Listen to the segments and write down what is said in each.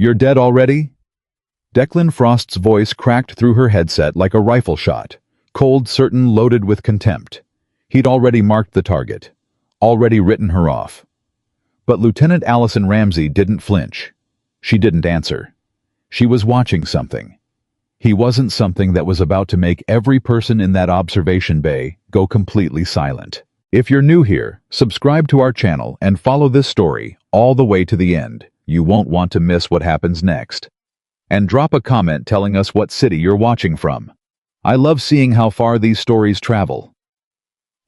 You're dead already? Declan Frost's voice cracked through her headset like a rifle shot, cold, certain, loaded with contempt. He'd already marked the target, already written her off. But Lieutenant Allison Ramsey didn't flinch. She didn't answer. She was watching something. He wasn't something that was about to make every person in that observation bay go completely silent. If you're new here, subscribe to our channel and follow this story all the way to the end. You won't want to miss what happens next. And drop a comment telling us what city you're watching from. I love seeing how far these stories travel.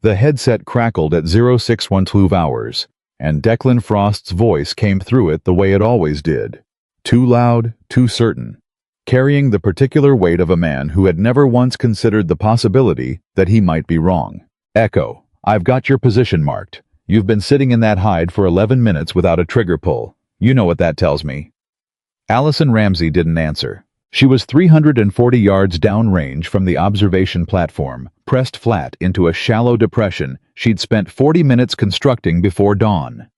The headset crackled at 0612 hours, and Declan Frost's voice came through it the way it always did. Too loud, too certain, carrying the particular weight of a man who had never once considered the possibility that he might be wrong. Echo, I've got your position marked. You've been sitting in that hide for 11 minutes without a trigger pull. You know what that tells me. Allison Ramsey didn't answer. She was 340 yards downrange from the observation platform, pressed flat into a shallow depression she'd spent 40 minutes constructing before dawn.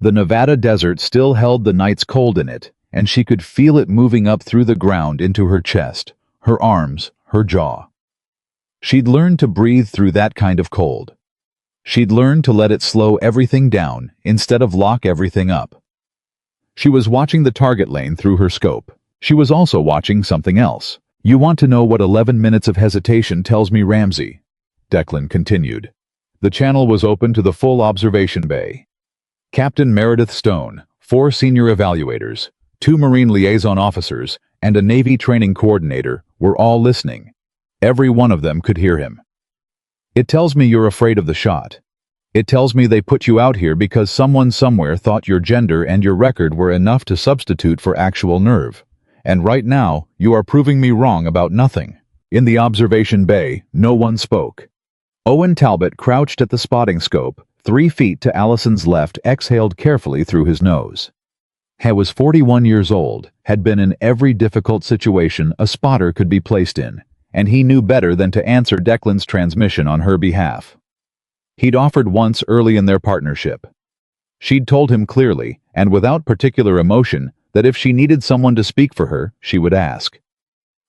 The Nevada desert still held the night's cold in it, and she could feel it moving up through the ground into her chest, her arms, her jaw. She'd learned to breathe through that kind of cold. She'd learned to let it slow everything down instead of lock everything up. She was watching the target lane through her scope. She was also watching something else. You want to know what 11 minutes of hesitation tells me, Ramsey? Declan continued. The channel was open to the full observation bay. Captain Meredith Stone, 4 senior evaluators, 2 Marine liaison officers, and a Navy training coordinator were all listening. Every one of them could hear him. It tells me you're afraid of the shot. It tells me they put you out here because someone somewhere thought your gender and your record were enough to substitute for actual nerve. And right now, you are proving me wrong about nothing. In the observation bay, no one spoke. Owen Talbot crouched at the spotting scope, 3 feet to Allison's left, exhaled carefully through his nose. He was 41 years old, had been in every difficult situation a spotter could be placed in, and he knew better than to answer Declan's transmission on her behalf. He'd offered once early in their partnership. She'd told him clearly, and without particular emotion, that if she needed someone to speak for her, she would ask.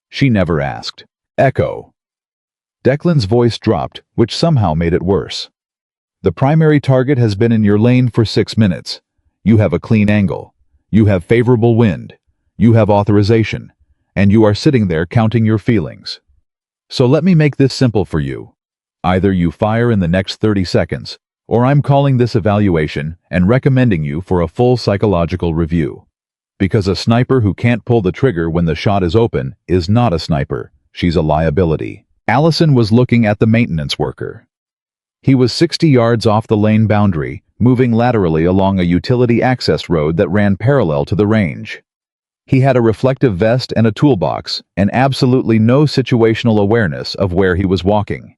She never asked. Echo. Declan's voice dropped, which somehow made it worse. The primary target has been in your lane for 6 minutes. You have a clean angle. You have favorable wind. You have authorization. And you are sitting there counting your feelings. So let me make this simple for you. Either you fire in the next 30 seconds, or I'm calling this evaluation and recommending you for a full psychological review. Because a sniper who can't pull the trigger when the shot is open is not a sniper. She's a liability. Allison was looking at the maintenance worker. He was 60 yards off the lane boundary, moving laterally along a utility access road that ran parallel to the range. He had a reflective vest and a toolbox, and absolutely no situational awareness of where he was walking.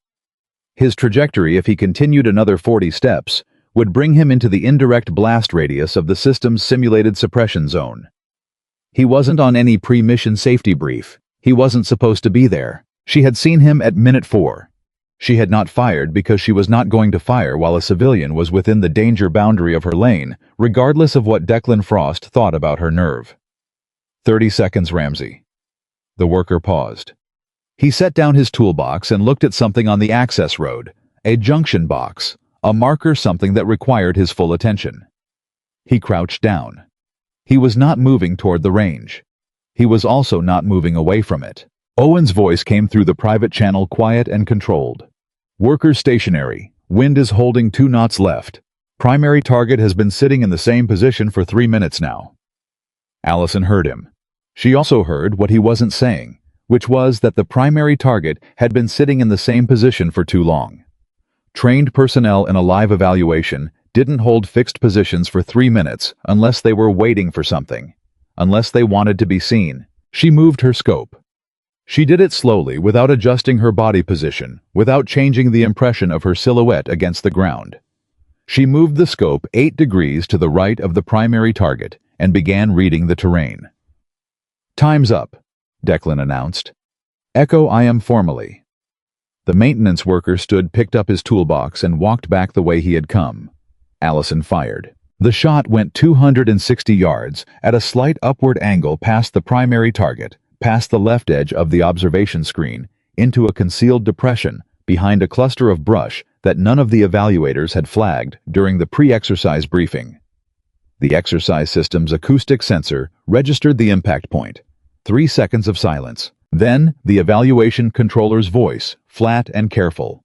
His trajectory, if he continued another 40 steps, would bring him into the indirect blast radius of the system's simulated suppression zone. He wasn't on any pre-mission safety brief. He wasn't supposed to be there. She had seen him at minute 4. She had not fired because she was not going to fire while a civilian was within the danger boundary of her lane, regardless of what Declan Frost thought about her nerve. 30 seconds, Ramsey. The worker paused. He set down his toolbox and looked at something on the access road, a junction box, a marker, something that required his full attention. He crouched down. He was not moving toward the range. He was also not moving away from it. Owen's voice came through the private channel, quiet and controlled. Worker stationary. Wind is holding 2 knots left. Primary target has been sitting in the same position for 3 minutes now. Allison heard him. She also heard what he wasn't saying, which was that the primary target had been sitting in the same position for too long. Trained personnel in a live evaluation didn't hold fixed positions for 3 minutes unless they were waiting for something, unless they wanted to be seen. She moved her scope. She did it slowly, without adjusting her body position, without changing the impression of her silhouette against the ground. She moved the scope 8 degrees to the right of the primary target and began reading the terrain. Time's up, Declan announced. Echo, I am formally. The maintenance worker picked up his toolbox and walked back the way he had come. Allison fired. The shot went 260 yards at a slight upward angle past the primary target, past the left edge of the observation screen, into a concealed depression behind a cluster of brush that none of the evaluators had flagged during the pre-exercise briefing. The exercise system's acoustic sensor registered the impact point. 3 seconds of silence. Then, the evaluation controller's voice, flat and careful.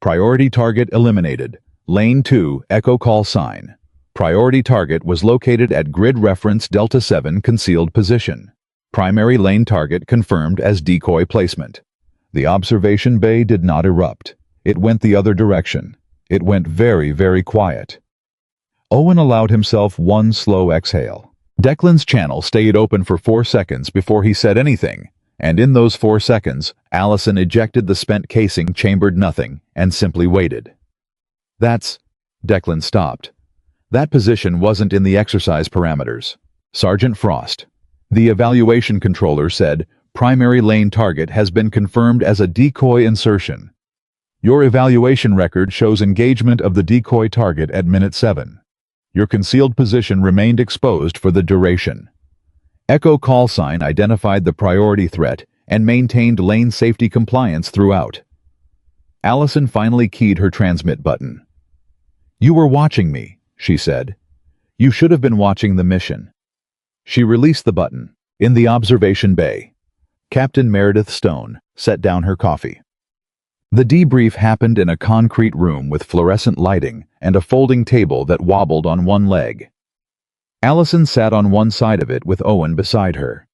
Priority target eliminated. Lane 2, echo call sign. Priority target was located at grid reference Delta 7 concealed position. Primary lane target confirmed as decoy placement. The observation bay did not erupt. It went the other direction. It went very, very quiet. Owen allowed himself one slow exhale. Declan's channel stayed open for 4 seconds before he said anything, and in those 4 seconds, Allison ejected the spent casing, chambered nothing, and simply waited. Declan stopped. That position wasn't in the exercise parameters. Sergeant Frost. The evaluation controller said, primary lane target has been confirmed as a decoy insertion. Your evaluation record shows engagement of the decoy target at minute 7. Your concealed position remained exposed for the duration. Echo call sign identified the priority threat and maintained lane safety compliance throughout. Allison finally keyed her transmit button. You were watching me, she said. You should have been watching the mission. She released the button. In the observation bay, Captain Meredith Stone set down her coffee. The debrief happened in a concrete room with fluorescent lighting and a folding table that wobbled on one leg. Allison sat on one side of it with Owen beside her.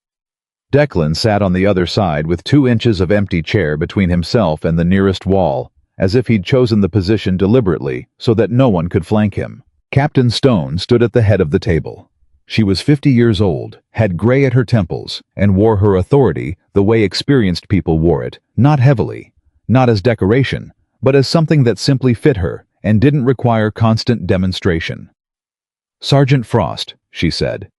Declan sat on the other side with 2 inches of empty chair between himself and the nearest wall, as if he'd chosen the position deliberately so that no one could flank him. Captain Stone stood at the head of the table. She was 50 years old, had gray at her temples, and wore her authority the way experienced people wore it, not heavily, not as decoration, but as something that simply fit her and didn't require constant demonstration. Sergeant Frost, she said,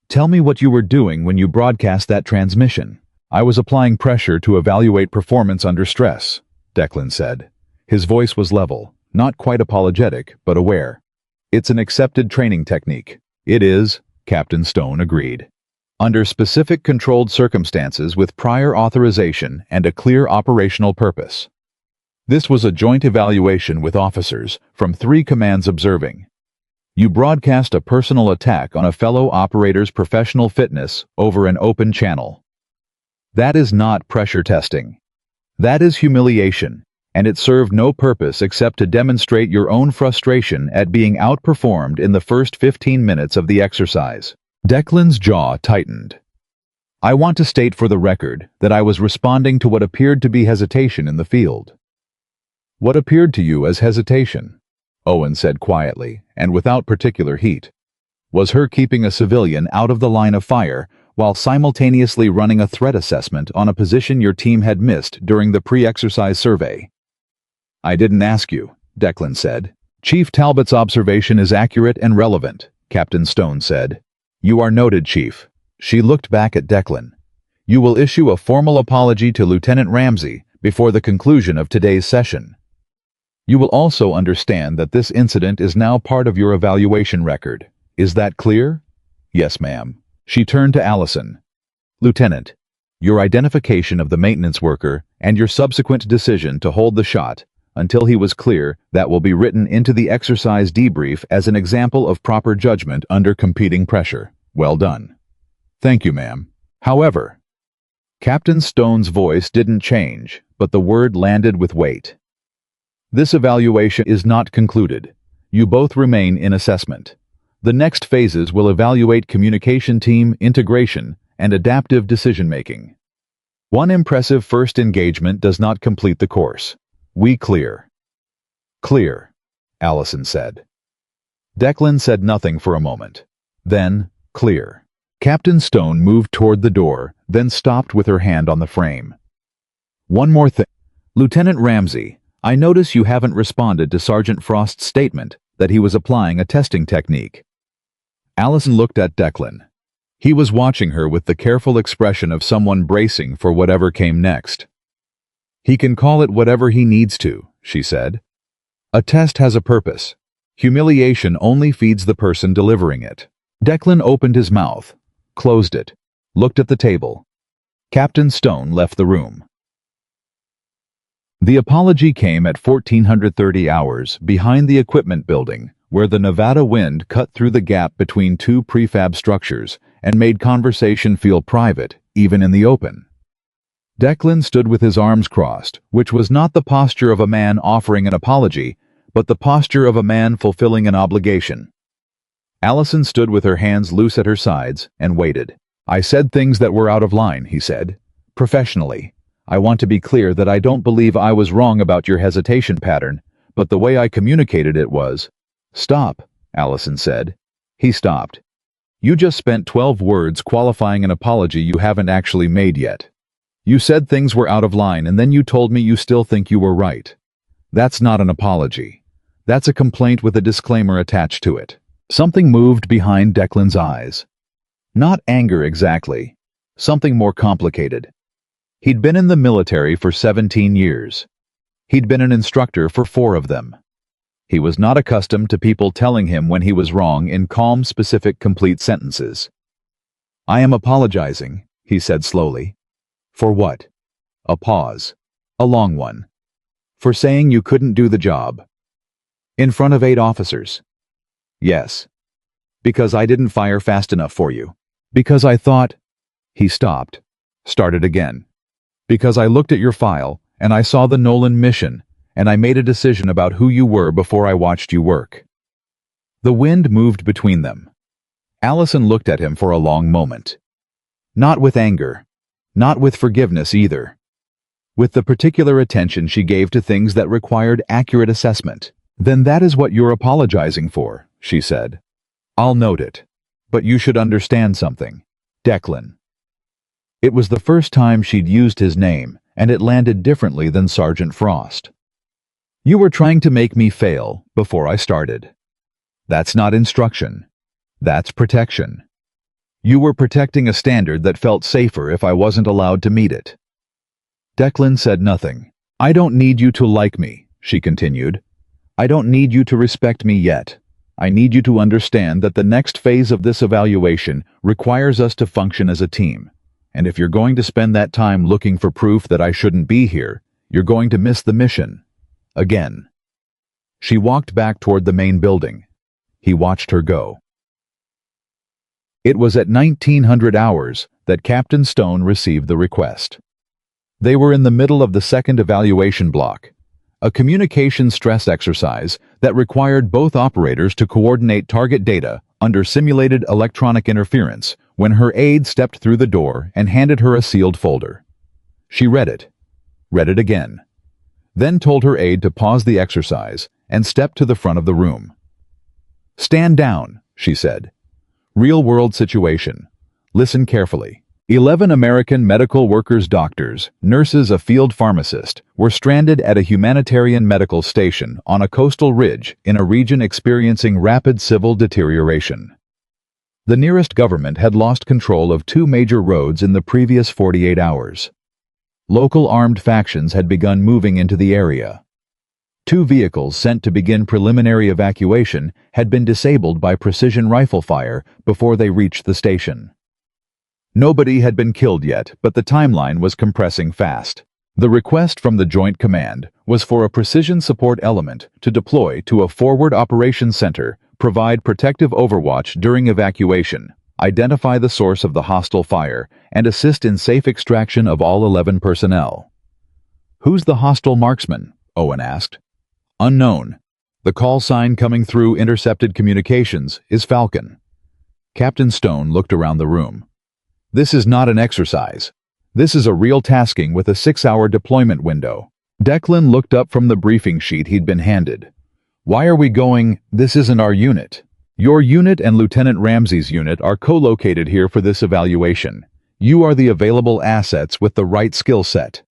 tell me what you were doing when you broadcast that transmission. I was applying pressure to evaluate performance under stress, Declan said. His voice was level, not quite apologetic, but aware. It's an accepted training technique. It is, Captain Stone agreed. Under specific controlled circumstances with prior authorization and a clear operational purpose. This was a joint evaluation with officers from 3 commands observing. You broadcast a personal attack on a fellow operator's professional fitness over an open channel. That is not pressure testing. That is humiliation, and it served no purpose except to demonstrate your own frustration at being outperformed in the first 15 minutes of the exercise. Declan's jaw tightened. I want to state for the record that I was responding to what appeared to be hesitation in the field. What appeared to you as hesitation? Owen said quietly, and without particular heat. Was her keeping a civilian out of the line of fire while simultaneously running a threat assessment on a position your team had missed during the pre-exercise survey? I didn't ask you, Declan said. Chief Talbot's observation is accurate and relevant, Captain Stone said. You are noted, Chief. She looked back at Declan. You will issue a formal apology to Lieutenant Ramsey before the conclusion of today's session. You will also understand that this incident is now part of your evaluation record. Is that clear? Yes, ma'am. She turned to Allison. Lieutenant, your identification of the maintenance worker and your subsequent decision to hold the shot until he was clear, that will be written into the exercise debrief as an example of proper judgment under competing pressure. Well done. Thank you, ma'am. However, Captain Stone's voice didn't change, but the word landed with weight. This evaluation is not concluded. You both remain in assessment. The next phases will evaluate communication team integration and adaptive decision-making. One impressive first engagement does not complete the course. We clear. Clear, Allison said. Declan said nothing for a moment. Then, clear. Captain Stone moved toward the door, then stopped with her hand on the frame. One more thing. Lieutenant Ramsey, I notice you haven't responded to Sergeant Frost's statement that he was applying a testing technique. Allison looked at Declan. He was watching her with the careful expression of someone bracing for whatever came next. He can call it whatever he needs to, she said. A test has a purpose. Humiliation only feeds the person delivering it. Declan opened his mouth, closed it, looked at the table. Captain Stone left the room. The apology came at 1430 hours behind the equipment building, where the Nevada wind cut through the gap between two prefab structures and made conversation feel private, even in the open. Declan stood with his arms crossed, which was not the posture of a man offering an apology, but the posture of a man fulfilling an obligation. Allison stood with her hands loose at her sides and waited. "I said things that were out of line," he said. "Professionally. I want to be clear that I don't believe I was wrong about your hesitation pattern, but the way I communicated it was—" "Stop," Allison said. He stopped. "You just spent 12 words qualifying an apology you haven't actually made yet. You said things were out of line and then you told me you still think you were right. That's not an apology. That's a complaint with a disclaimer attached to it." Something moved behind Declan's eyes. Not anger exactly. Something more complicated. He'd been in the military for 17 years. He'd been an instructor for 4 of them. He was not accustomed to people telling him when he was wrong in calm, specific, complete sentences. "I am apologizing," he said slowly. "For what?" A pause. A long one. "For saying you couldn't do the job." "In front of 8 officers." "Yes. Because I didn't fire fast enough for you. Because I thought—" He stopped. Started again. "Because I looked at your file, and I saw the Nolan mission, and I made a decision about who you were before I watched you work." The wind moved between them. Allison looked at him for a long moment. Not with anger. Not with forgiveness either. With the particular attention she gave to things that required accurate assessment. "Then that is what you're apologizing for," she said. "I'll note it. But you should understand something. Declan." It was the first time she'd used his name, and it landed differently than Sergeant Frost. "You were trying to make me fail before I started. That's not instruction. That's protection. You were protecting a standard that felt safer if I wasn't allowed to meet it." Declan said nothing. "I don't need you to like me," she continued. "I don't need you to respect me yet. I need you to understand that the next phase of this evaluation requires us to function as a team. And if you're going to spend that time looking for proof that I shouldn't be here, you're going to miss the mission. Again." She walked back toward the main building. He watched her go. It was at 1900 hours that Captain Stone received the request. They were in the middle of the second evaluation block, a communication stress exercise that required both operators to coordinate target data under simulated electronic interference when her aide stepped through the door and handed her a sealed folder. She read it again, then told her aide to pause the exercise and step to the front of the room. "Stand down," she said. "Real-world situation. Listen carefully." 11 American medical workers, doctors, nurses, a field pharmacist, were stranded at a humanitarian medical station on a coastal ridge in a region experiencing rapid civil deterioration. The nearest government had lost control of 2 major roads in the previous 48 hours. Local armed factions had begun moving into the area. 2 vehicles sent to begin preliminary evacuation had been disabled by precision rifle fire before they reached the station. Nobody had been killed yet, but the timeline was compressing fast. The request from the Joint Command was for a precision support element to deploy to a forward operations center, provide protective overwatch during evacuation, identify the source of the hostile fire, and assist in safe extraction of all 11 personnel. "Who's the hostile marksman?" Owen asked. "Unknown. The call sign coming through intercepted communications is Falcon." Captain Stone looked around the room. "This is not an exercise. This is a real tasking with a 6-hour deployment window." Declan looked up from the briefing sheet he'd been handed. "Why are we going? This isn't our unit. Your unit and Lieutenant Ramsey's unit are co-located here for this evaluation. You are the available assets with the right skill set.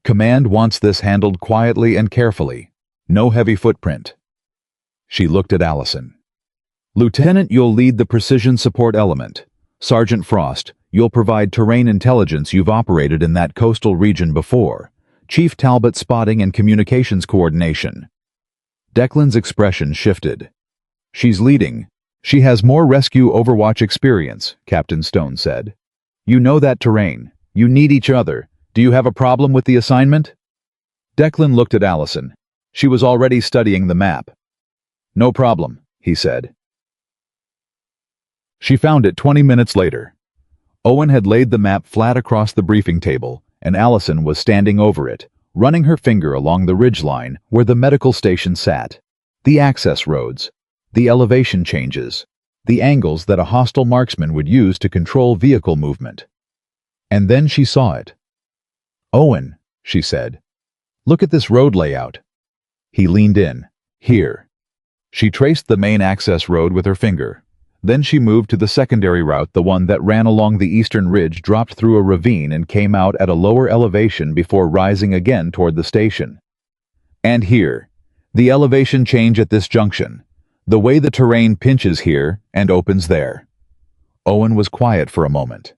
Command wants this handled quietly and carefully. No heavy footprint." She looked at Allison. "Lieutenant, you'll lead the precision support element. Sergeant Frost, you'll provide terrain intelligence. You've operated in that coastal region before. Chief Talbot, spotting and communications coordination." Declan's expression shifted. She's leading. She has more rescue Overwatch experience, Captain Stone said. You know that terrain. You need each other. Do you have a problem with the assignment? Declan looked at Allison. She was already studying the map. No problem, he said. She found it 20 minutes later. Owen had laid the map flat across the briefing table, and Allison was standing over it, running her finger along the ridgeline where the medical station sat. The access roads, the elevation changes, the angles that a hostile marksman would use to control vehicle movement. And then she saw it. Owen, she said, look at this road layout. He leaned in. Here. She traced the main access road with her finger. Then she moved to the secondary route, the one that ran along the eastern ridge, dropped through a ravine and came out at a lower elevation before rising again toward the station. And here, the elevation change at this junction, the way the terrain pinches here and opens there. Owen was quiet for a moment.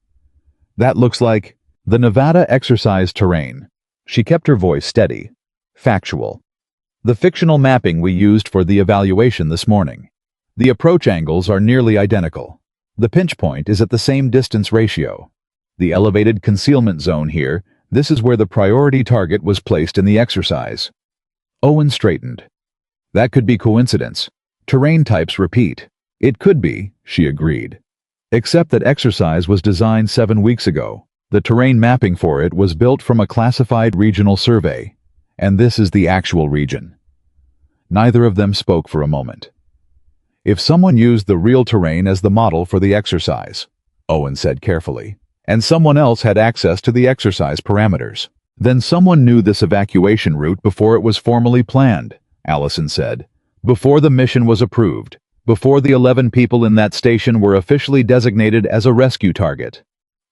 That looks like the Nevada exercise terrain. She kept her voice steady, factual. The fictional mapping we used for the evaluation this morning. The approach angles are nearly identical. The pinch point is at the same distance ratio. The elevated concealment zone here, this is where the priority target was placed in the exercise. Owen straightened. That could be coincidence. Terrain types repeat. It could be, she agreed. Except that exercise was designed 7 weeks ago. The terrain mapping for it was built from a classified regional survey. And this is the actual region. Neither of them spoke for a moment. If someone used the real terrain as the model for the exercise, Owen said carefully, and someone else had access to the exercise parameters, then someone knew this evacuation route before it was formally planned, Allison said, before the mission was approved, before the 11 people in that station were officially designated as a rescue target.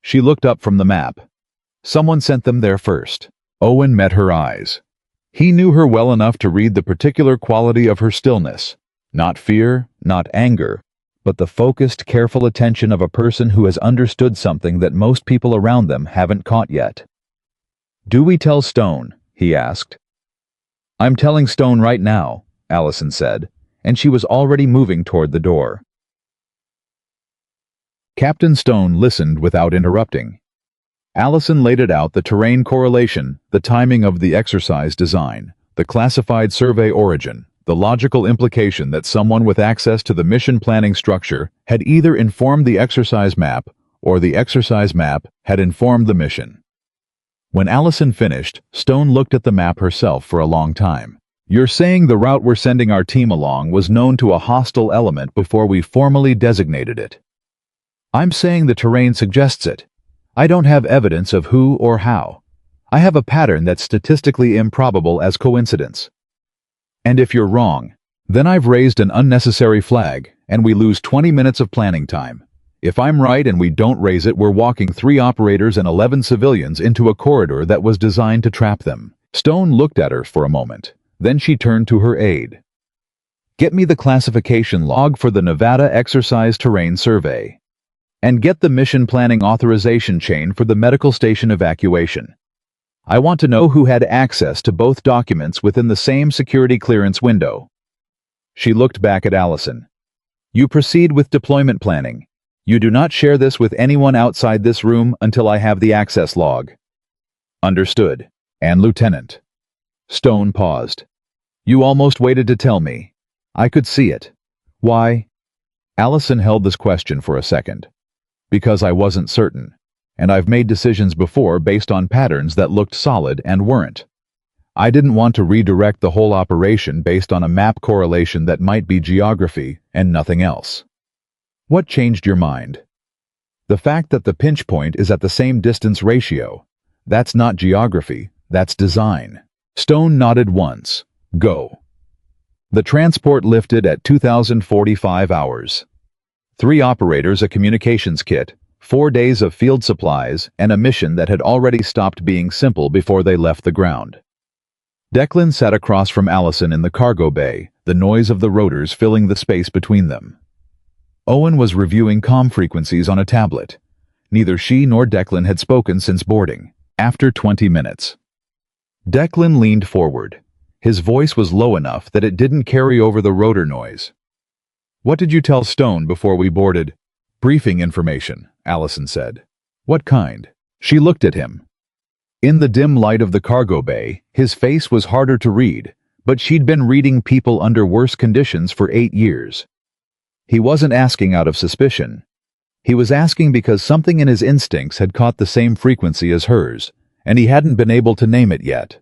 She looked up from the map. Someone sent them there first. Owen met her eyes. He knew her well enough to read the particular quality of her stillness. Not fear, not anger, but the focused, careful attention of a person who has understood something that most people around them haven't caught yet. Do we tell Stone? He asked. I'm telling Stone right now, Allison said, and she was already moving toward the door. Captain Stone listened without interrupting. Allison laid it out: the terrain correlation, the timing of the exercise design, the classified survey origin, the logical implication that someone with access to the mission planning structure had either informed the exercise map or the exercise map had informed the mission. When Allison finished, Stone looked at the map herself for a long time. You're saying the route we're sending our team along was known to a hostile element before we formally designated it? I'm saying the terrain suggests it. I don't have evidence of who or how. I have a pattern that's statistically improbable as coincidence. And if you're wrong, then I've raised an unnecessary flag, and we lose 20 minutes of planning time. If I'm right and we don't raise it, we're walking 3 operators and 11 civilians into a corridor that was designed to trap them. Stone looked at her for a moment. Then she turned to her aide. Get me the classification log for the Nevada Exercise Terrain Survey. And get the mission planning authorization chain for the medical station evacuation. I want to know who had access to both documents within the same security clearance window. She looked back at Allison. You proceed with deployment planning. You do not share this with anyone outside this room until I have the access log. Understood. And Lieutenant. Stone paused. You almost waited to tell me. I could see it. Why? Allison held this question for a second. Because I wasn't certain. And I've made decisions before based on patterns that looked solid and weren't. I didn't want to redirect the whole operation based on a map correlation that might be geography and nothing else. What changed your mind? The fact that the pinch point is at the same distance ratio. That's not geography, that's design. Stone nodded once. Go. The transport lifted at 2045 hours. 3 operators, a communications kit, 4 days of field supplies, and a mission that had already stopped being simple before they left the ground. Declan sat across from Allison in the cargo bay, the noise of the rotors filling the space between them. Owen was reviewing comm frequencies on a tablet. Neither she nor Declan had spoken since boarding, after 20 minutes. Declan leaned forward. His voice was low enough that it didn't carry over the rotor noise. What did you tell Stone before we boarded? Briefing information, Allison said. What kind? She looked at him. In the dim light of the cargo bay, his face was harder to read, but she'd been reading people under worse conditions for 8 years. He wasn't asking out of suspicion. He was asking because something in his instincts had caught the same frequency as hers, and he hadn't been able to name it yet.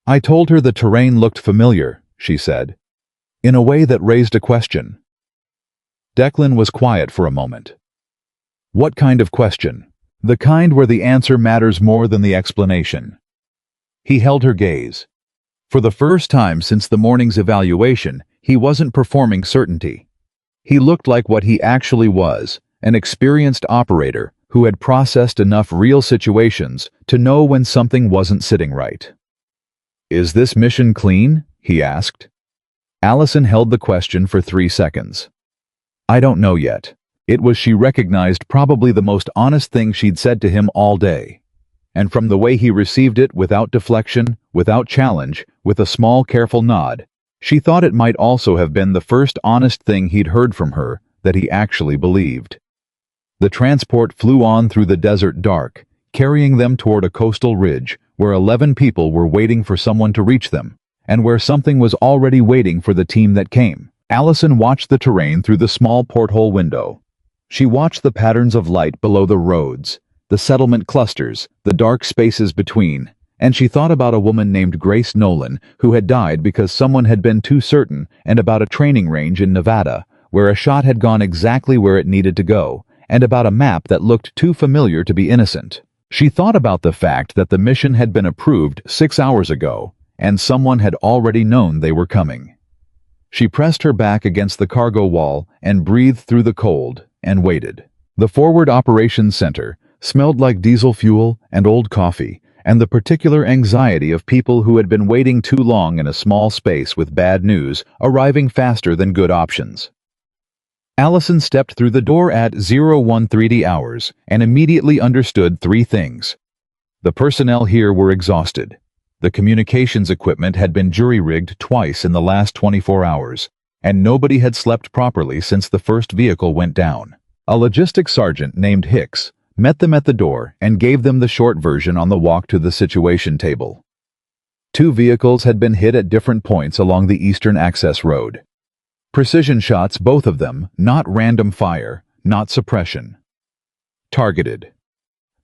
I told her the terrain looked familiar, she said, in a way that raised a question. Declan was quiet for a moment. What kind of question? The kind where the answer matters more than the explanation. He held her gaze. For the first time since the morning's evaluation, he wasn't performing certainty. He looked like what he actually was, an experienced operator who had processed enough real situations to know when something wasn't sitting right. Is this mission clean? He asked. Allison held the question for 3 seconds. I don't know yet. It was, she recognized, probably the most honest thing she'd said to him all day. And from the way he received it, without deflection, without challenge, with a small careful nod, she thought it might also have been the first honest thing he'd heard from her that he actually believed. The transport flew on through the desert dark, carrying them toward a coastal ridge where 11 people were waiting for someone to reach them, and where something was already waiting for the team that came. Allison watched the terrain through the small porthole window. She watched the patterns of light below the roads, the settlement clusters, the dark spaces between, and she thought about a woman named Grace Nolan who had died because someone had been too certain, and about a training range in Nevada where a shot had gone exactly where it needed to go, and about a map that looked too familiar to be innocent. She thought about the fact that the mission had been approved 6 hours ago, and someone had already known they were coming. She pressed her back against the cargo wall and breathed through the cold, and waited. The forward operations center smelled like diesel fuel and old coffee, and the particular anxiety of people who had been waiting too long in a small space with bad news, arriving faster than good options. Allison stepped through the door at 0130 hours and immediately understood 3 things. The personnel here were exhausted. The communications equipment had been jury-rigged twice in the last 24 hours, and nobody had slept properly since the first vehicle went down. A logistics sergeant named Hicks met them at the door and gave them the short version on the walk to the situation table. 2 vehicles had been hit at different points along the eastern access road. Precision shots, both of them, not random fire, not suppression. Targeted.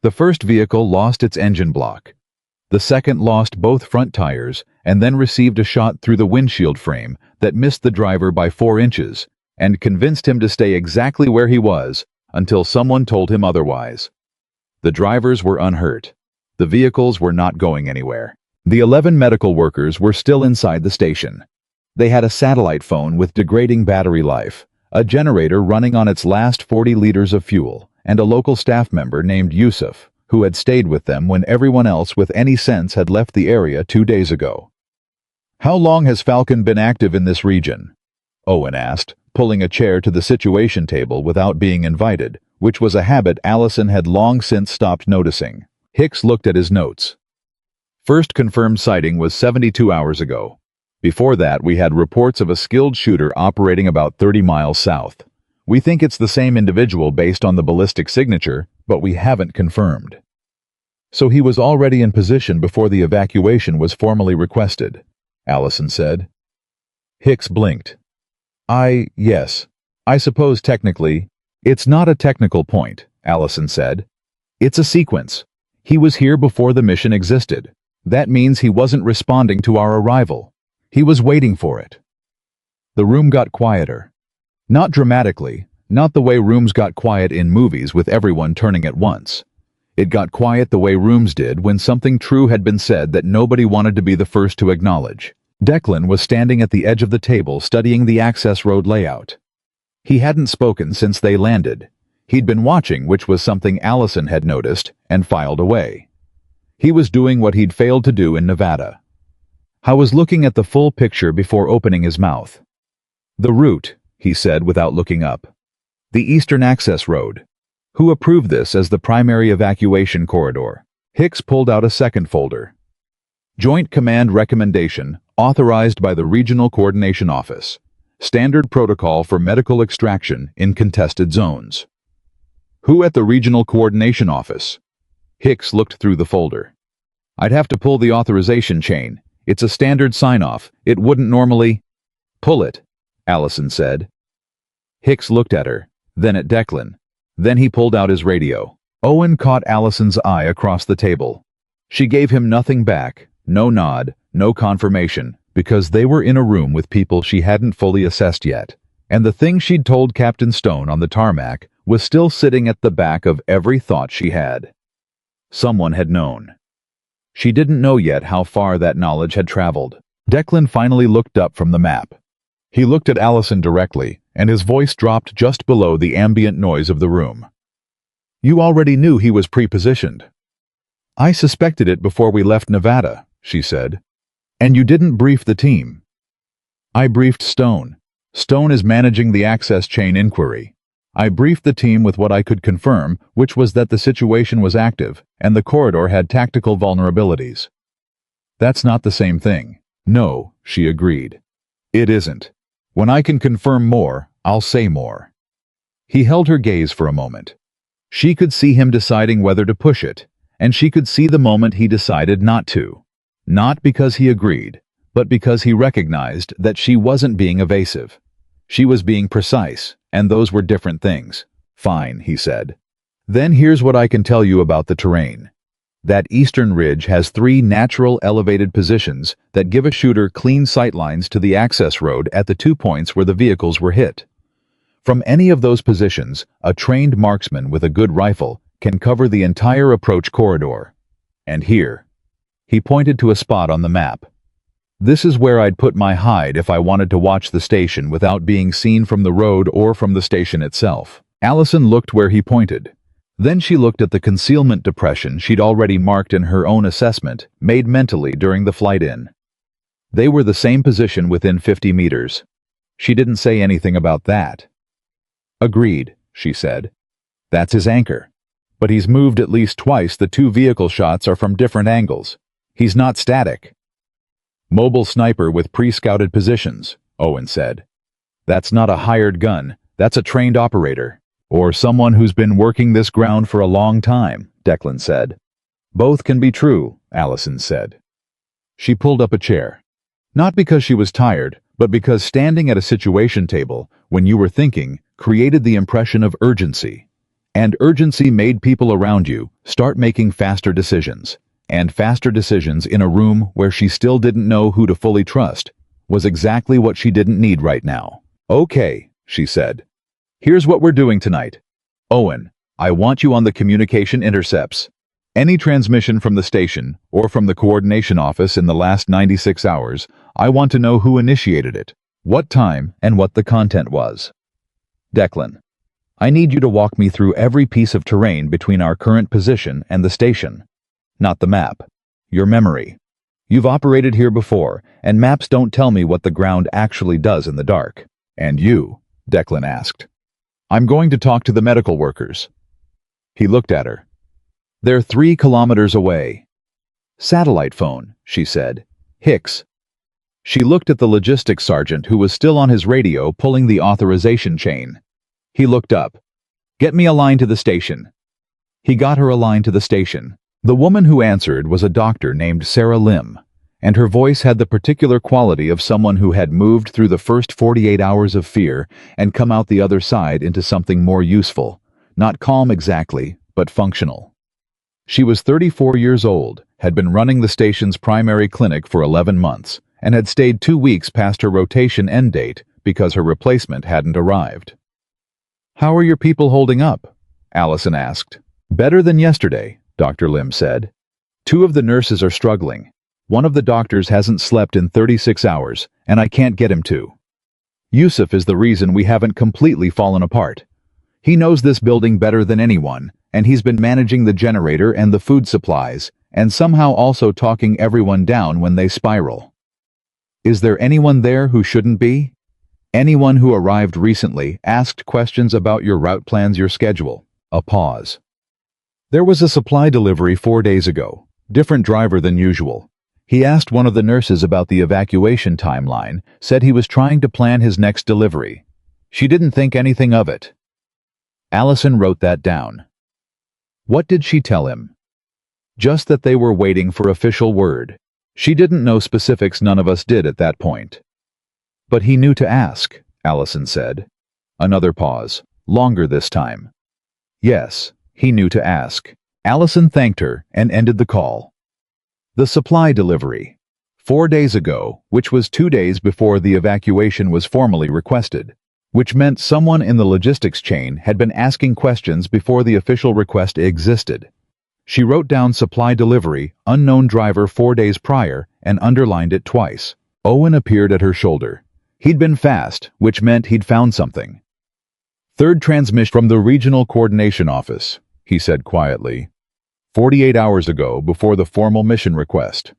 The first vehicle lost its engine block. The second lost both front tires and then received a shot through the windshield frame that missed the driver by 4 inches and convinced him to stay exactly where he was until someone told him otherwise. The drivers were unhurt. The vehicles were not going anywhere. The 11 medical workers were still inside the station. They had a satellite phone with degrading battery life, a generator running on its last 40 liters of fuel, and a local staff member named Yusuf, who had stayed with them when everyone else with any sense had left the area 2 days ago. How long has Falcon been active in this region? Owen asked, pulling a chair to the situation table without being invited, which was a habit Allison had long since stopped noticing. Hicks looked at his notes. First confirmed sighting was 72 hours ago. Before that, we had reports of a skilled shooter operating about 30 miles south. We think it's the same individual based on the ballistic signature, but we haven't confirmed. So he was already in position before the evacuation was formally requested, Allison said. Hicks blinked. Yes. I suppose technically. It's not a technical point, Allison said. It's a sequence. He was here before the mission existed. That means he wasn't responding to our arrival. He was waiting for it. The room got quieter. Not dramatically, not the way rooms got quiet in movies with everyone turning at once. It got quiet the way rooms did when something true had been said that nobody wanted to be the first to acknowledge. Declan was standing at the edge of the table studying the access road layout. He hadn't spoken since they landed. He'd been watching, which was something Allison had noticed, and filed away. He was doing what he'd failed to do in Nevada. I was looking at the full picture before opening his mouth. The route, he said without looking up. The Eastern Access Road. Who approved this as the primary evacuation corridor? Hicks pulled out a second folder. Joint Command Recommendation, authorized by the Regional Coordination Office. Standard protocol for medical extraction in contested zones. Who at the Regional Coordination Office? Hicks looked through the folder. I'd have to pull the authorization chain. It's a standard sign-off. It wouldn't normally... Pull it, Allison said. Hicks looked at her, then at Declan. Then he pulled out his radio. Owen caught Allison's eye across the table. She gave him nothing back, no nod, no confirmation, because they were in a room with people she hadn't fully assessed yet. And the thing she'd told Captain Stone on the tarmac was still sitting at the back of every thought she had. Someone had known. She didn't know yet how far that knowledge had traveled. Declan finally looked up from the map. He looked at Allison directly, and his voice dropped just below the ambient noise of the room. You already knew he was pre-positioned. I suspected it before we left Nevada, she said. And you didn't brief the team. I briefed Stone. Stone is managing the access chain inquiry. I briefed the team with what I could confirm, which was that the situation was active, and the corridor had tactical vulnerabilities. That's not the same thing. No, she agreed. It isn't. When I can confirm more, I'll say more. He held her gaze for a moment. She could see him deciding whether to push it, and she could see the moment he decided not to. Not because he agreed, but because he recognized that she wasn't being evasive. She was being precise, and those were different things. Fine, he said. Then here's what I can tell you about the terrain. That eastern ridge has 3 natural elevated positions that give a shooter clean sightlines to the access road at the 2 points where the vehicles were hit. From any of those positions, a trained marksman with a good rifle can cover the entire approach corridor. And here. He pointed to a spot on the map. This is where I'd put my hide if I wanted to watch the station without being seen from the road or from the station itself. Allison looked where he pointed. Then she looked at the concealment depression she'd already marked in her own assessment, made mentally during the flight in. They were the same position within 50 meters. She didn't say anything about that. Agreed, she said. That's his anchor. But he's moved at least twice. The 2 vehicle shots are from different angles. He's not static. Mobile sniper with pre-scouted positions, Owen said. That's not a hired gun. That's a trained operator. Or someone who's been working this ground for a long time, Declan said. Both can be true, Allison said. She pulled up a chair. Not because she was tired, but because standing at a situation table, when you were thinking, created the impression of urgency. And urgency made people around you start making faster decisions. And faster decisions in a room where she still didn't know who to fully trust was exactly what she didn't need right now. Okay, she said. Here's what we're doing tonight. Owen, I want you on the communication intercepts. Any transmission from the station or from the coordination office in the last 96 hours, I want to know who initiated it, what time, and what the content was. Declan, I need you to walk me through every piece of terrain between our current position and the station. Not the map. Your memory. You've operated here before, and maps don't tell me what the ground actually does in the dark. And you? Declan asked. I'm going to talk to the medical workers. He looked at her. They're 3 kilometers away. Satellite phone, she said. Hicks. She looked at the logistics sergeant who was still on his radio pulling the authorization chain. He looked up. Get me a line to the station. He got her a line to the station. The woman who answered was a doctor named Sarah Lim, and her voice had the particular quality of someone who had moved through the first 48 hours of fear and come out the other side into something more useful, not calm exactly, but functional. She was 34 years old, had been running the station's primary clinic for 11 months, and had stayed 2 weeks past her rotation end date because her replacement hadn't arrived. How are your people holding up? Allison asked. Better than yesterday, Dr. Lim said. 2 of the nurses are struggling. One of the doctors hasn't slept in 36 hours, and I can't get him to. Yusuf is the reason we haven't completely fallen apart. He knows this building better than anyone, and he's been managing the generator and the food supplies, and somehow also talking everyone down when they spiral. Is there anyone there who shouldn't be? Anyone who arrived recently asked questions about your route plans, your schedule. A pause. There was a supply delivery 4 days ago. Different driver than usual. He asked one of the nurses about the evacuation timeline, said he was trying to plan his next delivery. She didn't think anything of it. Allison wrote that down. What did she tell him? Just that they were waiting for official word. She didn't know specifics, none of us did at that point. But he knew to ask, Allison said. Another pause, longer this time. Yes, he knew to ask. Allison thanked her and ended the call. The supply delivery. 4 days ago, which was 2 days before the evacuation was formally requested, which meant someone in the logistics chain had been asking questions before the official request existed. She wrote down supply delivery, unknown driver 4 days prior, and underlined it twice. Owen appeared at her shoulder. He'd been fast, which meant he'd found something. Third transmission from the regional coordination office, he said quietly. 48 hours ago, before the formal mission request.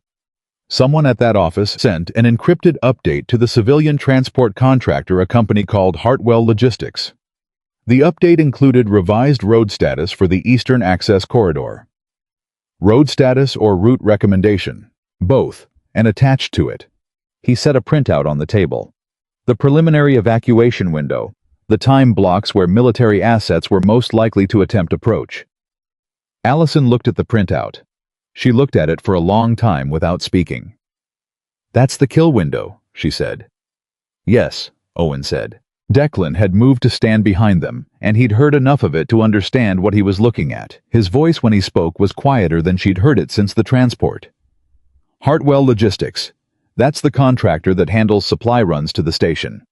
Someone at that office sent an encrypted update to the civilian transport contractor, a company called Hartwell Logistics. The update included revised road status for the Eastern Access Corridor. Road status or route recommendation, both, and attached to it. He set a printout on the table. The preliminary evacuation window, the time blocks where military assets were most likely to attempt approach. Allison looked at the printout. She looked at it for a long time without speaking. That's the kill window, she said. Yes, Owen said. Declan had moved to stand behind them, and he'd heard enough of it to understand what he was looking at. His voice when he spoke was quieter than she'd heard it since the transport. Hartwell Logistics. That's the contractor that handles supply runs to the station.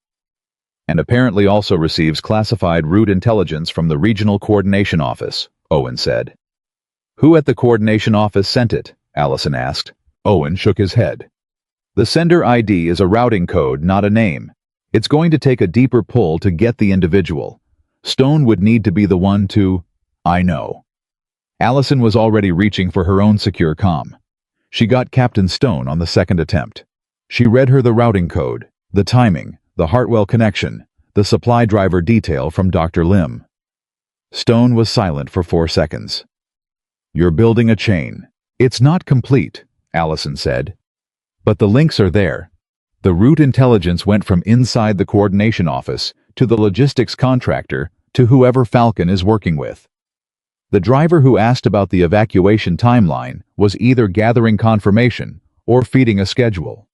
And apparently also receives classified route intelligence from the Regional Coordination Office, Owen said. Who at the coordination office sent it? Allison asked. Owen shook his head. The sender ID is a routing code, not a name. It's going to take a deeper pull to get the individual. Stone would need to be the one to... I know. Allison was already reaching for her own secure comm. She got Captain Stone on the second attempt. She read her the routing code, the timing, the Hartwell connection, the supply driver detail from Dr. Lim. Stone was silent for 4 seconds. You're building a chain. It's not complete, Allison said. But the links are there. The route intelligence went from inside the coordination office to the logistics contractor to whoever Falcon is working with. The driver who asked about the evacuation timeline was either gathering confirmation or feeding a schedule.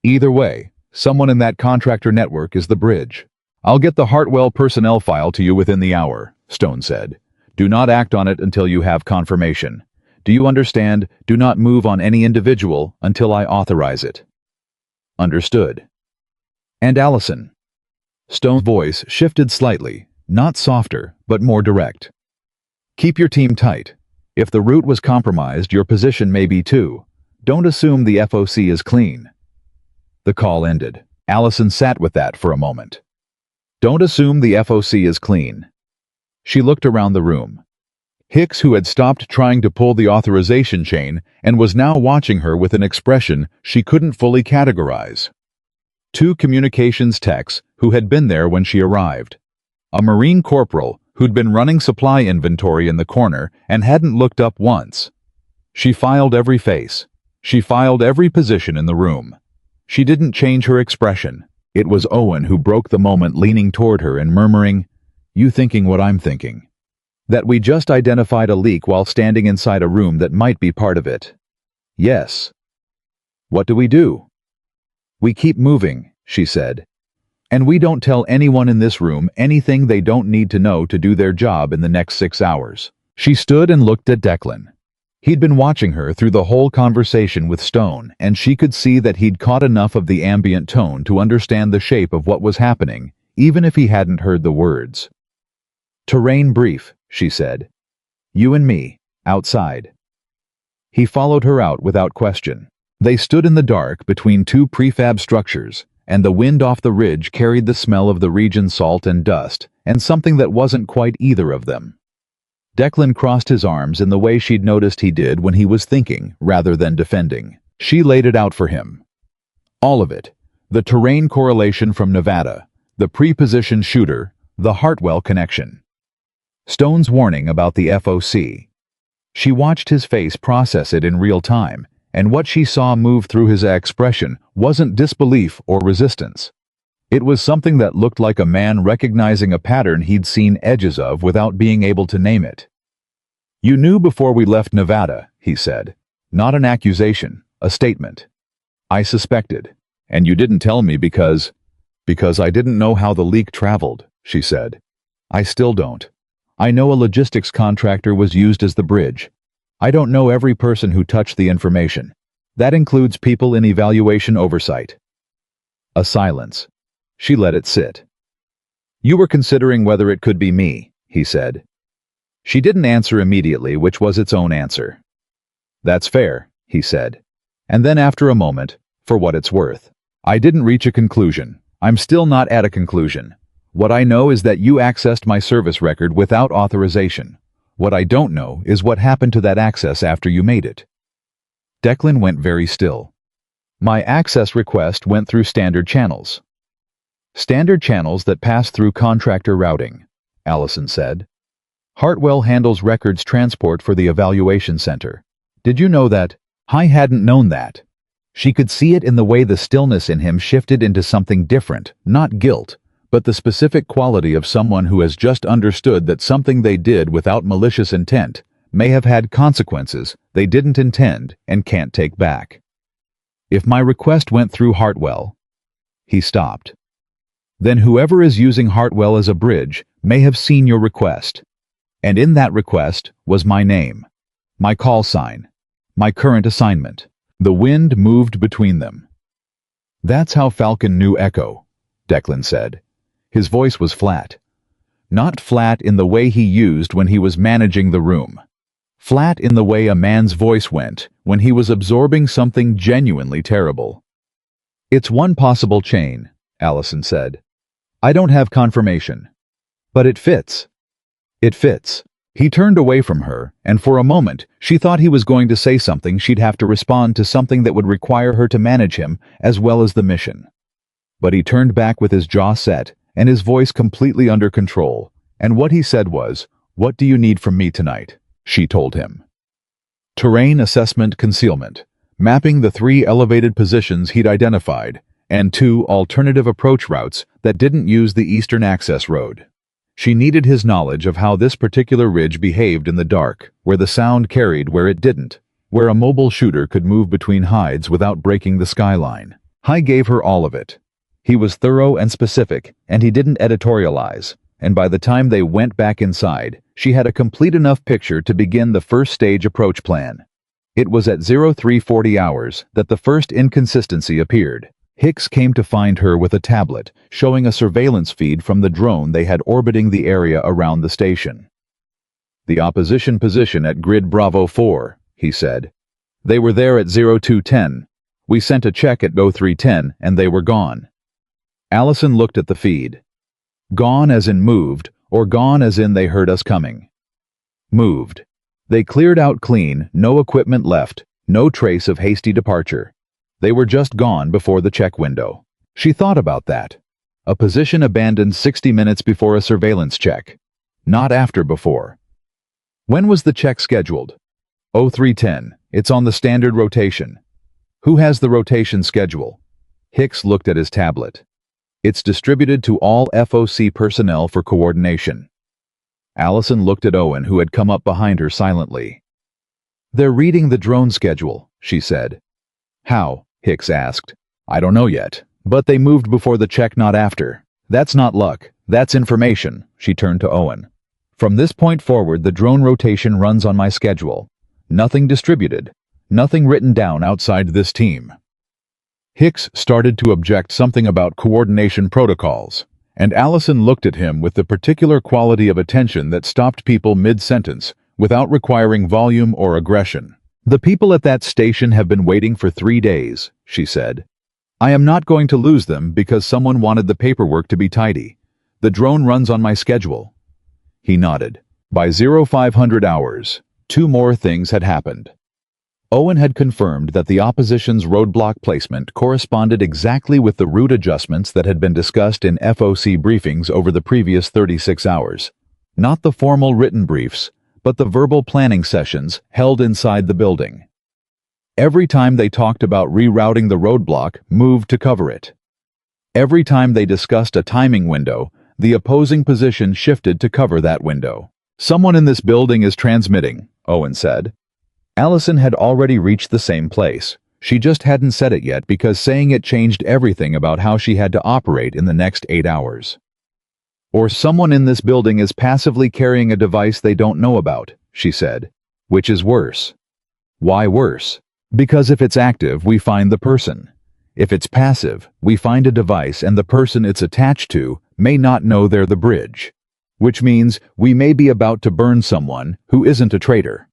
Either way, someone in that contractor network is the bridge. I'll get the Hartwell personnel file to you within the hour, Stone said. Do not act on it until you have confirmation. Do you understand? Do not move on any individual until I authorize it. Understood. And Allison. Stone's voice shifted slightly, not softer, but more direct. Keep your team tight. If the route was compromised, your position may be too. Don't assume the FOC is clean. The call ended. Allison sat with that for a moment. Don't assume the FOC is clean. She looked around the room. Hicks, who had stopped trying to pull the authorization chain and was now watching her with an expression she couldn't fully categorize. 2 communications techs who had been there when she arrived. A Marine corporal who'd been running supply inventory in the corner and hadn't looked up once. She filed every face. She filed every position in the room. She didn't change her expression. It was Owen who broke the moment, leaning toward her and murmuring, "You thinking what I'm thinking. That we just identified a leak while standing inside a room that might be part of it." "Yes." "What do we do?" "We keep moving," she said. "And we don't tell anyone in this room anything they don't need to know to do their job in the next 6 hours." She stood and looked at Declan. He'd been watching her through the whole conversation with Stone, and she could see that he'd caught enough of the ambient tone to understand the shape of what was happening, even if he hadn't heard the words. "Terrain brief," she said. "You and me, outside." He followed her out without question. They stood in the dark between 2 prefab structures, and the wind off the ridge carried the smell of the region's salt and dust, and something that wasn't quite either of them. Declan crossed his arms in the way she'd noticed he did when he was thinking rather than defending. She laid it out for him. All of it. The terrain correlation from Nevada, the pre-positioned shooter, the Hartwell connection. Stone's warning about the FOC. She watched his face process it in real time, and what she saw move through his expression wasn't disbelief or resistance. It was something that looked like a man recognizing a pattern he'd seen edges of without being able to name it. "You knew before we left Nevada," he said. "Not an accusation, a statement." "I suspected. And you didn't tell me because I didn't know how the leak traveled," she said. "I still don't. I know a logistics contractor was used as the bridge. I don't know every person who touched the information. That includes people in evaluation oversight." A silence. She let it sit. "You were considering whether it could be me," he said. She didn't answer immediately, which was its own answer. "That's fair," he said. And then after a moment, "For what it's worth. I didn't reach a conclusion. I'm still not at a conclusion. What I know is that you accessed my service record without authorization. What I don't know is what happened to that access after you made it." Declan went very still. "My access request went through standard channels." "Standard channels that pass through contractor routing," Allison said. "Hartwell handles records transport for the evaluation center. Did you know that?" I hadn't known that. She could see it in the way the stillness in him shifted into something different, not guilt, but the specific quality of someone who has just understood that something they did without malicious intent may have had consequences they didn't intend and can't take back. "If my request went through Hartwell..." He stopped. "Then whoever is using Hartwell as a bridge may have seen your request. And in that request was my name, my call sign, my current assignment." The wind moved between them. "That's how Falcon knew Echo," Declan said. His voice was flat. Not flat in the way he used when he was managing the room. Flat in the way a man's voice went when he was absorbing something genuinely terrible. "It's one possible chain," Allison said. "I don't have confirmation. But it fits. It fits." He turned away from her, and for a moment she thought he was going to say something she'd have to respond to, something that would require her to manage him as well as the mission. But he turned back with his jaw set and his voice completely under control, and what he said was, "What do you need from me tonight?" she told him. Terrain assessment concealment, mapping the 3 elevated positions he'd identified, and 2 alternative approach routes that didn't use the eastern access road. She needed his knowledge of how this particular ridge behaved in the dark, where the sound carried where it didn't, where a mobile shooter could move between hides without breaking the skyline. He gave her all of it. He was thorough and specific, and he didn't editorialize, and by the time they went back inside, she had a complete enough picture to begin the first stage approach plan. It was at 0340 hours that the first inconsistency appeared. Hicks came to find her with a tablet, showing a surveillance feed from the drone they had orbiting the area around the station. "The opposition position at grid Bravo 4, he said. "They were there at 0210. We sent a check at 0310 and they were gone." Allison looked at the feed. Gone as in moved, or gone as in they heard us coming? Moved. They cleared out clean, no equipment left, no trace of hasty departure. They were just gone before the check window. She thought about that. A position abandoned 60 minutes before a surveillance check. Not after before. When was the check scheduled? 0310. It's on the standard rotation. Who has the rotation schedule? Hicks looked at his tablet. It's distributed to all FOC personnel for coordination. Allison looked at Owen, who had come up behind her silently. "They're reading the drone schedule," she said. "How?" Hicks asked. "I don't know yet, but they moved before the check, not after. That's not luck, that's information." She turned to Owen. "From this point forward, the drone rotation runs on my schedule. Nothing distributed, nothing written down outside this team." Hicks started to object something about coordination protocols, and Allison looked at him with the particular quality of attention that stopped people mid-sentence without requiring volume or aggression. "The people at that station have been waiting for 3 days, she said. "I am not going to lose them because someone wanted the paperwork to be tidy. The drone runs on my schedule." He nodded. By 0500 hours, 2 more things had happened. Owen had confirmed that the opposition's roadblock placement corresponded exactly with the route adjustments that had been discussed in FOC briefings over the previous 36 hours. Not the formal written briefs, but the verbal planning sessions held inside the building. Every time they talked about rerouting the roadblock, moved to cover it. Every time they discussed a timing window, the opposing position shifted to cover that window. "Someone in this building is transmitting," Owen said. Allison had already reached the same place. She just hadn't said it yet because saying it changed everything about how she had to operate in the next 8 hours. "Or someone in this building is passively carrying a device they don't know about," she said. "Which is worse." "Why worse?" "Because if it's active, we find the person. If it's passive, we find a device and the person it's attached to may not know they're the bridge. Which means we may be about to burn someone who isn't a traitor."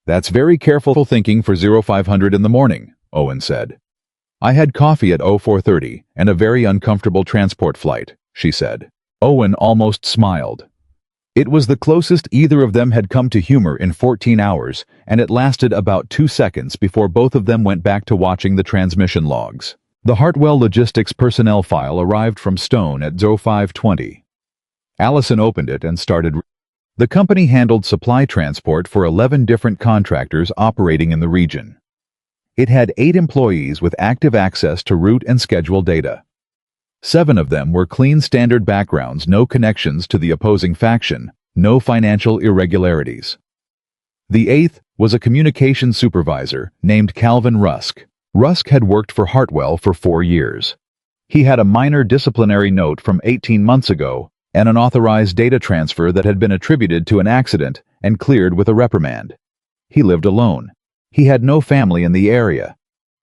"That's very careful thinking for 0500 in the morning," Owen said. "I had coffee at 0430 and a very uncomfortable transport flight," she said. Owen almost smiled. It was the closest either of them had come to humor in 14 hours, and it lasted about 2 seconds before both of them went back to watching the transmission logs. The Hartwell Logistics personnel file arrived from Stone at 0520. Allison opened it and started. The company handled supply transport for 11 different contractors operating in the region. It had 8 employees with active access to route and schedule data. 7 of them were clean standard backgrounds, no connections to the opposing faction, no financial irregularities. The 8th was a communications supervisor named Calvin Rusk. Rusk had worked for Hartwell for 4 years. He had a minor disciplinary note from 18 months ago and an authorized data transfer that had been attributed to an accident and cleared with a reprimand. He lived alone. He had no family in the area.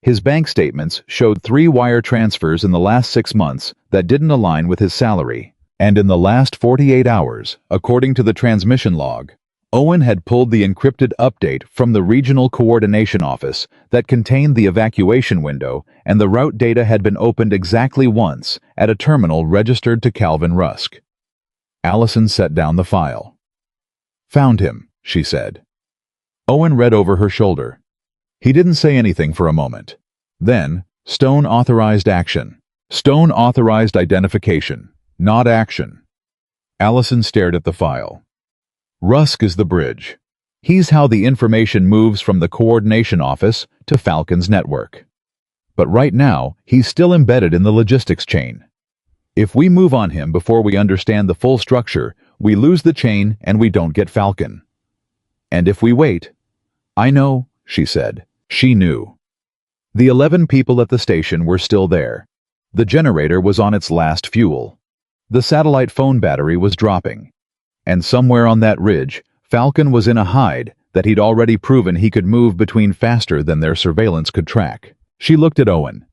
His bank statements showed 3 wire transfers in the last 6 months that didn't align with his salary. And in the last 48 hours, according to the transmission log, Owen had pulled the encrypted update from the Regional Coordination Office that contained the evacuation window, and the route data had been opened exactly once at a terminal registered to Calvin Rusk. Allison set down the file. "Found him," she said. Owen read over her shoulder. He didn't say anything for a moment. Then, Stone authorized action. Stone authorized identification, not action. Allison stared at the file. Rusk is the bridge. He's how the information moves from the coordination office to Falcon's network. But right now, he's still embedded in the logistics chain. If we move on him before we understand the full structure, we lose the chain and we don't get Falcon. And if we wait... I know, she said. She knew. The 11 people at the station were still there. The generator was on its last fuel. The satellite phone battery was dropping. And somewhere on that ridge, Falcon was in a hide that he'd already proven he could move between faster than their surveillance could track. She looked at Owen.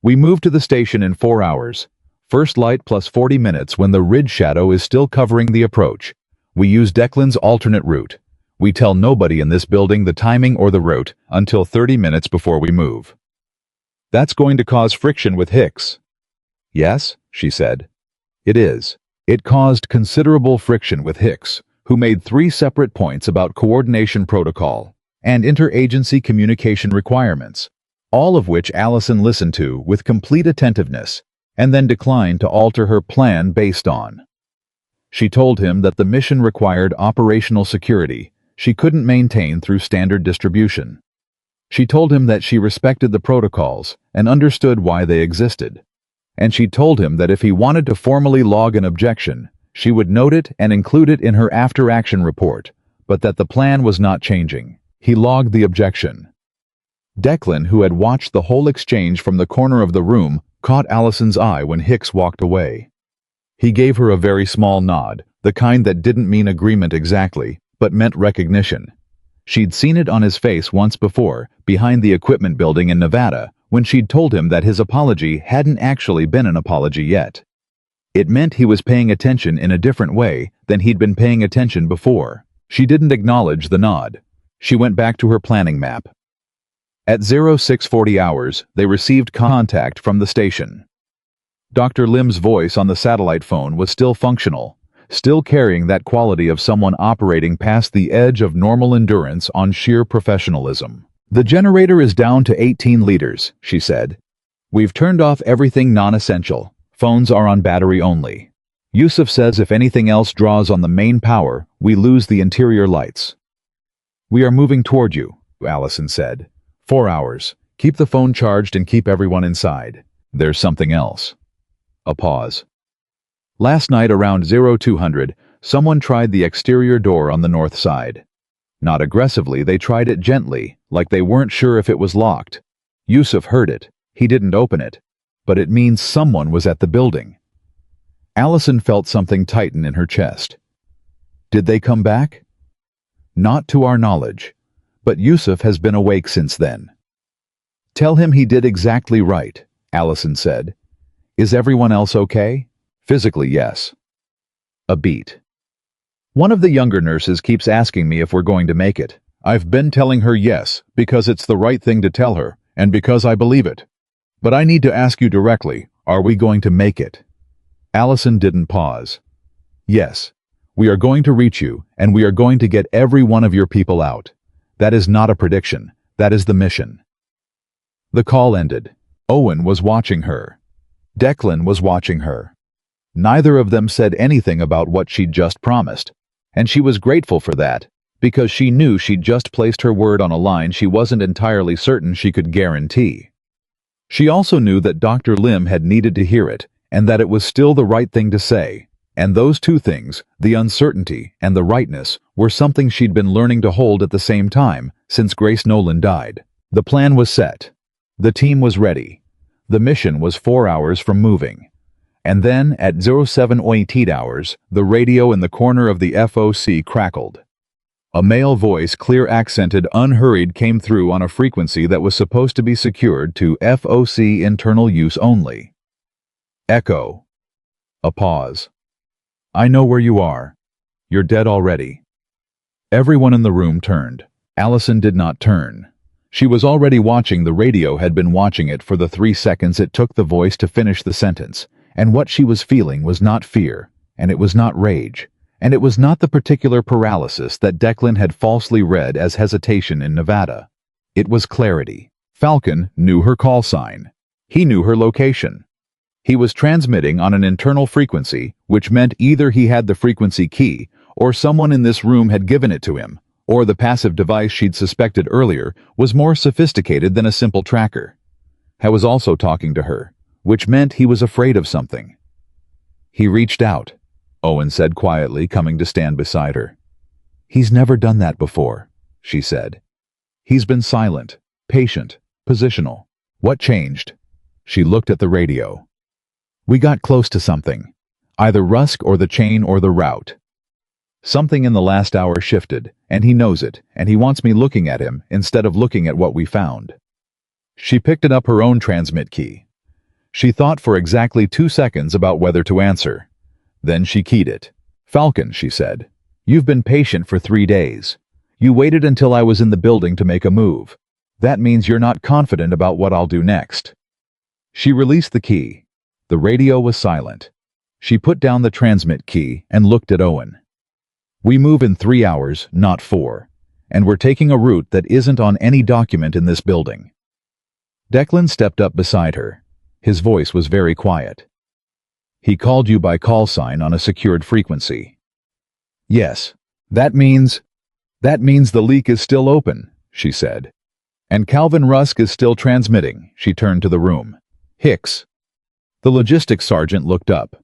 "We move to the station in 4 hours. First light plus 40 minutes when the ridge shadow is still covering the approach. We use Declan's alternate route. We tell nobody in this building the timing or the route until 30 minutes before we move." "That's going to cause friction with Hicks." "Yes," she said. "It is." It caused considerable friction with Hicks, who made 3 separate points about coordination protocol and interagency communication requirements, all of which Allison listened to with complete attentiveness and then declined to alter her plan based on. She told him that the mission required operational security she couldn't maintain through standard distribution. She told him that she respected the protocols and understood why they existed. And she told him that if he wanted to formally log an objection, she would note it and include it in her after-action report, but that the plan was not changing. He logged the objection. Declan, who had watched the whole exchange from the corner of the room, caught Allison's eye when Hicks walked away. He gave her a very small nod, the kind that didn't mean agreement exactly, but meant recognition. She'd seen it on his face once before, behind the equipment building in Nevada, when she'd told him that his apology hadn't actually been an apology yet. It meant he was paying attention in a different way than he'd been paying attention before. She didn't acknowledge the nod. She went back to her planning map. At 0640 hours, they received contact from the station. Dr. Lim's voice on the satellite phone was still functional, still carrying that quality of someone operating past the edge of normal endurance on sheer professionalism. "The generator is down to 18 liters, she said. "We've turned off everything non-essential. Phones are on battery only. Yusuf says if anything else draws on the main power, we lose the interior lights." "We are moving toward you," Allison said. 4 hours. Keep the phone charged and keep everyone inside. There's something else. A pause. Last night around 0200, someone tried the exterior door on the north side. Not aggressively, they tried it gently, like they weren't sure if it was locked. Yusuf heard it. He didn't open it. But it means someone was at the building. Allison felt something tighten in her chest. Did they come back? Not to our knowledge. But Yusuf has been awake since then. Tell him he did exactly right, Allison said. Is everyone else okay? Physically, yes. A beat. One of the younger nurses keeps asking me if we're going to make it. I've been telling her yes, because it's the right thing to tell her, and because I believe it. But I need to ask you directly, are we going to make it? Allison didn't pause. Yes. We are going to reach you, and we are going to get every one of your people out. That is not a prediction. That is the mission. The call ended. Owen was watching her. Declan was watching her. Neither of them said anything about what she'd just promised, and she was grateful for that, because she knew she'd just placed her word on a line she wasn't entirely certain she could guarantee. She also knew that Dr. Lim had needed to hear it, and that it was still the right thing to say, and those two things, the uncertainty and the rightness, were something she'd been learning to hold at the same time since Grace Nolan died. The plan was set. The team was ready. The mission was 4 hours from moving. And then, at 07:08 hours, the radio in the corner of the FOC crackled. A male voice, clear-accented, unhurried, came through on a frequency that was supposed to be secured to FOC internal use only. Echo. A pause. I know where you are. You're dead already. Everyone in the room turned. Allison did not turn. She was already watching. The radio had been watching it for the 3 seconds it took the voice to finish the sentence, and what she was feeling was not fear, and it was not rage, and it was not the particular paralysis that Declan had falsely read as hesitation in Nevada. It was clarity. Falcon knew her call sign. He knew her location. He was transmitting on an internal frequency, which meant either he had the frequency key, or someone in this room had given it to him, or the passive device she'd suspected earlier was more sophisticated than a simple tracker. He was also talking to her, which meant he was afraid of something. He reached out, Owen said quietly, coming to stand beside her. He's never done that before, she said. He's been silent, patient, positional. What changed? She looked at the radio. We got close to something. Either Rusk or the chain or the route. Something in the last hour shifted, and he knows it, and he wants me looking at him instead of looking at what we found. She picked up her own transmit key. She thought for exactly 2 seconds about whether to answer. Then she keyed it. Falcon, she said. You've been patient for 3 days. You waited until I was in the building to make a move. That means you're not confident about what I'll do next. She released the key. The radio was silent. She put down the transmit key and looked at Owen. We move in 3 hours, not 4. And we're taking a route that isn't on any document in this building. Declan stepped up beside her. His voice was very quiet. He called you by call sign on a secured frequency. Yes, that means the leak is still open, she said. And Calvin Rusk is still transmitting. She turned to the room. Hicks. The logistics sergeant looked up.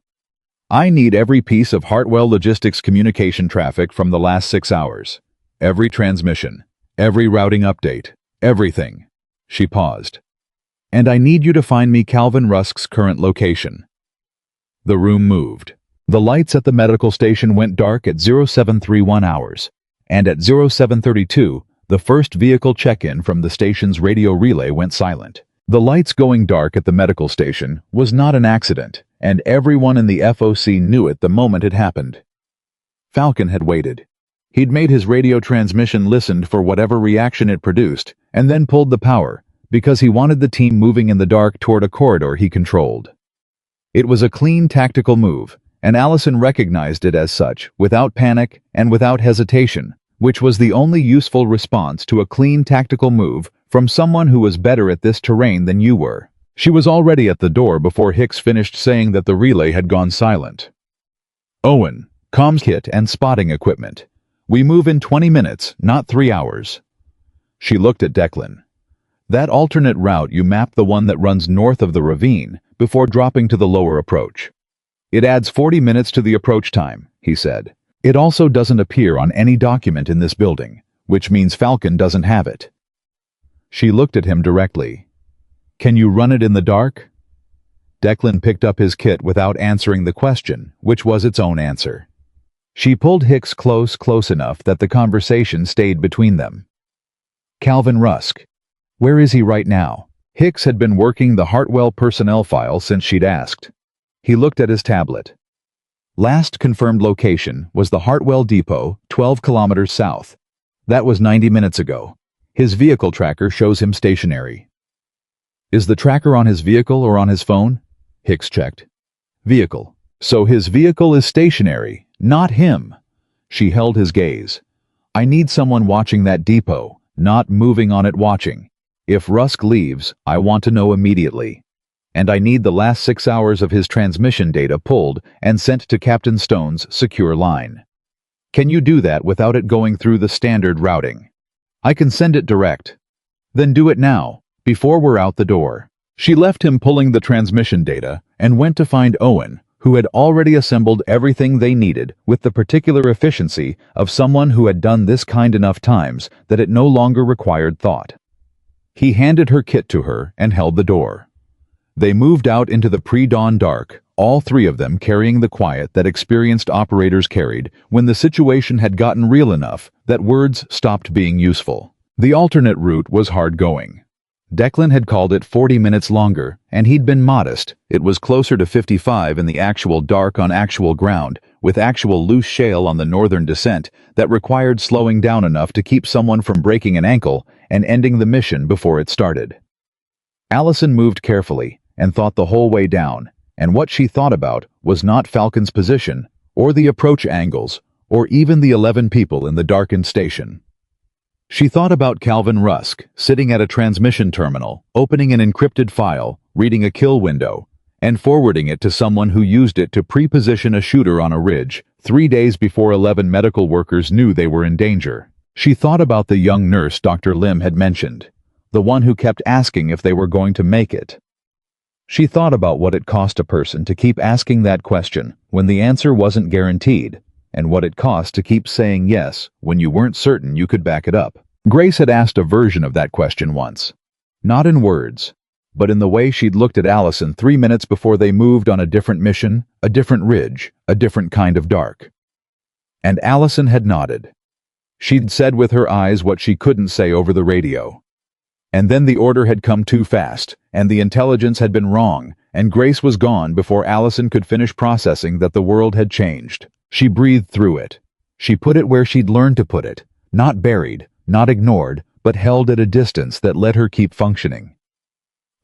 I need every piece of Hartwell Logistics communication traffic from the last 6 hours. Every transmission, every routing update, everything. She paused. And I need you to find me Calvin Rusk's current location. The room moved. The lights at the medical station went dark at 0731 hours, and at 0732, the first vehicle check-in from the station's radio relay went silent. The lights going dark at the medical station was not an accident, and everyone in the FOC knew it the moment it happened. Falcon had waited. He'd made his radio transmission, listened for whatever reaction it produced, and then pulled the power, because he wanted the team moving in the dark toward a corridor he controlled. It was a clean tactical move, and Allison recognized it as such, without panic and without hesitation, which was the only useful response to a clean tactical move from someone who was better at this terrain than you were. She was already at the door before Hicks finished saying that the relay had gone silent. Owen, comms kit and spotting equipment. We move in 20 minutes, not 3 hours. She looked at Declan. That alternate route you mapped the one that runs north of the ravine before dropping to the lower approach. It adds 40 minutes to the approach time, he said. It also doesn't appear on any document in this building, which means Falcon doesn't have it. She looked at him directly. Can you run it in the dark? Declan picked up his kit without answering the question, which was its own answer. She pulled Hicks close enough that the conversation stayed between them. Calvin Rusk. Where is he right now? Hicks had been working the Hartwell personnel file since she'd asked. He looked at his tablet. Last confirmed location was the Hartwell Depot, 12 kilometers south. That was 90 minutes ago. His vehicle tracker shows him stationary. Is the tracker on his vehicle or on his phone? Hicks checked. Vehicle. So his vehicle is stationary, not him. She held his gaze. I need someone watching that depot, not moving on it watching. If Rusk leaves, I want to know immediately. And I need the last 6 hours of his transmission data pulled and sent to Captain Stone's secure line. Can you do that without it going through the standard routing? I can send it direct. Then do it now, before we're out the door. She left him pulling the transmission data and went to find Owen, who had already assembled everything they needed with the particular efficiency of someone who had done this kind enough times that it no longer required thought. He handed her kit to her and held the door. They moved out into the pre-dawn dark, all three of them carrying the quiet that experienced operators carried when the situation had gotten real enough that words stopped being useful. The alternate route was hard going. Declan had called it 40 minutes longer, and he'd been modest. It was closer to 55 in the actual dark on actual ground, with actual loose shale on the northern descent that required slowing down enough to keep someone from breaking an ankle and ending the mission before it started. Allison moved carefully and thought the whole way down, and what she thought about was not Falcon's position, or the approach angles, or even the 11 people in the darkened station. She thought about Calvin Rusk, sitting at a transmission terminal, opening an encrypted file, reading a kill window, and forwarding it to someone who used it to pre-position a shooter on a ridge 3 days before 11 medical workers knew they were in danger. She thought about the young nurse Dr. Lim had mentioned, the one who kept asking if they were going to make it. She thought about what it cost a person to keep asking that question when the answer wasn't guaranteed, and what it cost to keep saying yes when you weren't certain you could back it up. Grace had asked a version of that question once. Not in words, but in the way she'd looked at Allison 3 minutes before they moved on a different mission, a different ridge, a different kind of dark. And Allison had nodded. She'd said with her eyes what she couldn't say over the radio. And then the order had come too fast, and the intelligence had been wrong, and Grace was gone before Allison could finish processing that the world had changed. She breathed through it. She put it where she'd learned to put it, not buried, not ignored, but held at a distance that let her keep functioning.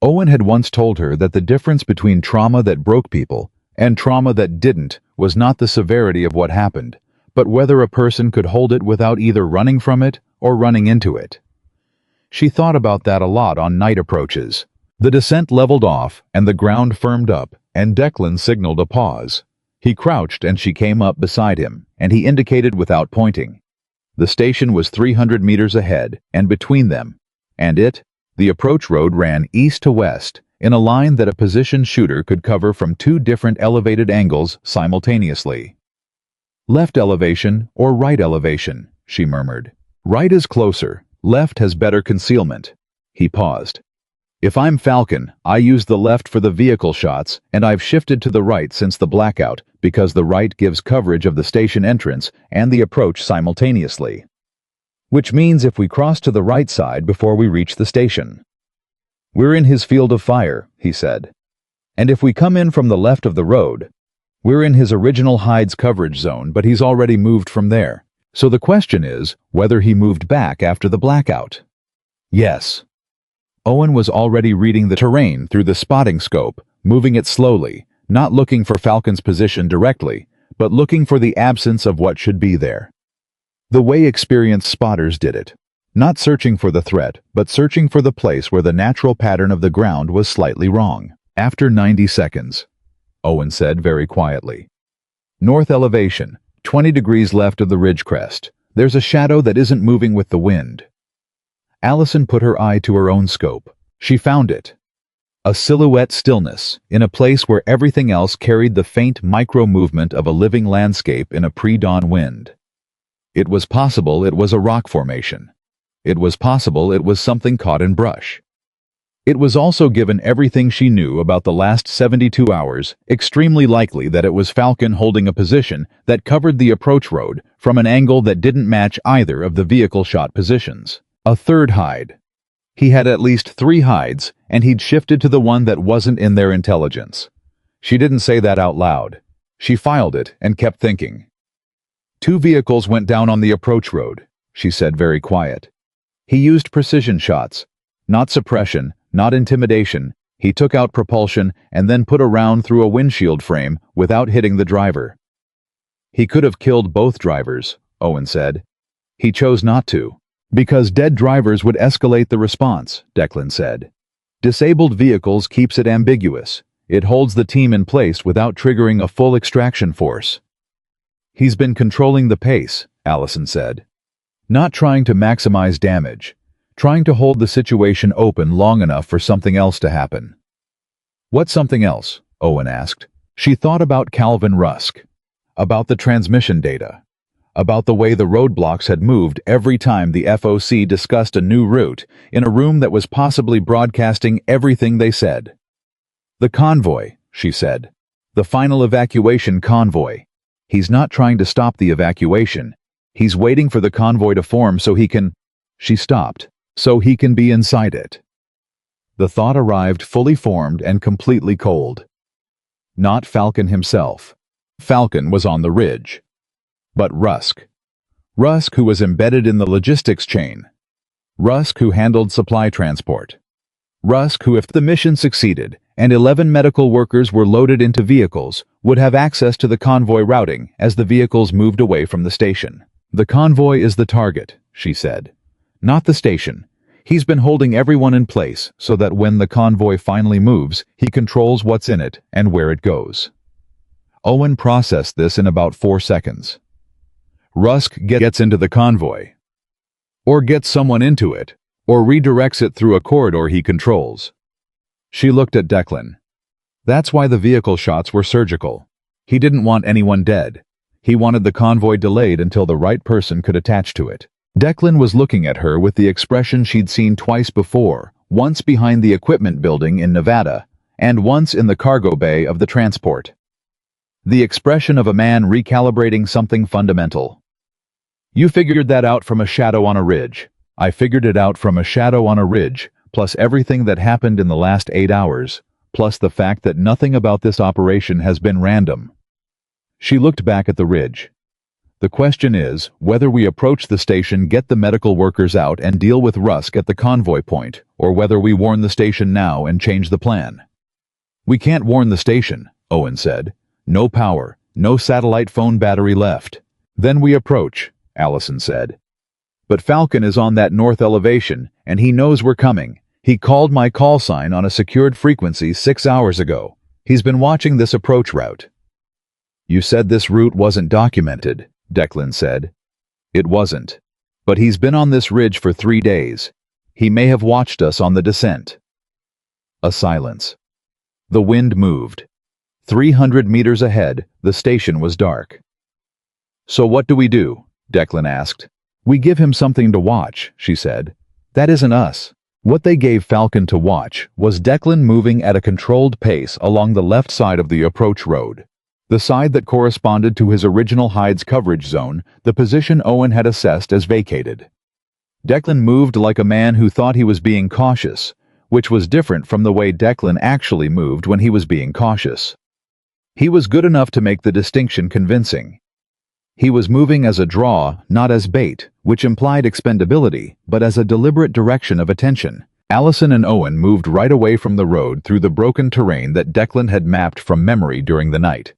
Owen had once told her that the difference between trauma that broke people and trauma that didn't was not the severity of what happened, but whether a person could hold it without either running from it or running into it. She thought about that a lot on night approaches. The descent leveled off and the ground firmed up, and Declan signaled a pause. He crouched and she came up beside him, and he indicated without pointing. The station was 300 meters ahead and between them, and the approach road ran east to west in a line that a positioned shooter could cover from 2 different elevated angles simultaneously. Left elevation or right elevation, she murmured. Right is closer. Left has better concealment. He paused. If I'm Falcon, I use the left for the vehicle shots, and I've shifted to the right since the blackout because the right gives coverage of the station entrance and the approach simultaneously. Which means if we cross to the right side before we reach the station. We're in his field of fire, he said. And if we come in from the left of the road, we're in his original hide's coverage zone, but he's already moved from there. So the question is whether he moved back after the blackout. Yes. Owen was already reading the terrain through the spotting scope, moving it slowly, not looking for Falcon's position directly, but looking for the absence of what should be there. The way experienced spotters did it, not searching for the threat, but searching for the place where the natural pattern of the ground was slightly wrong. After 90 seconds, Owen said very quietly. North elevation. 20 degrees left of the ridge crest. There's a shadow that isn't moving with the wind. Allison put her eye to her own scope. She found it. A silhouette stillness, in a place where everything else carried the faint micro-movement of a living landscape in a pre-dawn wind. It was possible it was a rock formation. It was possible it was something caught in brush. It was also, given everything she knew about the last 72 hours, extremely likely that it was Falcon holding a position that covered the approach road from an angle that didn't match either of the vehicle shot positions. A third hide. He had at least 3 hides, and he'd shifted to the one that wasn't in their intelligence. She didn't say that out loud. She filed it and kept thinking. 2 vehicles went down on the approach road, she said, very quiet. He used precision shots. Not suppression, not intimidation. He took out propulsion and then put a round through a windshield frame without hitting the driver. He could have killed both drivers, Owen said. He chose not to. Because dead drivers would escalate the response, Declan said. Disabled vehicles keeps it ambiguous. It holds the team in place without triggering a full extraction force. He's been controlling the pace, Allison said. Not trying to maximize damage. Trying to hold the situation open long enough for something else to happen. What something else? Owen asked. She thought about Calvin Rusk. About the transmission data. About the way the roadblocks had moved every time the FOC discussed a new route in a room that was possibly broadcasting everything they said. The convoy, she said. The final evacuation convoy. He's not trying to stop the evacuation. He's waiting for the convoy to form so he can... She stopped. So he can be inside it. The thought arrived fully formed and completely cold. Not Falcon himself. Falcon was on the ridge. But Rusk. Rusk, who was embedded in the logistics chain. Rusk, who handled supply transport. Rusk, who, if the mission succeeded and 11 medical workers were loaded into vehicles, would have access to the convoy routing as the vehicles moved away from the station. The convoy is the target, she said. Not the station. He's been holding everyone in place so that when the convoy finally moves, he controls what's in it and where it goes. Owen processed this in about 4 seconds. Rusk gets into the convoy. Or gets someone into it, or redirects it through a corridor he controls. She looked at Declan. That's why the vehicle shots were surgical. He didn't want anyone dead. He wanted the convoy delayed until the right person could attach to it. Declan was looking at her with the expression she'd seen twice before, once behind the equipment building in Nevada, and once in the cargo bay of the transport. The expression of a man recalibrating something fundamental. You figured that out from a shadow on a ridge. I figured it out from a shadow on a ridge, plus everything that happened in the last 8 hours, plus the fact that nothing about this operation has been random. She looked back at the ridge. The question is whether we approach the station, get the medical workers out, and deal with Rusk at the convoy point, or whether we warn the station now and change the plan. We can't warn the station, Owen said. No power, no satellite phone battery left. Then we approach, Allison said. But Falcon is on that north elevation, and he knows we're coming. He called my call sign on a secured frequency 6 hours ago. He's been watching this approach route. You said this route wasn't documented, Declan said. It wasn't. But he's been on this ridge for 3 days. He may have watched us on the descent. A silence. The wind moved. 300 meters ahead, the station was dark. So what do we do? Declan asked. We give him something to watch, she said. That isn't us. What they gave Falcon to watch was Declan moving at a controlled pace along the left side of the approach road. The side that corresponded to his original hide's coverage zone, the position Owen had assessed as vacated. Declan moved like a man who thought he was being cautious, which was different from the way Declan actually moved when he was being cautious. He was good enough to make the distinction convincing. He was moving as a draw, not as bait, which implied expendability, but as a deliberate direction of attention. Allison and Owen moved right away from the road through the broken terrain that Declan had mapped from memory during the night.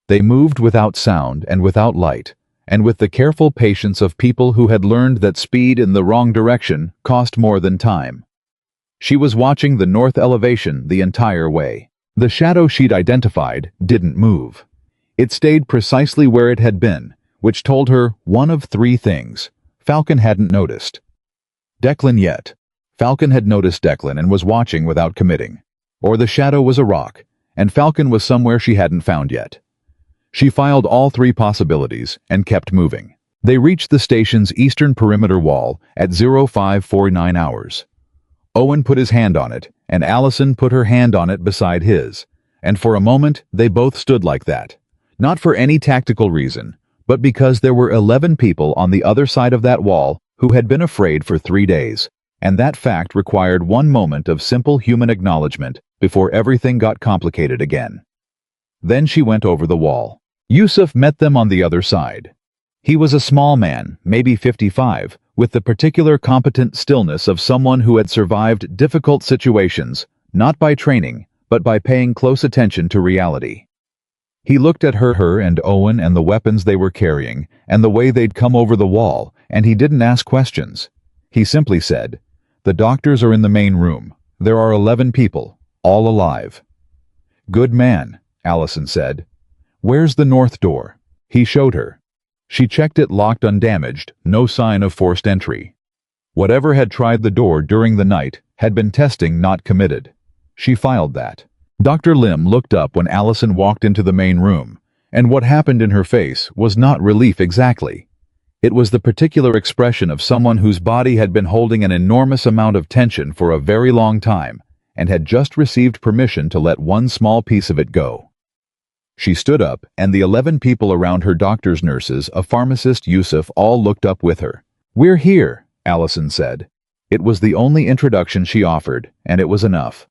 They moved without sound and without light, and with the careful patience of people who had learned that speed in the wrong direction cost more than time. She was watching the north elevation the entire way. The shadow she'd identified didn't move. It stayed precisely where it had been, which told her one of 3 things Falcon hadn't noticed. Declan yet. Falcon had noticed Declan and was watching without committing. Or the shadow was a rock, and Falcon was somewhere she hadn't found yet. She filed all three possibilities and kept moving. They reached the station's eastern perimeter wall at 0549 hours. Owen put his hand on it, and Allison put her hand on it beside his, and for a moment they both stood like that. Not for any tactical reason, but because there were 11 people on the other side of that wall who had been afraid for 3 days, and that fact required one moment of simple human acknowledgement before everything got complicated again. Then she went over the wall. Yusuf met them on the other side. He was a small man, maybe 55, with the particular competent stillness of someone who had survived difficult situations, not by training, but by paying close attention to reality. He looked at her and Owen and the weapons they were carrying, and the way they'd come over the wall, and he didn't ask questions. He simply said, "The doctors are in the main room. There are 11 people, all alive." "Good man," Allison said. "Where's the north door?" He showed her. She checked it locked undamaged, no sign of forced entry. Whatever had tried the door during the night had been testing not committed. She filed that. Dr. Lim looked up when Allison walked into the main room, and what happened in her face was not relief exactly. It was the particular expression of someone whose body had been holding an enormous amount of tension for a very long time and had just received permission to let one small piece of it go. She stood up, and the 11 people around her, doctors, nurses, a pharmacist, Yusuf, all looked up with her. "We're here," Allison said. It was the only introduction she offered, and it was enough.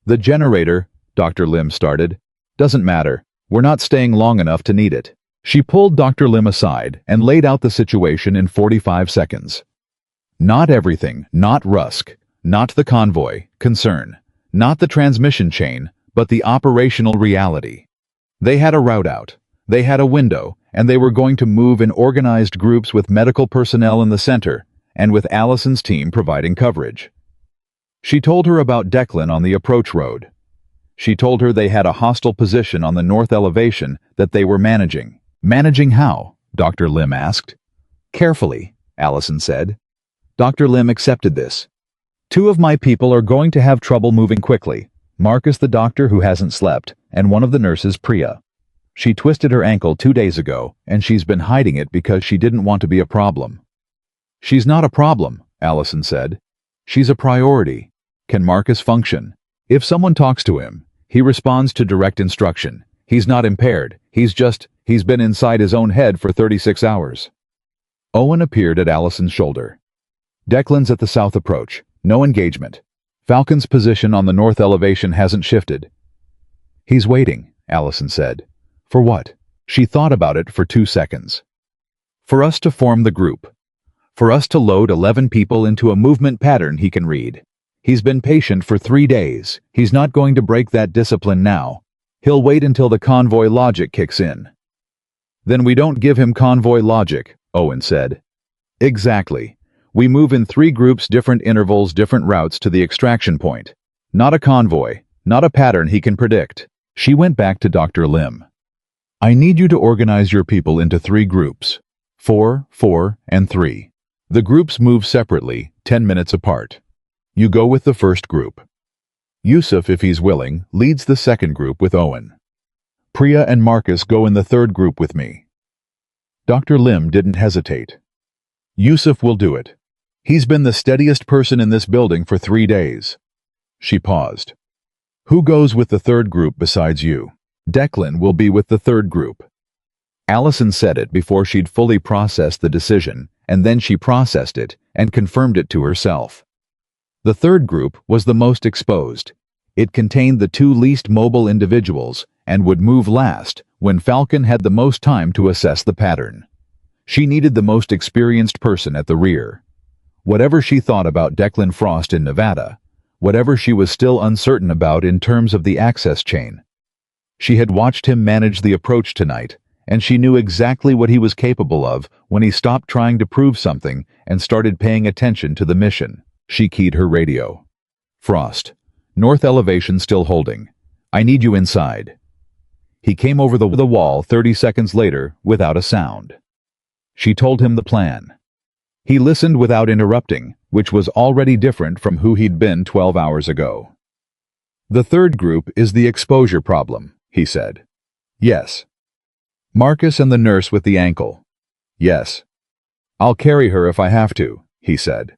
"The generator," Dr. Lim started. "Doesn't matter. We're not staying long enough to need it." She pulled Dr. Lim aside and laid out the situation in 45 seconds. Not everything, not Rusk, not the convoy, concern, not the transmission chain, but the operational reality. They had a route out. They had a window, and they were going to move in organized groups with medical personnel in the center, and with Allison's team providing coverage. She told her about Declan on the approach road. She told her they had a hostile position on the north elevation that they were managing. "Managing how?" Dr. Lim asked. "Carefully," Allison said. Dr. Lim accepted this. "2 of my people are going to have trouble moving quickly. Marcus, the doctor who hasn't slept, and one of the nurses, Priya. She twisted her ankle 2 days ago, and she's been hiding it because she didn't want to be a problem." "She's not a problem," Allison said. "She's a priority. Can Marcus function? If someone talks to him, he responds to direct instruction. He's not impaired. He's been inside his own head for 36 hours. Owen appeared at Allison's shoulder. "Declan's at the south approach. No engagement. Falcon's position on the north elevation hasn't shifted." "He's waiting," Allison said. "For what?" She thought about it for 2 seconds. "For us to form the group. For us to load 11 people into a movement pattern he can read. He's been patient for 3 days. He's not going to break that discipline now. He'll wait until the convoy logic kicks in." "Then we don't give him convoy logic," Owen said. "Exactly. We move in 3 groups, different intervals, different routes to the extraction point. Not a convoy, not a pattern he can predict." She went back to Dr. Lim. "I need you to organize your people into 3 groups. 4, 4, and 3. The groups move separately, 10 minutes apart. You go with the first group. Yusuf, if he's willing, leads the second group with Owen. Priya and Marcus go in the third group with me." Dr. Lim didn't hesitate. "Yusuf will do it. He's been the steadiest person in this building for 3 days." She paused. "Who goes with the third group besides you?" "Declan will be with the third group." Allison said it before she'd fully processed the decision, and then she processed it and confirmed it to herself. The third group was the most exposed. It contained the 2 least mobile individuals and would move last when Falcon had the most time to assess the pattern. She needed the most experienced person at the rear. Whatever she thought about Declan Frost in Nevada, whatever she was still uncertain about in terms of the access chain, she had watched him manage the approach tonight, and she knew exactly what he was capable of when he stopped trying to prove something and started paying attention to the mission. She keyed her radio. "Frost, north elevation still holding. I need you inside." He came over the wall 30 seconds later without a sound. She told him the plan. He listened without interrupting, which was already different from who he'd been 12 hours ago. "The third group is the exposure problem," he said. "Yes." "Marcus and the nurse with the ankle." "Yes." "I'll carry her if I have to," he said.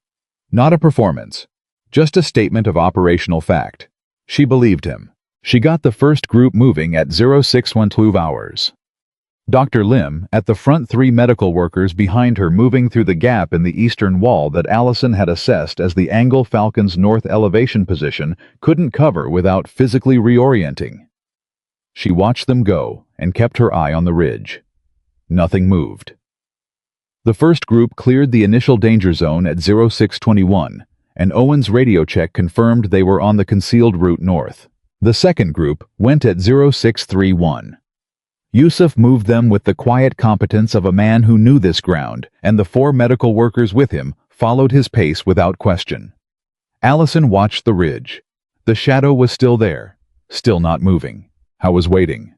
Not a performance, just a statement of operational fact. She believed him. She got the first group moving at 0612 hours. Dr. Lim, at the front, 3 medical workers behind her moving through the gap in the eastern wall that Allison had assessed as the angle Falcon's north elevation position couldn't cover without physically reorienting. She watched them go and kept her eye on the ridge. Nothing moved. The first group cleared the initial danger zone at 0621, and Owen's radio check confirmed they were on the concealed route north. The second group went at 0631. Yusuf moved them with the quiet competence of a man who knew this ground, and the 4 medical workers with him followed his pace without question. Allison watched the ridge. The shadow was still there, still not moving. How was waiting?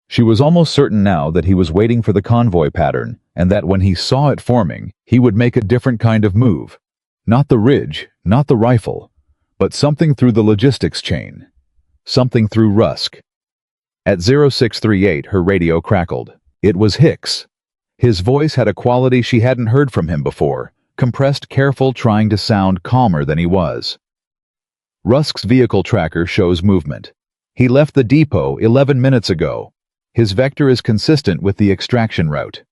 She was almost certain now that he was waiting for the convoy pattern, and that when he saw it forming, he would make a different kind of move. Not the ridge, not the rifle, but something through the logistics chain. Something through Rusk. At 0638, her radio crackled. It was Hicks. His voice had a quality she hadn't heard from him before, compressed, careful, trying to sound calmer than he was. "Rusk's vehicle tracker shows movement. He left the depot 11 minutes ago. His vector is consistent with the extraction route."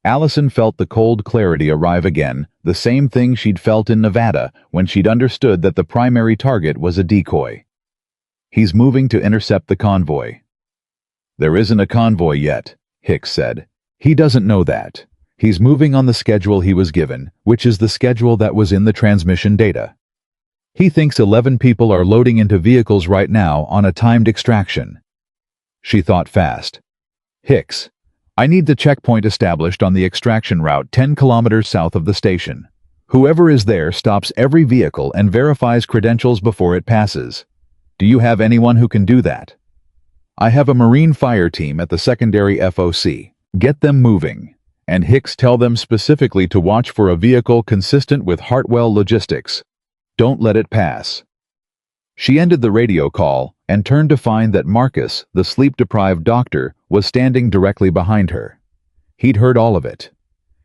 Allison felt the cold clarity arrive again, the same thing she'd felt in Nevada when she'd understood that the primary target was a decoy. "He's moving to intercept the convoy." "There isn't a convoy yet," Hicks said. "He doesn't know that. He's moving on the schedule he was given, which is the schedule that was in the transmission data. He thinks 11 people are loading into vehicles right now on a timed extraction." She thought fast. "Hicks, I need the checkpoint established on the extraction route 10 kilometers south of the station. Whoever is there stops every vehicle and verifies credentials before it passes. Do you have anyone who can do that?" "I have a Marine fire team at the secondary FOC. Get them moving. And Hicks, tell them specifically to watch for a vehicle consistent with Hartwell Logistics. Don't let it pass." She ended the radio call and turned to find that Marcus, the sleep-deprived doctor, was standing directly behind her. He'd heard all of it.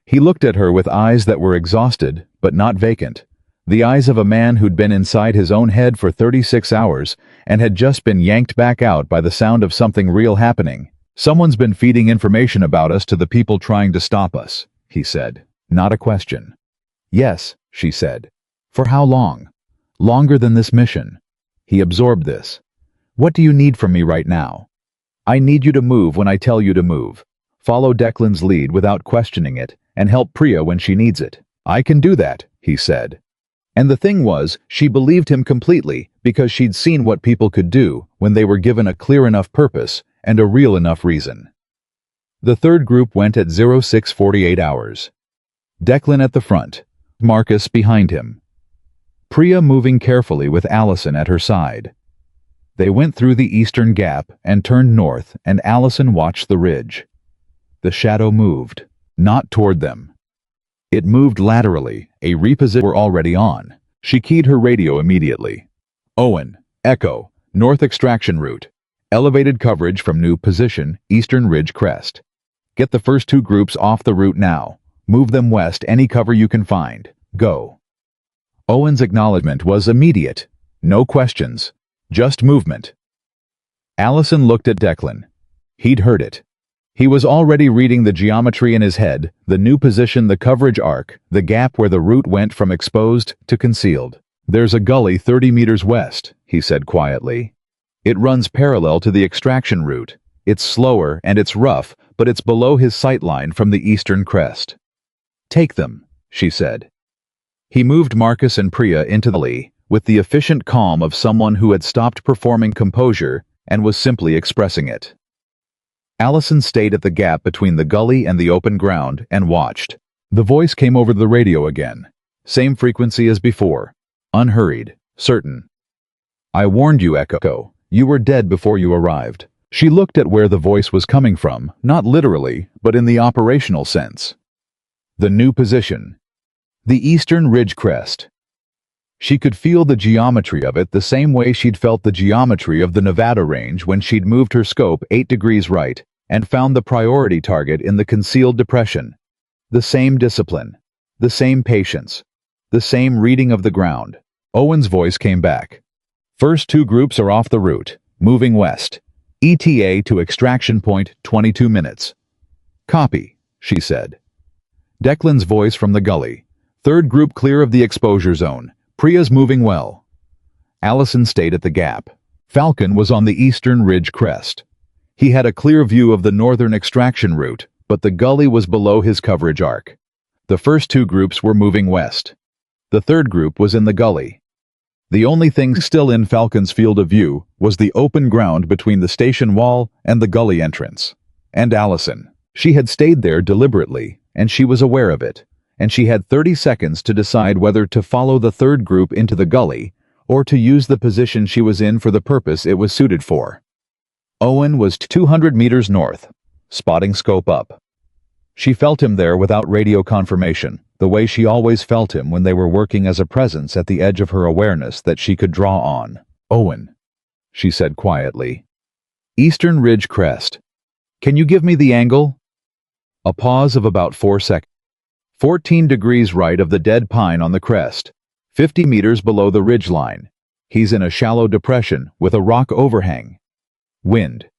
He looked at her with eyes that were exhausted, but not vacant. The eyes of a man who'd been inside his own head for 36 hours and had just been yanked back out by the sound of something real happening. "Someone's been feeding information about us to the people trying to stop us," he said. Not a question. "Yes," she said. "For how long?" "Longer than this mission." He absorbed this. "What do you need from me right now?" "I need you to move when I tell you to move. Follow Declan's lead without questioning it, and help Priya when she needs it." "I can do that," he said. And the thing was, she believed him completely because she'd seen what people could do when they were given a clear enough purpose and a real enough reason. The third group went at 0648 hours. Declan at the front, Marcus behind him. Priya moving carefully with Allison at her side. They went through the eastern gap and turned north, and Allison watched the ridge. The shadow moved, not toward them. It moved laterally, a reposition were already on. She keyed her radio immediately. "Owen, Echo, north extraction route. Elevated coverage from new position, eastern ridge crest. Get the first 2 groups off the route now. Move them west any cover you can find. Go." Owen's acknowledgement was immediate. No questions. Just movement. Allison looked at Declan. He'd heard it. He was already reading the geometry in his head, the new position, the coverage arc, the gap where the route went from exposed to concealed. "There's a gully 30 meters west," he said quietly. "It runs parallel to the extraction route. It's slower and it's rough, but it's below his sight line from the eastern crest." "Take them," she said. He moved Marcus and Priya into the gully with the efficient calm of someone who had stopped performing composure and was simply expressing it. Allison stayed at the gap between the gully and the open ground and watched. The voice came over the radio again. Same frequency as before. Unhurried, certain. "I warned you, Echo. You were dead before you arrived." She looked at where the voice was coming from, not literally, but in the operational sense. "The new position." The eastern ridge crest. She could feel the geometry of it the same way she'd felt the geometry of the Nevada range when she'd moved her scope 8 degrees right and found the priority target in the concealed depression. The same discipline, the same patience, the same reading of the ground. Owen's voice came back. First 2 groups are off the route, moving west. ETA to extraction point 22 minutes. Copy, she said. Declan's voice from the gully. Third group clear of the exposure zone. Priya's moving well. Allison stayed at the gap. Falcon was on the eastern ridge crest. He had a clear view of the northern extraction route, but the gully was below his coverage arc. The first 2 groups were moving west. The third group was in the gully. The only thing still in Falcon's field of view was the open ground between the station wall and the gully entrance. And Allison. She had stayed there deliberately, and she was aware of it, and she had 30 seconds to decide whether to follow the third group into the gully or to use the position she was in for the purpose it was suited for. Owen was 200 meters north, spotting scope up. She felt him there without radio confirmation, the way she always felt him when they were working as a presence at the edge of her awareness that she could draw on. Owen, she said quietly. Eastern ridge crest. Can you give me the angle? A pause of about 4 seconds. 14 degrees right of the dead pine on the crest, 50 meters below the ridge line. He's in a shallow depression with a rock overhang. Wind.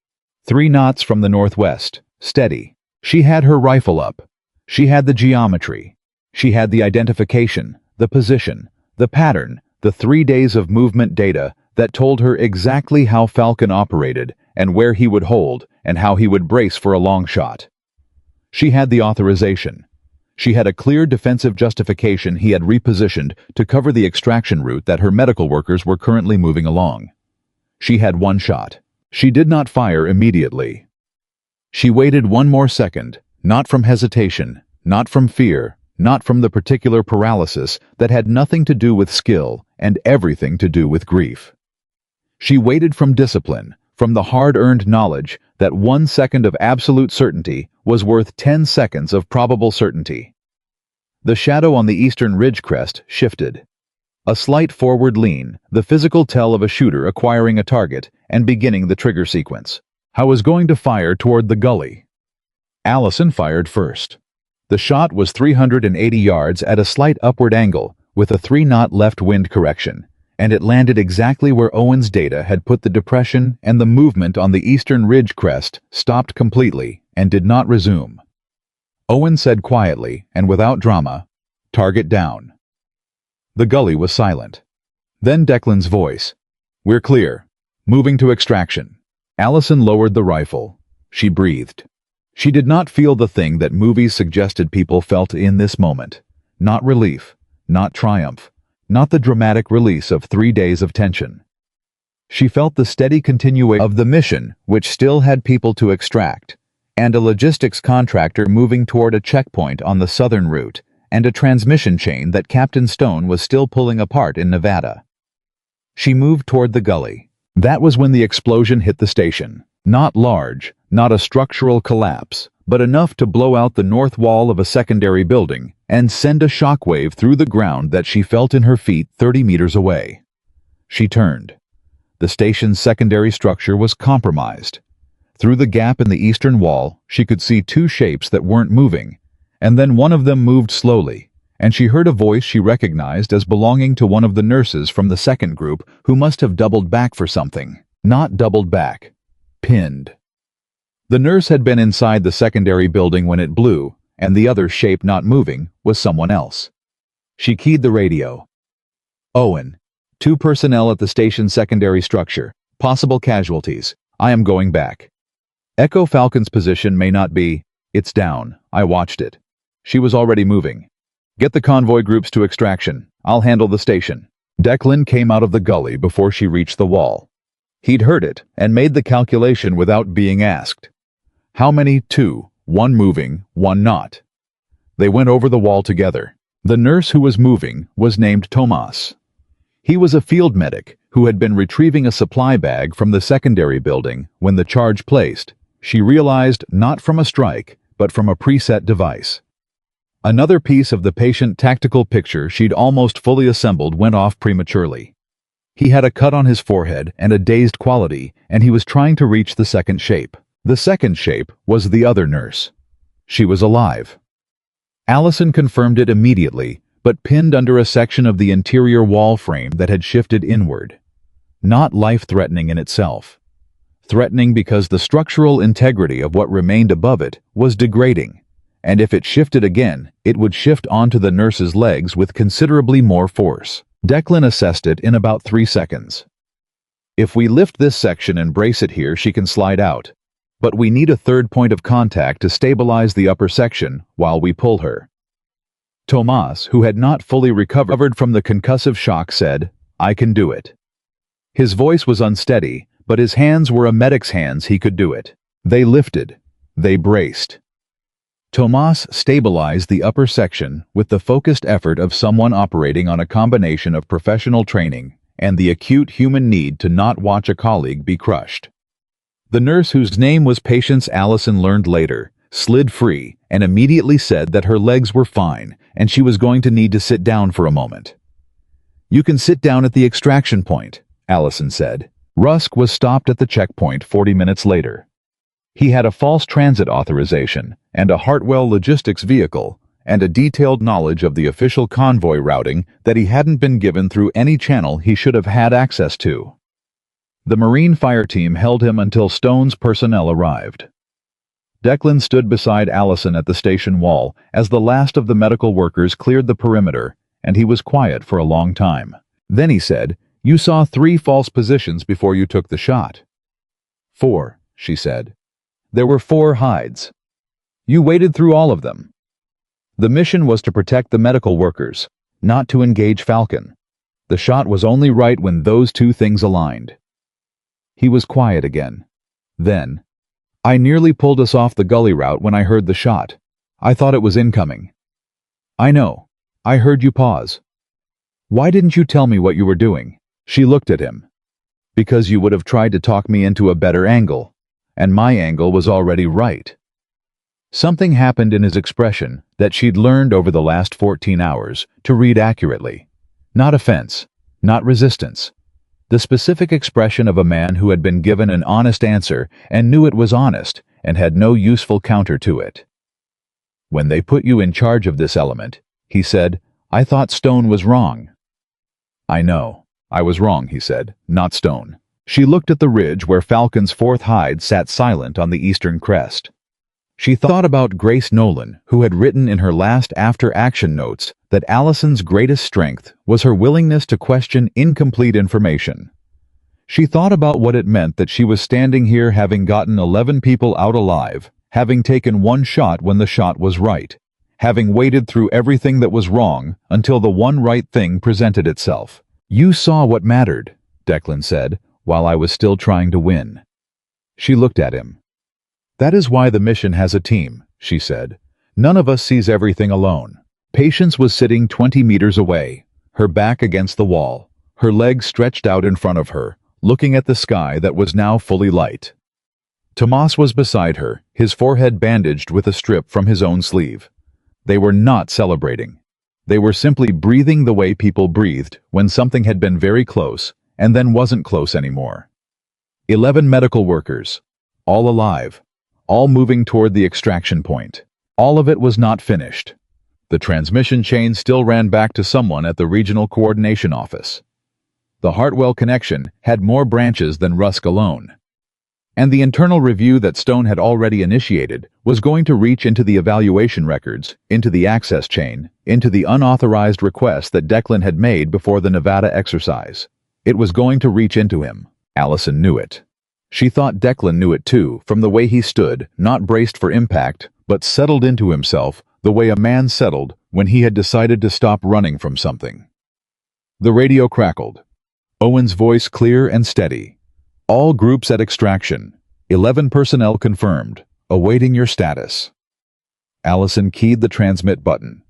3 knots from the northwest, steady. She had her rifle up. She had the geometry. She had the identification, the position, the pattern, the 3 days of movement data that told her exactly how Falcon operated and where he would hold and how he would brace for a long shot. She had the authorization. She had a clear defensive justification he had repositioned to cover the extraction route that her medical workers were currently moving along. She had 1 shot. She did not fire immediately. She waited 1 more second, not from hesitation, not from fear, not from the particular paralysis that had nothing to do with skill and everything to do with grief. She waited from discipline, from the hard-earned knowledge that 1 second of absolute certainty was worth 10 seconds of probable certainty. The shadow on the eastern ridge crest shifted. A slight forward lean, the physical tell of a shooter acquiring a target and beginning the trigger sequence. I was going to fire toward the gully. Allison fired first. The shot was 380 yards at a slight upward angle with a 3-knot left wind correction, and it landed exactly where Owen's data had put the depression, and the movement on the eastern ridge crest stopped completely and did not resume. Owen said quietly and without drama, "Target down." The gully was silent. Then Declan's voice, "We're clear. Moving to extraction." Allison lowered the rifle. She breathed. She did not feel the thing that movies suggested people felt in this moment. Not relief, not triumph, not the dramatic release of 3 days of tension. She felt the steady continuation of the mission, which still had people to extract, and a logistics contractor moving toward a checkpoint on the southern route, and a transmission chain that Captain Stone was still pulling apart in Nevada. She moved toward the gully. That was when the explosion hit the station. Not large, not a structural collapse, but enough to blow out the north wall of a secondary building and send a shockwave through the ground that she felt in her feet 30 meters away. She turned. The station's secondary structure was compromised. Through the gap in the eastern wall, she could see 2 shapes that weren't moving, and then one of them moved slowly, and she heard a voice she recognized as belonging to one of the nurses from the second group who must have doubled back for something. Not doubled back. Pinned. The nurse had been inside the secondary building when it blew, and the other shape not moving was someone else. She keyed the radio. "Owen, 2 personnel at the station's secondary structure. Possible casualties. I am going back. Echo Falcon's position may not be. It's down. I watched it. She was already moving. Get the convoy groups to extraction. I'll handle the station." Declan came out of the gully before she reached the wall. He'd heard it and made the calculation without being asked. How many? 2, 1 moving, 1 not. They went over the wall together. The nurse who was moving was named Tomas. He was a field medic who had been retrieving a supply bag from the secondary building when the charge placed, she realized, not from a strike, but from a preset device. Another piece of the patient tactical picture she'd almost fully assembled went off prematurely. He had a cut on his forehead and a dazed quality, and he was trying to reach the second shape. The second shape was the other nurse. She was alive. Allison confirmed it immediately, but pinned under a section of the interior wall frame that had shifted inward. Not life-threatening in itself. Threatening because the structural integrity of what remained above it was degrading, and if it shifted again, it would shift onto the nurse's legs with considerably more force. Declan assessed it in about 3 seconds. If we lift this section and brace it here, she can slide out. But we need a third point of contact to stabilize the upper section while we pull her. Tomas, who had not fully recovered from the concussive shock, said, "I can do it." His voice was unsteady, but his hands were a medic's hands. He could do it. They lifted. They braced. Tomas stabilized the upper section with the focused effort of someone operating on a combination of professional training and the acute human need to not watch a colleague be crushed. The nurse, whose name was Patience Allison learned later, slid free and immediately said that her legs were fine and she was going to need to sit down for a moment. "You can sit down at the extraction point," Allison said. Rusk was stopped at the checkpoint 40 minutes later. He had a false transit authorization and a Hartwell Logistics vehicle and a detailed knowledge of the official convoy routing that he hadn't been given through any channel he should have had access to. The Marine fire team held him until Stone's personnel arrived. Declan stood beside Allison at the station wall as the last of the medical workers cleared the perimeter, and he was quiet for a long time. Then he said, "You saw 3 false positions before you took the shot." "4," she said. "There were 4 hides. You waded through all of them. The mission was to protect the medical workers, not to engage Falcon. The shot was only right when those 2 things aligned." He was quiet again. Then, "I nearly pulled us off the gully route when I heard the shot. I thought it was incoming." "I know. I heard you pause. Why didn't you tell me what you were doing?" She looked at him. "Because you would have tried to talk me into a better angle, and my angle was already right." Something happened in his expression that she'd learned over the last 14 hours to read accurately. Not offense, not resistance. The specific expression of a man who had been given an honest answer and knew it was honest and had no useful counter to it. "When they put you in charge of this element," he said, "I thought Stone was wrong." "I know. I was wrong," he said, "not Stone." She looked at the ridge where Falcon's 4th hide sat silent on the eastern crest. She thought about Grace Nolan, who had written in her last after-action notes that Allison's greatest strength was her willingness to question incomplete information. She thought about what it meant that she was standing here having gotten 11 people out alive, having taken 1 shot when the shot was right, having waded through everything that was wrong until the one right thing presented itself. "You saw what mattered," Declan said, "while I was still trying to win." She looked at him. "That is why the mission has a team," she said. "None of us sees everything alone." Patience was sitting 20 meters away, her back against the wall, her legs stretched out in front of her, looking at the sky that was now fully light. Tomas was beside her, his forehead bandaged with a strip from his own sleeve. They were not celebrating. They were simply breathing the way people breathed when something had been very close and then wasn't close anymore. 11 medical workers, all alive, all moving toward the extraction point. All of it was not finished. The transmission chain still ran back to someone at the regional coordination office. The Hartwell connection had more branches than Rusk alone. And the internal review that Stone had already initiated was going to reach into the evaluation records, into the access chain, into the unauthorized requests that Declan had made before the Nevada exercise. It was going to reach into him. Allison knew it. She thought Declan knew it too, from the way he stood, not braced for impact, but settled into himself, the way a man settled when he had decided to stop running from something. The radio crackled. Owen's voice clear and steady. "All groups at extraction. 11 personnel confirmed. Awaiting your status." Allison keyed the transmit button.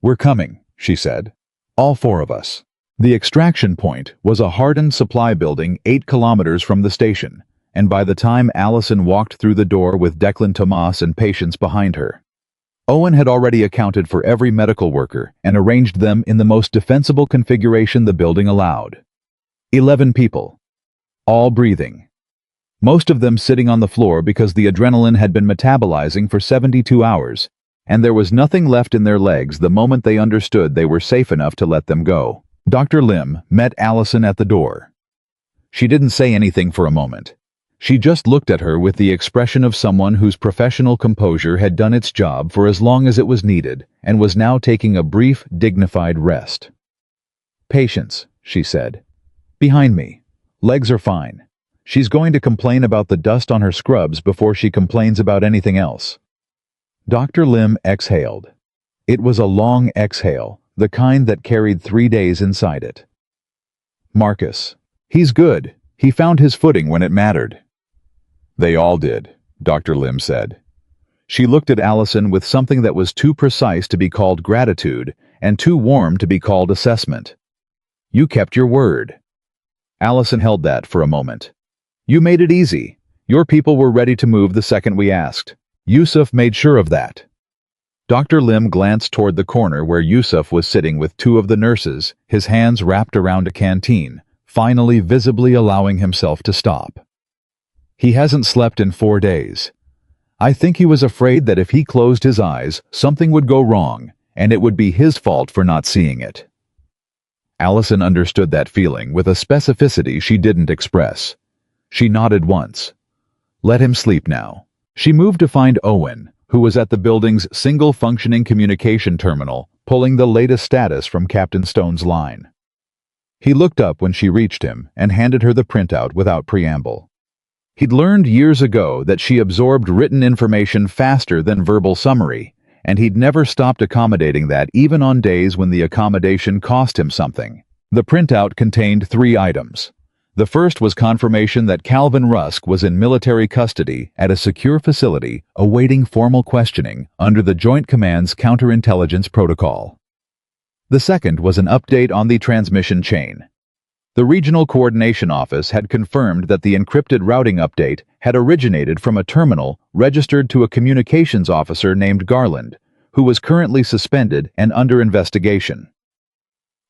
"We're coming," she said. "All 4 of us." The extraction point was a hardened supply building 8 kilometers from the station, and by the time Allison walked through the door with Declan, Tomas, and Patience behind her, Owen had already accounted for every medical worker and arranged them in the most defensible configuration the building allowed. 11 people. All breathing. Most of them sitting on the floor because the adrenaline had been metabolizing for 72 hours, and there was nothing left in their legs the moment they understood they were safe enough to let them go. Dr. Lim met Allison at the door. She didn't say anything for a moment. She just looked at her with the expression of someone whose professional composure had done its job for as long as it was needed and was now taking a brief, dignified rest. "Patience," she said. "Behind me. Legs are fine. She's going to complain about the dust on her scrubs before she complains about anything else." Dr. Lim exhaled. It was a long exhale, the kind that carried 3 days inside it. "Marcus. He's good. He found his footing when it mattered." "They all did," Dr. Lim said. She looked at Allison with something that was too precise to be called gratitude and too warm to be called assessment. "You kept your word." Allison held that for a moment. "You made it easy. Your people were ready to move the second we asked. Yusuf made sure of that." Dr. Lim glanced toward the corner where Yusuf was sitting with 2 of the nurses, his hands wrapped around a canteen, finally visibly allowing himself to stop. "He hasn't slept in 4 days. I think he was afraid that if he closed his eyes, something would go wrong, and it would be his fault for not seeing it." Allison understood that feeling with a specificity she didn't express. She nodded once. Let him sleep now. She moved to find Owen, who was at the building's single-functioning communication terminal, pulling the latest status from Captain Stone's line. He looked up when she reached him and handed her the printout without preamble. He'd learned years ago that she absorbed written information faster than verbal summary, and he'd never stopped accommodating that even on days when the accommodation cost him something. The printout contained 3 items. The first was confirmation that Calvin Rusk was in military custody at a secure facility awaiting formal questioning under the Joint Command's counterintelligence protocol. The second was an update on the transmission chain. The Regional Coordination Office had confirmed that the encrypted routing update had originated from a terminal registered to a communications officer named Garland, who was currently suspended and under investigation.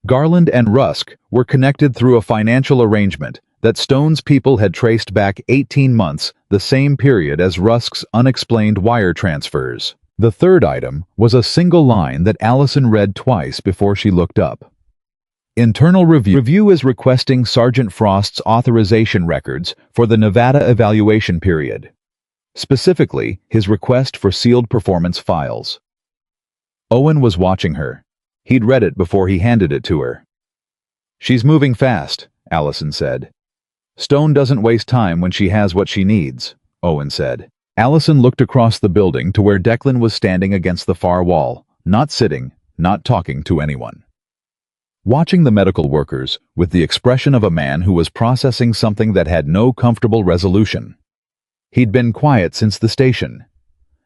Garland and Rusk were connected through a financial arrangement that Stone's people had traced back 18 months, the same period as Rusk's unexplained wire transfers. The third item was a single line that Allison read twice before she looked up. Internal Review is requesting Sergeant Frost's authorization records for the Nevada evaluation period. Specifically, his request for sealed performance files. Owen was watching her. He'd read it before he handed it to her. "She's moving fast," Allison said. "Stone doesn't waste time when she has what she needs," Owen said. Allison looked across the building to where Declan was standing against the far wall, not sitting, not talking to anyone. Watching the medical workers with the expression of a man who was processing something that had no comfortable resolution. He'd been quiet since the station.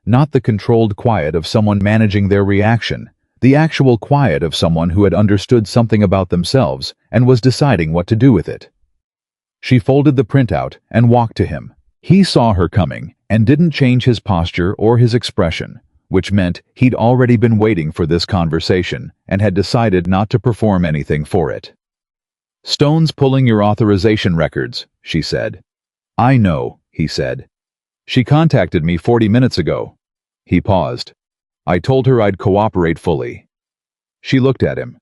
Not the controlled quiet of someone managing their reaction, the actual quiet of someone who had understood something about themselves and was deciding what to do with it. She folded the printout and walked to him. He saw her coming and didn't change his posture or his expression, which meant he'd already been waiting for this conversation and had decided not to perform anything for it. "Stone's pulling your authorization records," she said. "I know," he said. "She contacted me 40 minutes ago." He paused. "I told her I'd cooperate fully." She looked at him.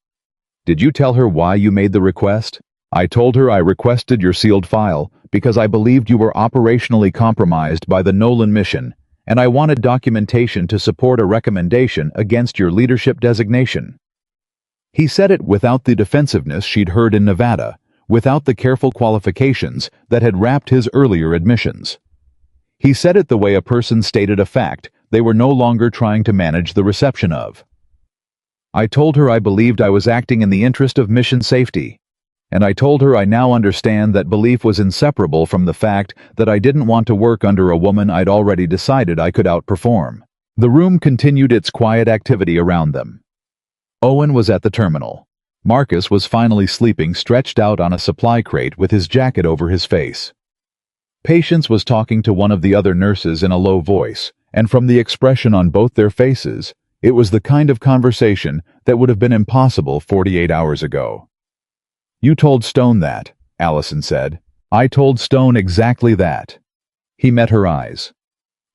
"Did you tell her why you made the request?" "I told her I requested your sealed file because I believed you were operationally compromised by the Nolan mission, and I wanted documentation to support a recommendation against your leadership designation." He said it without the defensiveness she'd heard in Nevada, without the careful qualifications that had wrapped his earlier admissions. He said it the way a person stated a fact they were no longer trying to manage the reception of. "I told her I believed I was acting in the interest of mission safety, and I told her I now understand that belief was inseparable from the fact that I didn't want to work under a woman I'd already decided I could outperform." The room continued its quiet activity around them. Owen was at the terminal. Marcus was finally sleeping stretched out on a supply crate with his jacket over his face. Patience was talking to one of the other nurses in a low voice, and from the expression on both their faces, it was the kind of conversation that would have been impossible 48 hours ago. "You told Stone that," Allison said. "I told Stone exactly that." He met her eyes.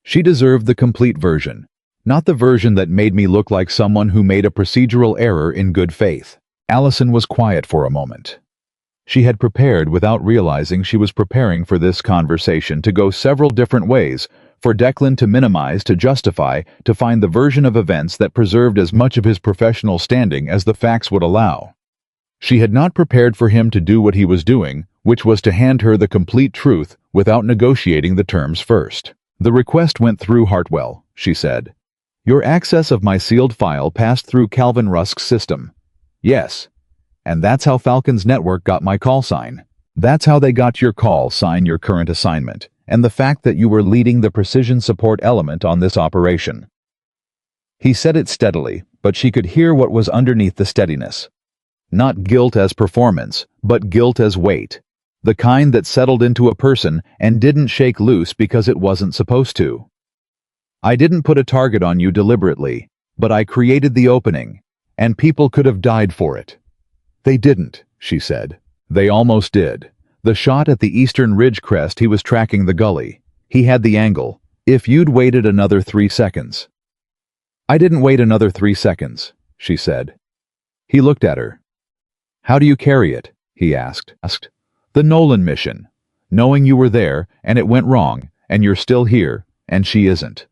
She deserved the complete version, not the version that made me look like someone who made a procedural error in good faith. Allison was quiet for a moment. She had prepared without realizing she was preparing for this conversation to go several different ways, for Declan to minimize, to justify, to find the version of events that preserved as much of his professional standing as the facts would allow. She had not prepared for him to do what he was doing, which was to hand her the complete truth without negotiating the terms first. "The request went through Hartwell," she said. "Your access of my sealed file passed through Calvin Rusk's system." "Yes. And that's how Falcon's network got my call sign. That's how they got your call sign, your current assignment, and the fact that you were leading the precision support element on this operation." He said it steadily, but she could hear what was underneath the steadiness. Not guilt as performance, but guilt as weight. The kind that settled into a person and didn't shake loose because it wasn't supposed to. "I didn't put a target on you deliberately, but I created the opening, and people could have died for it." "They didn't," she said. "They almost did. The shot at the eastern ridge crest, he was tracking the gully. He had the angle. If you'd waited another 3 seconds." "I didn't wait another 3 seconds," she said. He looked at her. "How do you carry it?" he asked. "The Nolan mission. Knowing you were there, and it went wrong, and you're still here, and she isn't.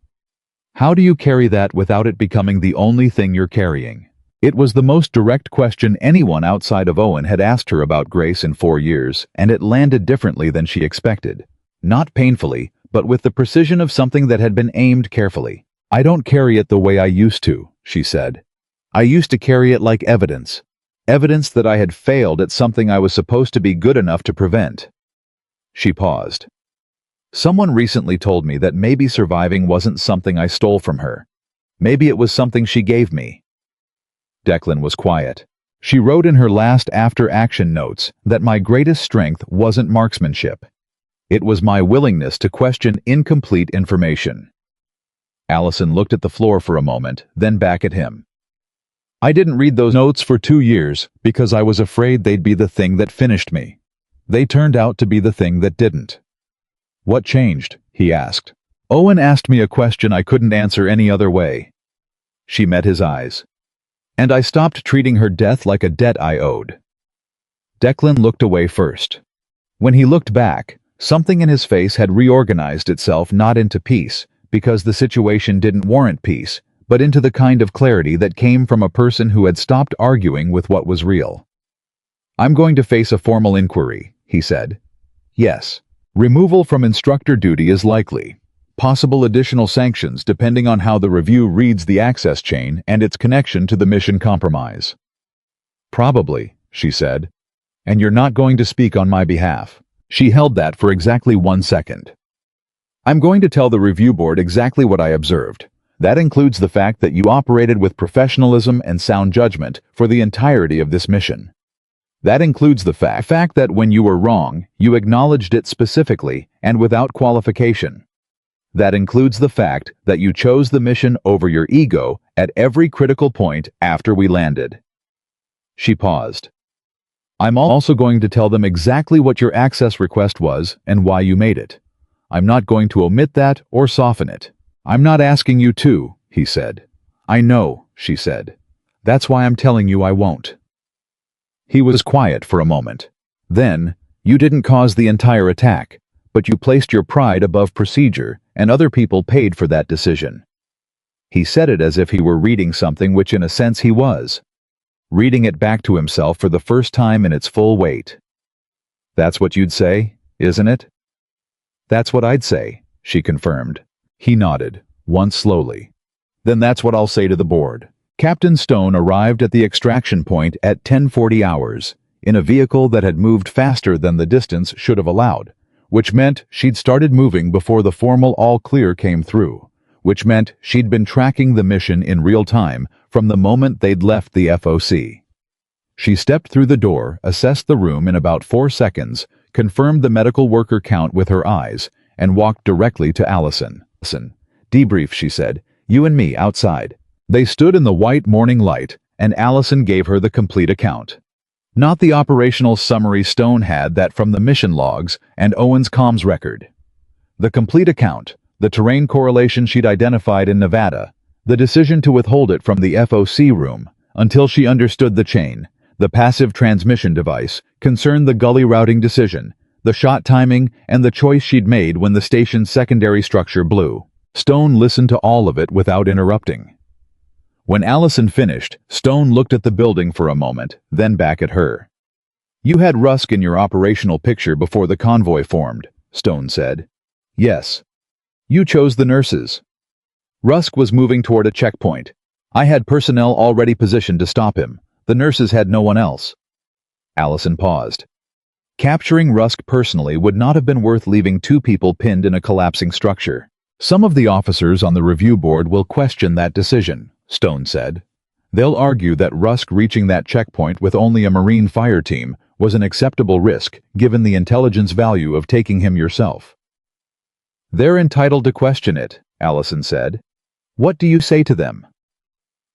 How do you carry that without it becoming the only thing you're carrying?" It was the most direct question anyone outside of Owen had asked her about Grace in 4 years, and it landed differently than she expected. Not painfully, but with the precision of something that had been aimed carefully. "I don't carry it the way I used to," she said. "I used to carry it like evidence. Evidence that I had failed at something I was supposed to be good enough to prevent." She paused. "Someone recently told me that maybe surviving wasn't something I stole from her. Maybe it was something she gave me." Declan was quiet. She wrote in her last after-action notes that my greatest strength wasn't marksmanship. It was my willingness to question incomplete information. Allison looked at the floor for a moment, then back at him. "I didn't read those notes for 2 years because I was afraid they'd be the thing that finished me. They turned out to be the thing that didn't." "What changed?" he asked. Owen asked me a question I couldn't answer any other way. She met his eyes. "And I stopped treating her death like a debt I owed." Declan looked away first. When he looked back, something in his face had reorganized itself, not into peace, because the situation didn't warrant peace, but into the kind of clarity that came from a person who had stopped arguing with what was real. "I'm going to face a formal inquiry," he said. "Yes. Removal from instructor duty is likely. Possible additional sanctions depending on how the review reads the access chain and its connection to the mission compromise." "Probably," she said. "And you're not going to speak on my behalf." She held that for exactly 1 second. "I'm going to tell the review board exactly what I observed. That includes the fact that you operated with professionalism and sound judgment for the entirety of this mission. That includes the fact that when you were wrong, you acknowledged it specifically and without qualification. That includes the fact that you chose the mission over your ego at every critical point after we landed." She paused. "I'm also going to tell them exactly what your access request was and why you made it. I'm not going to omit that or soften it." "I'm not asking you to," he said. "I know," she said. "That's why I'm telling you I won't." He was quiet for a moment. Then, "You didn't cause the entire attack, but you placed your pride above procedure, and other people paid for that decision." He said it as if he were reading something which in a sense he was. Reading it back to himself for the first time in its full weight. "That's what you'd say, isn't it?" "That's what I'd say," she confirmed. He nodded, once slowly. "Then that's what I'll say to the board." Captain Stone arrived at the extraction point at 10:40 hours, in a vehicle that had moved faster than the distance should have allowed, which meant she'd started moving before the formal all-clear came through, which meant she'd been tracking the mission in real time from the moment they'd left the FOC. She stepped through the door, assessed the room in about 4 seconds, confirmed the medical worker count with her eyes, and walked directly to Allison. "Debrief," she said. "You and me outside." They stood in the white morning light, and Allison gave her the complete account. Not the operational summary Stone had that from the mission logs and Owen's comms record. The complete account, the terrain correlation she'd identified in Nevada, the decision to withhold it from the FOC room until she understood the chain, the passive transmission device, concerned the gully routing decision, the shot timing, and the choice she'd made when the station's secondary structure blew. Stone listened to all of it without interrupting. When Allison finished, Stone looked at the building for a moment, then back at her. "You had Rusk in your operational picture before the convoy formed," Stone said. "Yes. You chose the nurses. Rusk was moving toward a checkpoint. I had personnel already positioned to stop him. The nurses had no one else." Allison paused. Capturing Rusk personally would not have been worth leaving two people pinned in a collapsing structure. "Some of the officers on the review board will question that decision," Stone said. "They'll argue that Rusk reaching that checkpoint with only a Marine fire team was an acceptable risk given the intelligence value of taking him yourself." "They're entitled to question it," Allison said. "What do you say to them?"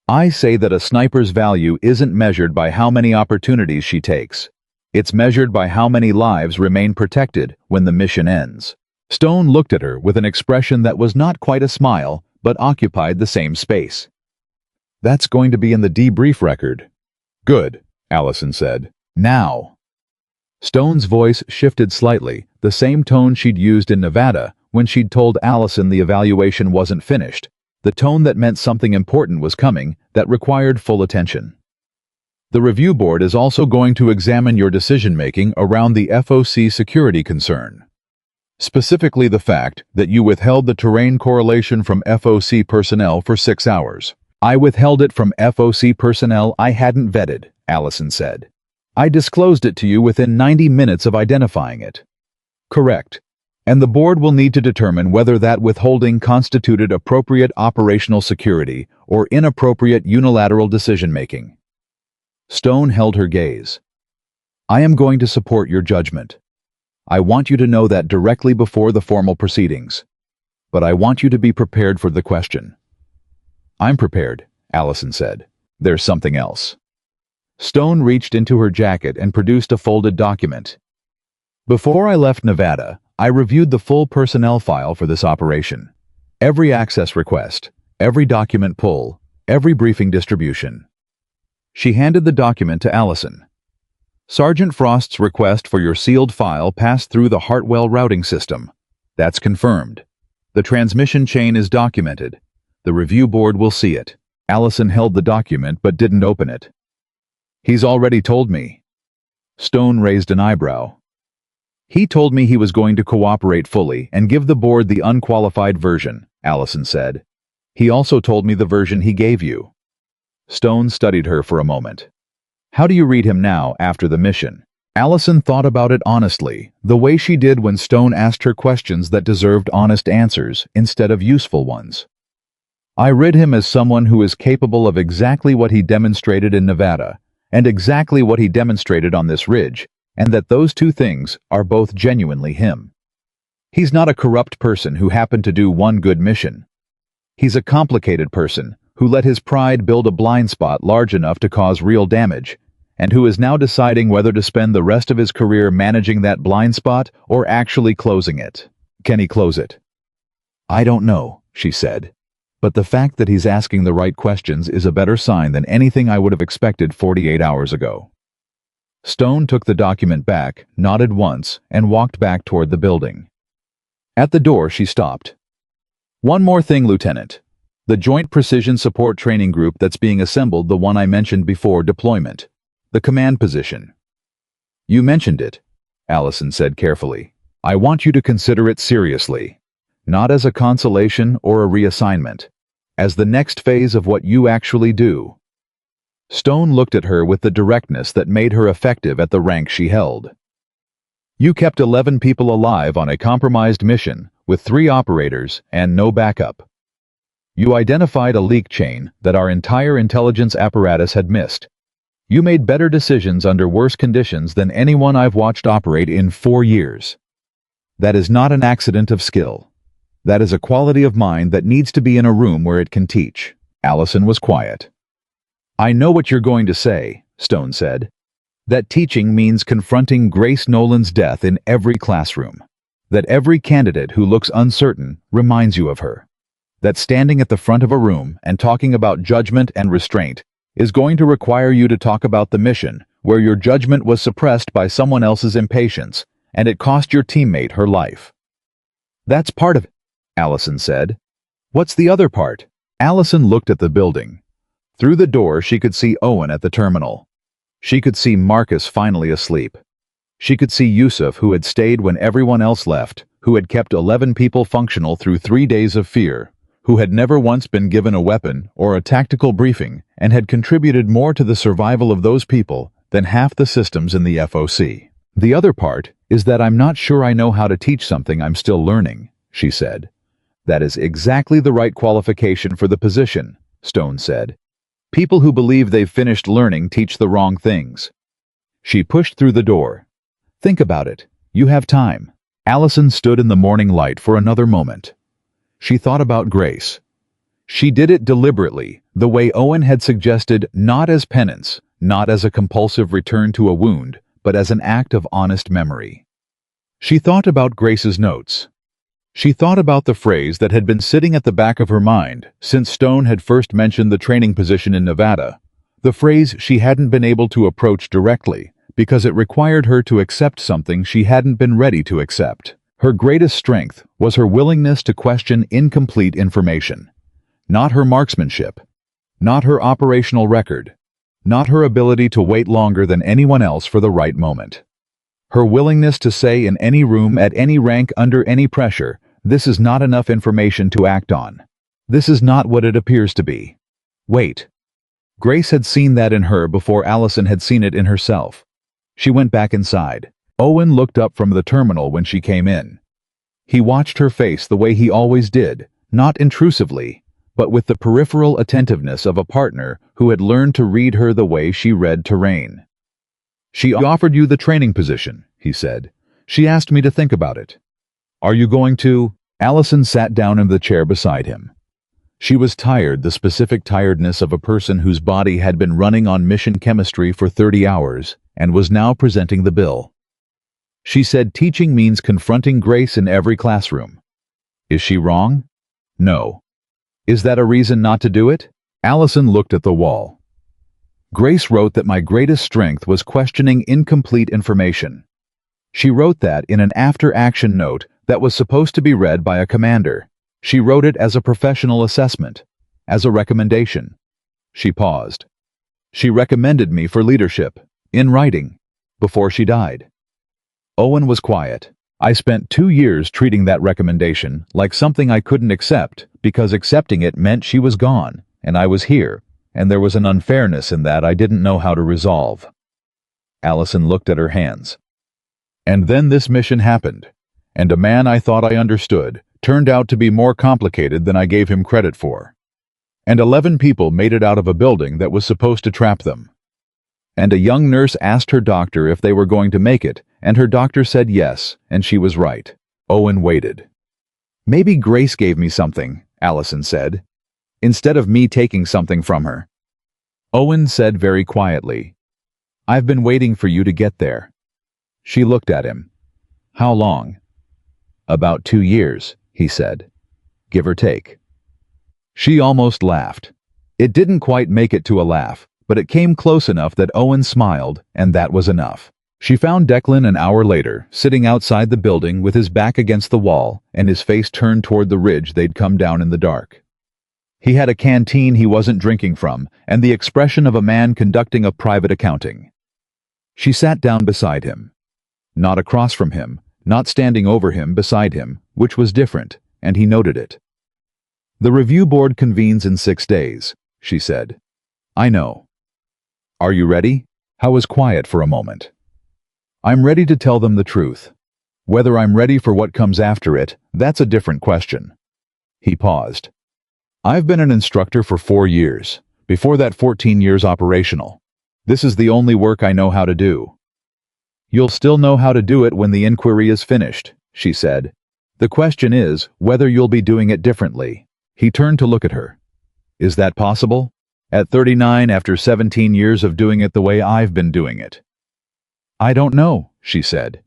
"I say that a sniper's value isn't measured by how many opportunities she takes. It's measured by how many lives remain protected when the mission ends." Stone looked at her with an expression that was not quite a smile, but occupied the same space. "That's going to be in the debrief record." "Good," Allison said. "Now." Stone's voice shifted slightly, the same tone she'd used in Nevada when she'd told Allison the evaluation wasn't finished, the tone that meant something important was coming that required full attention. "The review board is also going to examine your decision-making around the FOC security concern. Specifically the fact that you withheld the terrain correlation from FOC personnel for 6 hours. I withheld it from FOC personnel I hadn't vetted," Allison said. "I disclosed it to you within 90 minutes of identifying it." "Correct. And the board will need to determine whether that withholding constituted appropriate operational security or inappropriate unilateral decision-making." Stone held her gaze. "I am going to support your judgment. I want you to know that directly before the formal proceedings. But I want you to be prepared for the question." "I'm prepared," Allison said. "There's something else." Stone reached into her jacket and produced a folded document. "Before I left Nevada, I reviewed the full personnel file for this operation. Every access request, every document pull, every briefing distribution." She handed the document to Allison. "Sergeant Frost's request for your sealed file passed through the Hartwell routing system. That's confirmed. The transmission chain is documented. The review board will see it." Allison held the document but didn't open it. "He's already told me." Stone raised an eyebrow. "He told me he was going to cooperate fully and give the board the unqualified version," Allison said. "He also told me the version he gave you." Stone studied her for a moment. "How do you read him now after the mission?" Allison thought about it honestly, the way she did when Stone asked her questions that deserved honest answers instead of useful ones. "I read him as someone who is capable of exactly what he demonstrated in Nevada, and exactly what he demonstrated on this ridge, and that those two things are both genuinely him. He's not a corrupt person who happened to do one good mission. He's a complicated person who let his pride build a blind spot large enough to cause real damage, and who is now deciding whether to spend the rest of his career managing that blind spot or actually closing it. Can he close it?" "I don't know," she said. "But the fact that he's asking the right questions is a better sign than anything I would have expected 48 hours ago." Stone took the document back, nodded once, and walked back toward the building. At the door, she stopped. "One more thing, Lieutenant. The Joint Precision Support Training Group that's being assembled, the one I mentioned before deployment. The command position." "You mentioned it," Allison said carefully. "I want you to consider it seriously. Not as a consolation or a reassignment. As the next phase of what you actually do." Stone looked at her with the directness that made her effective at the rank she held. "You kept 11 people alive on a compromised mission with 3 operators and no backup. You identified a leak chain that our entire intelligence apparatus had missed. You made better decisions under worse conditions than anyone I've watched operate in 4 years. That is not an accident of skill. That is a quality of mind that needs to be in a room where it can teach. Allison was quiet. I know what you're going to say, Stone said. That teaching means confronting Grace Nolan's death in every classroom. That every candidate who looks uncertain reminds you of her. That standing at the front of a room and talking about judgment and restraint is going to require you to talk about the mission where your judgment was suppressed by someone else's impatience, and it cost your teammate her life. That's part of it, Allison said. What's the other part? Allison looked at the building. Through the door she could see Owen at the terminal. She could see Marcus finally asleep. She could see Yusuf, who had stayed when everyone else left, who had kept 11 people functional through 3 days of fear, who had never once been given a weapon or a tactical briefing, and had contributed more to the survival of those people than half the systems in the FOC. The other part is that I'm not sure I know how to teach something I'm still learning, she said. That is exactly the right qualification for the position, Stone said. People who believe they've finished learning teach the wrong things. She pushed through the door. Think about it. You have time. Allison stood in the morning light for another moment. She thought about Grace. She did it deliberately, the way Owen had suggested, not as penance, not as a compulsive return to a wound, but as an act of honest memory. She thought about Grace's notes. She thought about the phrase that had been sitting at the back of her mind since Stone had first mentioned the training position in Nevada, the phrase she hadn't been able to approach directly because it required her to accept something she hadn't been ready to accept. Her greatest strength was her willingness to question incomplete information. Not her marksmanship, not her operational record, not her ability to wait longer than anyone else for the right moment. Her willingness to say in any room at any rank under any pressure, this is not enough information to act on. This is not what it appears to be. Wait. Grace had seen that in her before Allison had seen it in herself. She went back inside. Owen looked up from the terminal when she came in. He watched her face the way he always did, not intrusively, but with the peripheral attentiveness of a partner who had learned to read her the way she read terrain. She offered you the training position, he said. She asked me to think about it. Are you going to? Allison sat down in the chair beside him. She was tired, the specific tiredness of a person whose body had been running on mission chemistry for 30 hours and was now presenting the bill. She said teaching means confronting Grace in every classroom. Is she wrong? No. Is that a reason not to do it? Allison looked at the wall. Grace wrote that my greatest strength was questioning incomplete information. She wrote that in an after-action note that was supposed to be read by a commander. She wrote it as a professional assessment, as a recommendation. She paused. She recommended me for leadership, in writing, before she died. Owen was quiet. I spent 2 years treating that recommendation like something I couldn't accept because accepting it meant she was gone, and I was here, and there was an unfairness in that I didn't know how to resolve. Allison looked at her hands. And then this mission happened, and a man I thought I understood turned out to be more complicated than I gave him credit for. And 11 people made it out of a building that was supposed to trap them. And a young nurse asked her doctor if they were going to make it, and her doctor said yes, and she was right. Owen waited. Maybe Grace gave me something, Allison said, instead of me taking something from her. Owen said very quietly, I've been waiting for you to get there. She looked at him. How long? About 2 years, he said, give or take. She almost laughed. It didn't quite make it to a laugh, but it came close enough that Owen smiled, and that was enough. She found Declan an hour later, sitting outside the building with his back against the wall and his face turned toward the ridge they'd come down in the dark. He had a canteen he wasn't drinking from, and the expression of a man conducting a private accounting. She sat down beside him. Not across from him, not standing over him, beside him, which was different, and he noted it. The review board convenes in 6 days, she said. I know. Are you ready? Howe was quiet for a moment. I'm ready to tell them the truth. Whether I'm ready for what comes after it, that's a different question. He paused. I've been an instructor for 4 years. Before that, 14 years operational. This is the only work I know how to do. You'll still know how to do it when the inquiry is finished, she said. The question is whether you'll be doing it differently. He turned to look at her. Is that possible? At 39, after 17 years of doing it the way I've been doing it. I don't know, she said.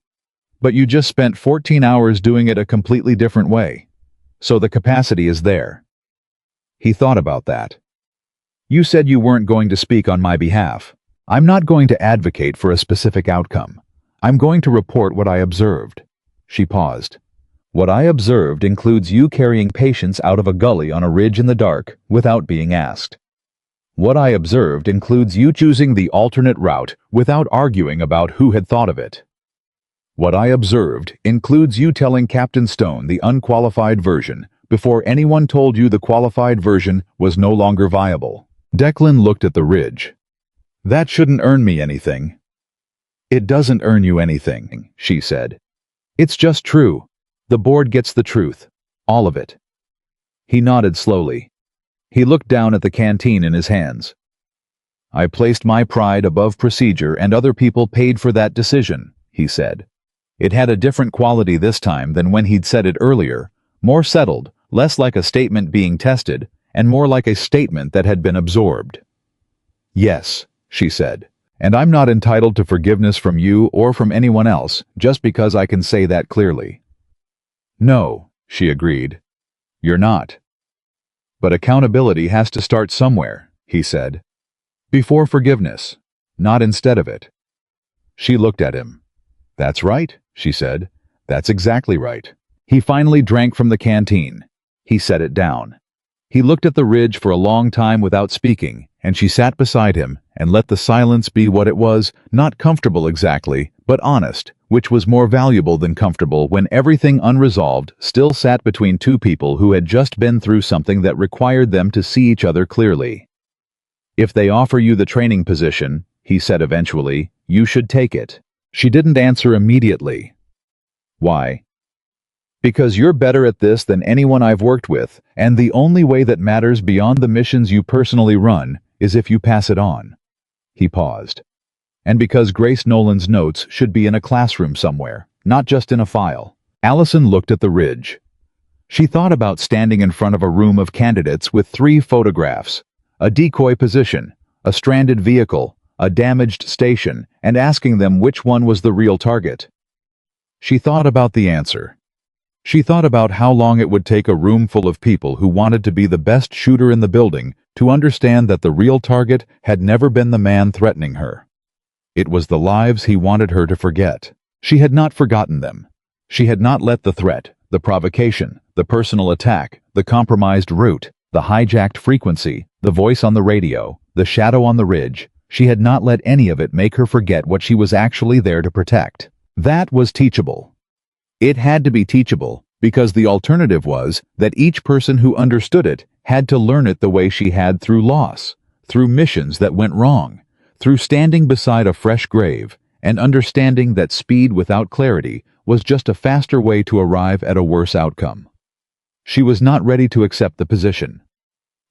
But you just spent 14 hours doing it a completely different way. So the capacity is there. He thought about that. You said you weren't going to speak on my behalf. I'm not going to advocate for a specific outcome. I'm going to report what I observed. She paused. What I observed includes you carrying patients out of a gully on a ridge in the dark without being asked. What I observed includes you choosing the alternate route without arguing about who had thought of it. What I observed includes you telling Captain Stone the unqualified version before anyone told you the qualified version was no longer viable. Declan looked at the ridge. That shouldn't earn me anything. It doesn't earn you anything, she said. It's just true. The board gets the truth. All of it. He nodded slowly. He looked down at the canteen in his hands. I placed my pride above procedure and other people paid for that decision, he said. It had a different quality this time than when he'd said it earlier, more settled, less like a statement being tested, and more like a statement that had been absorbed. Yes, she said, and I'm not entitled to forgiveness from you or from anyone else just because I can say that clearly. No, she agreed. You're not. But accountability has to start somewhere, he said. Before forgiveness, not instead of it. She looked at him. That's right, she said. That's exactly right. He finally drank from the canteen. He set it down. He looked at the ridge for a long time without speaking, and she sat beside him and let the silence be what it was, not comfortable exactly, but honest, which was more valuable than comfortable when everything unresolved still sat between two people who had just been through something that required them to see each other clearly. If they offer you the training position, he said eventually, you should take it. She didn't answer immediately. Why? Because you're better at this than anyone I've worked with, and the only way that matters beyond the missions you personally run is if you pass it on. He paused. And because Grace Nolan's notes should be in a classroom somewhere, not just in a file. Allison looked at the ridge. She thought about standing in front of a room of candidates with 3 photographs, a decoy position, a stranded vehicle, a damaged station, and asking them which one was the real target. She thought about the answer. She thought about how long it would take a room full of people who wanted to be the best shooter in the building to understand that the real target had never been the man threatening her. It was the lives he wanted her to forget. She had not forgotten them. She had not let the threat, the provocation, the personal attack, the compromised route, the hijacked frequency, the voice on the radio, the shadow on the ridge, she had not let any of it make her forget what she was actually there to protect. That was teachable. It had to be teachable, because the alternative was that each person who understood it had to learn it the way she had through loss, through missions that went wrong, through standing beside a fresh grave, and understanding that speed without clarity was just a faster way to arrive at a worse outcome. She was not ready to accept the position.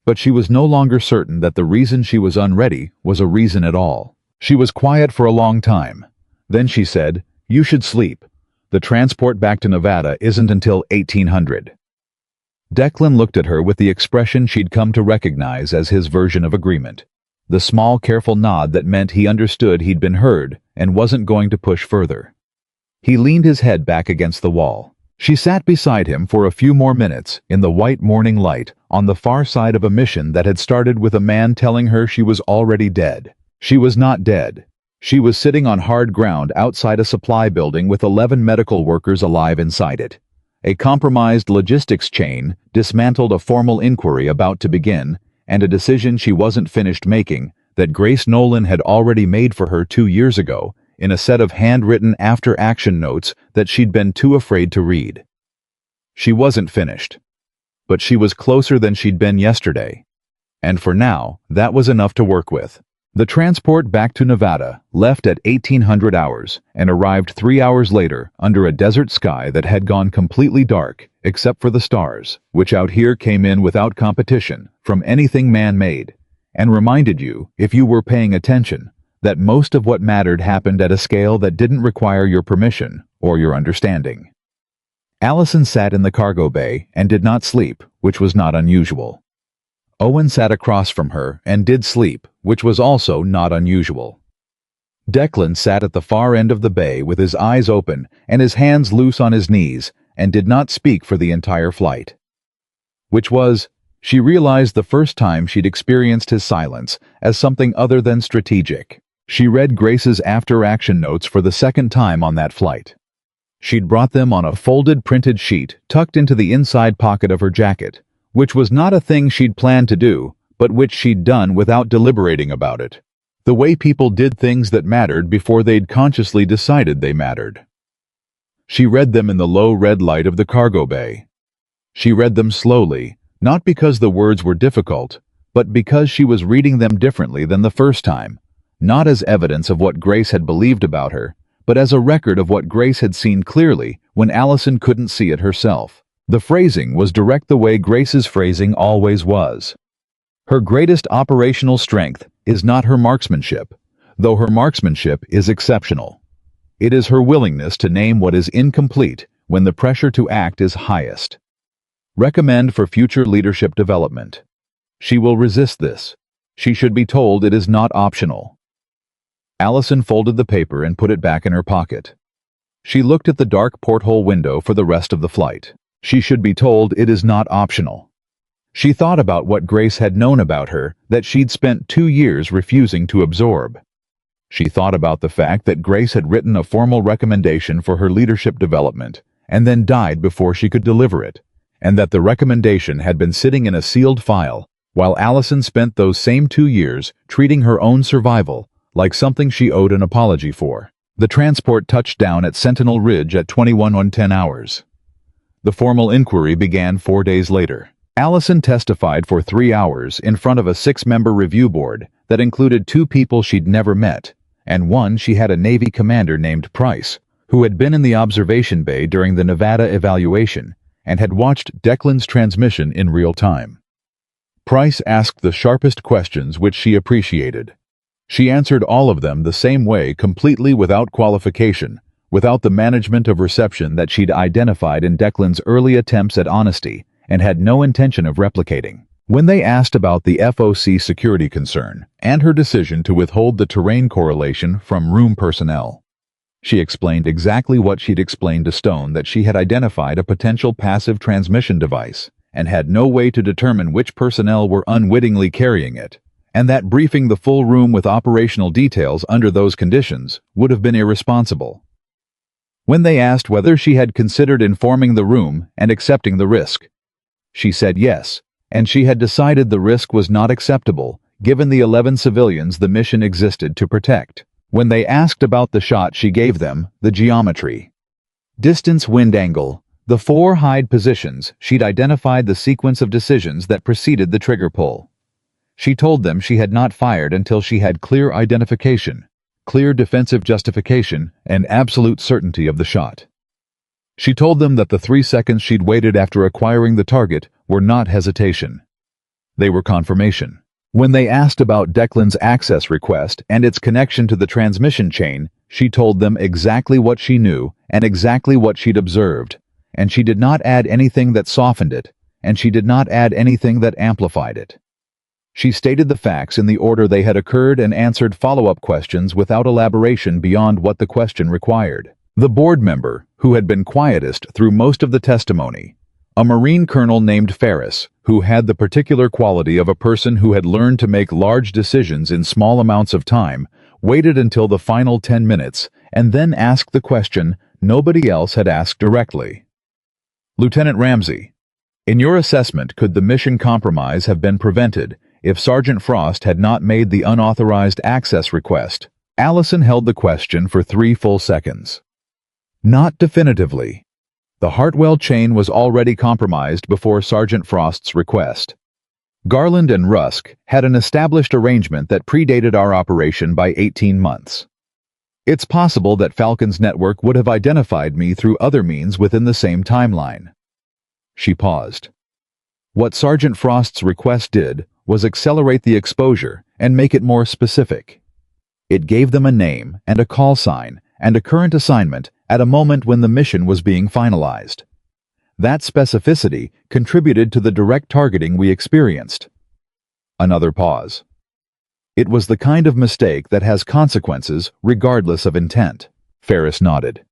But she was no longer certain that the reason she was unready was a reason at all. She was quiet for a long time. Then she said, "You should sleep. The transport back to Nevada isn't until 1800. Declan looked at her with the expression she'd come to recognize as his version of agreement. The small, careful nod that meant he understood he'd been heard and wasn't going to push further. He leaned his head back against the wall. She sat beside him for a few more minutes in the white morning light on the far side of a mission that had started with a man telling her she was already dead. She was not dead. She was sitting on hard ground outside a supply building with 11 medical workers alive inside it. A compromised logistics chain dismantled a formal inquiry about to begin, and a decision she wasn't finished making that Grace Nolan had already made for her 2 years ago in a set of handwritten after-action notes that she'd been too afraid to read. She wasn't finished. But she was closer than she'd been yesterday. And for now, that was enough to work with. The transport back to Nevada left at 1800 hours and arrived 3 hours later under a desert sky that had gone completely dark except for the stars, which out here came in without competition from anything man-made, and reminded you, if you were paying attention, that most of what mattered happened at a scale that didn't require your permission or your understanding. Allison sat in the cargo bay and did not sleep, which was not unusual. Owen sat across from her and did sleep, which was also not unusual. Declan sat at the far end of the bay with his eyes open and his hands loose on his knees and did not speak for the entire flight. Which was, she realized the first time she'd experienced his silence as something other than strategic. She read Grace's after-action notes for the second time on that flight. She'd brought them on a folded printed sheet tucked into the inside pocket of her jacket, which was not a thing she'd planned to do, but which she'd done without deliberating about it. The way people did things that mattered before they'd consciously decided they mattered. She read them in the low red light of the cargo bay. She read them slowly, not because the words were difficult, but because she was reading them differently than the first time, not as evidence of what Grace had believed about her, but as a record of what Grace had seen clearly when Allison couldn't see it herself. The phrasing was direct the way Grace's phrasing always was. Her greatest operational strength is not her marksmanship, though her marksmanship is exceptional. It is her willingness to name what is incomplete when the pressure to act is highest. Recommend for future leadership development. She will resist this. She should be told it is not optional. Allison folded the paper and put it back in her pocket. She looked at the dark porthole window for the rest of the flight. She should be told it is not optional. She thought about what Grace had known about her that she'd spent 2 years refusing to absorb. She thought about the fact that Grace had written a formal recommendation for her leadership development and then died before she could deliver it, and that the recommendation had been sitting in a sealed file while Allison spent those same 2 years treating her own survival like something she owed an apology for. The transport touched down at Sentinel Ridge at 21:10 hours. The formal inquiry began 4 days later. Allison testified for 3 hours in front of a 6-member review board that included 2 people she'd never met, and one she had a Navy commander named Price, who had been in the observation bay during the Nevada evaluation and had watched Declan's transmission in real time. Price asked the sharpest questions which she appreciated. She answered all of them the same way, completely without qualification, without the management of reception that she'd identified in Declan's early attempts at honesty and had no intention of replicating. When they asked about the FOC security concern and her decision to withhold the terrain correlation from room personnel, she explained exactly what she'd explained to Stone, that she had identified a potential passive transmission device and had no way to determine which personnel were unwittingly carrying it, and that briefing the full room with operational details under those conditions would have been irresponsible. When they asked whether she had considered informing the room and accepting the risk, she said yes, and she had decided the risk was not acceptable given the 11 civilians the mission existed to protect. When they asked about the shot she gave them, the geometry, distance, wind angle, the 4 hide positions, she'd identified the sequence of decisions that preceded the trigger pull. She told them she had not fired until she had clear identification, clear defensive justification, and absolute certainty of the shot. She told them that the 3 seconds she'd waited after acquiring the target were not hesitation. They were confirmation. When they asked about Declan's access request and its connection to the transmission chain, she told them exactly what she knew and exactly what she'd observed, and she did not add anything that softened it, and she did not add anything that amplified it. She stated the facts in the order they had occurred and answered follow-up questions without elaboration beyond what the question required. The board member, who had been quietest through most of the testimony, a Marine colonel named Ferris, who had the particular quality of a person who had learned to make large decisions in small amounts of time, waited until the final 10 minutes and then asked the question nobody else had asked directly. Lieutenant Ramsey, in your assessment, could the mission compromise have been prevented if Sergeant Frost had not made the unauthorized access request? Allison held the question for 3 full seconds. Not definitively. The Hartwell chain was already compromised before Sergeant Frost's request. Garland and Rusk had an established arrangement that predated our operation by 18 months. It's possible that Falcon's network would have identified me through other means within the same timeline. She paused. What Sergeant Frost's request did was accelerate the exposure and make it more specific. It gave them a name and a call sign and a current assignment at a moment when the mission was being finalized. That specificity contributed to the direct targeting we experienced. Another pause. It was the kind of mistake that has consequences regardless of intent. Ferris nodded.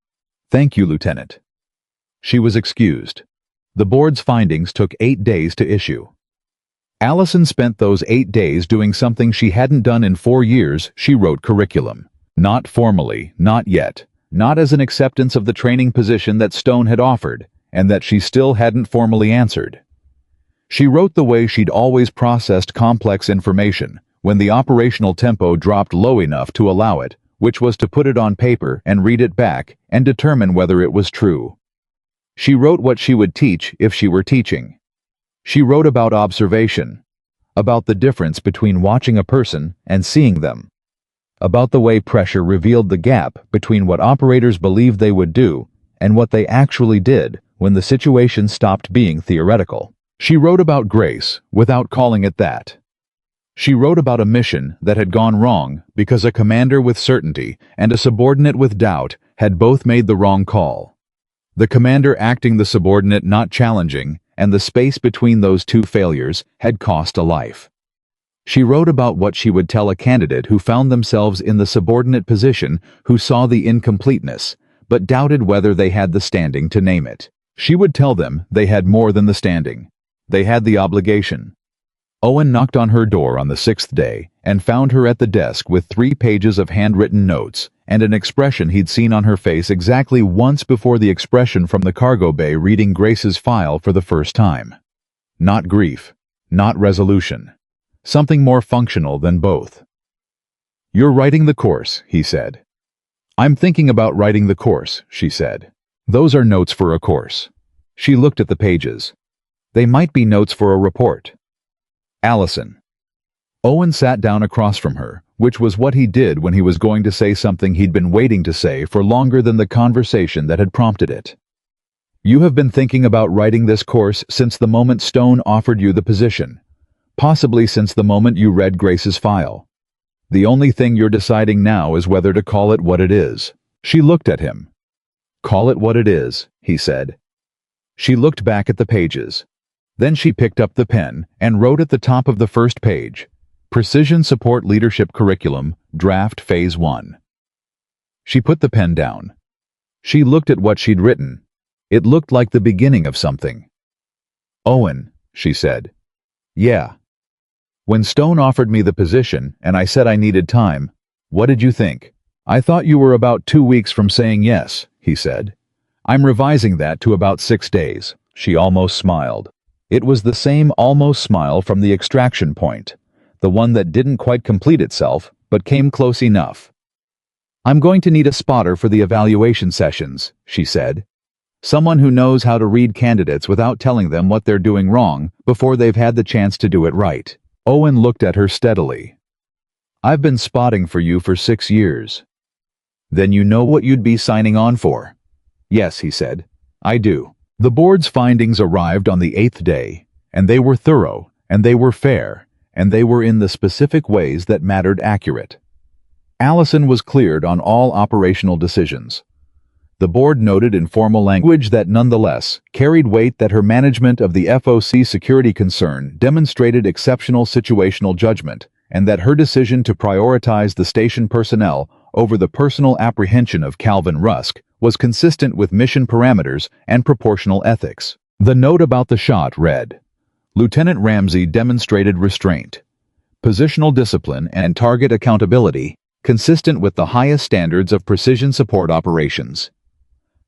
Thank you, Lieutenant. She was excused. The board's findings took 8 days to issue. Allison spent those 8 days doing something she hadn't done in 4 years. She wrote curriculum. Not formally, not yet. Not as an acceptance of the training position that Stone had offered, and that she still hadn't formally answered. She wrote the way she'd always processed complex information, when the operational tempo dropped low enough to allow it, which was to put it on paper and read it back and determine whether it was true. She wrote what she would teach if she were teaching. She wrote about observation, about the difference between watching a person and seeing them, about the way pressure revealed the gap between what operators believed they would do and what they actually did when the situation stopped being theoretical. She wrote about grace without calling it that. She wrote about a mission that had gone wrong because a commander with certainty and a subordinate with doubt had both made the wrong call. The commander acting the subordinate not challenging, and the space between those two failures had cost a life. She wrote about what she would tell a candidate who found themselves in the subordinate position, who saw the incompleteness, but doubted whether they had the standing to name it. She would tell them they had more than the standing. They had the obligation. Owen knocked on her door on the 6th day and found her at the desk with 3 pages of handwritten notes and an expression he'd seen on her face exactly once before, the expression from the cargo bay reading Grace's file for the first time. Not grief, not resolution. Something more functional than both. You're writing the course, he said. I'm thinking about writing the course, she said. Those are notes for a course. She looked at the pages. They might be notes for a report. Allison. Owen sat down across from her, which was what he did when he was going to say something he'd been waiting to say for longer than the conversation that had prompted it. You have been thinking about writing this course since the moment Stone offered you the position, possibly since the moment you read Grace's file. The only thing you're deciding now is whether to call it what it is. She looked at him. Call it what it is, he said. She looked back at the pages. Then she picked up the pen and wrote at the top of the first page, Precision Support Leadership Curriculum, Draft Phase 1. She put the pen down. She looked at what she'd written. It looked like the beginning of something. Owen, she said. Yeah. When Stone offered me the position and I said I needed time, what did you think? I thought you were about 2 weeks from saying yes, he said. I'm revising that to about 6 days. She almost smiled. It was the same almost smile from the extraction point, the one that didn't quite complete itself, but came close enough. I'm going to need a spotter for the evaluation sessions, she said. Someone who knows how to read candidates without telling them what they're doing wrong before they've had the chance to do it right. Owen looked at her steadily. I've been spotting for you for 6 years. Then you know what you'd be signing on for. Yes, he said. I do. The board's findings arrived on the 8th day, and they were thorough, and they were fair, and they were in the specific ways that mattered accurate. Allison was cleared on all operational decisions. The board noted in formal language that nonetheless carried weight that her management of the FOC security concern demonstrated exceptional situational judgment, and that her decision to prioritize the station personnel over the personal apprehension of Calvin Rusk was consistent with mission parameters and proportional ethics. The note about the shot read, Lieutenant Ramsey demonstrated restraint, positional discipline and target accountability consistent with the highest standards of precision support operations.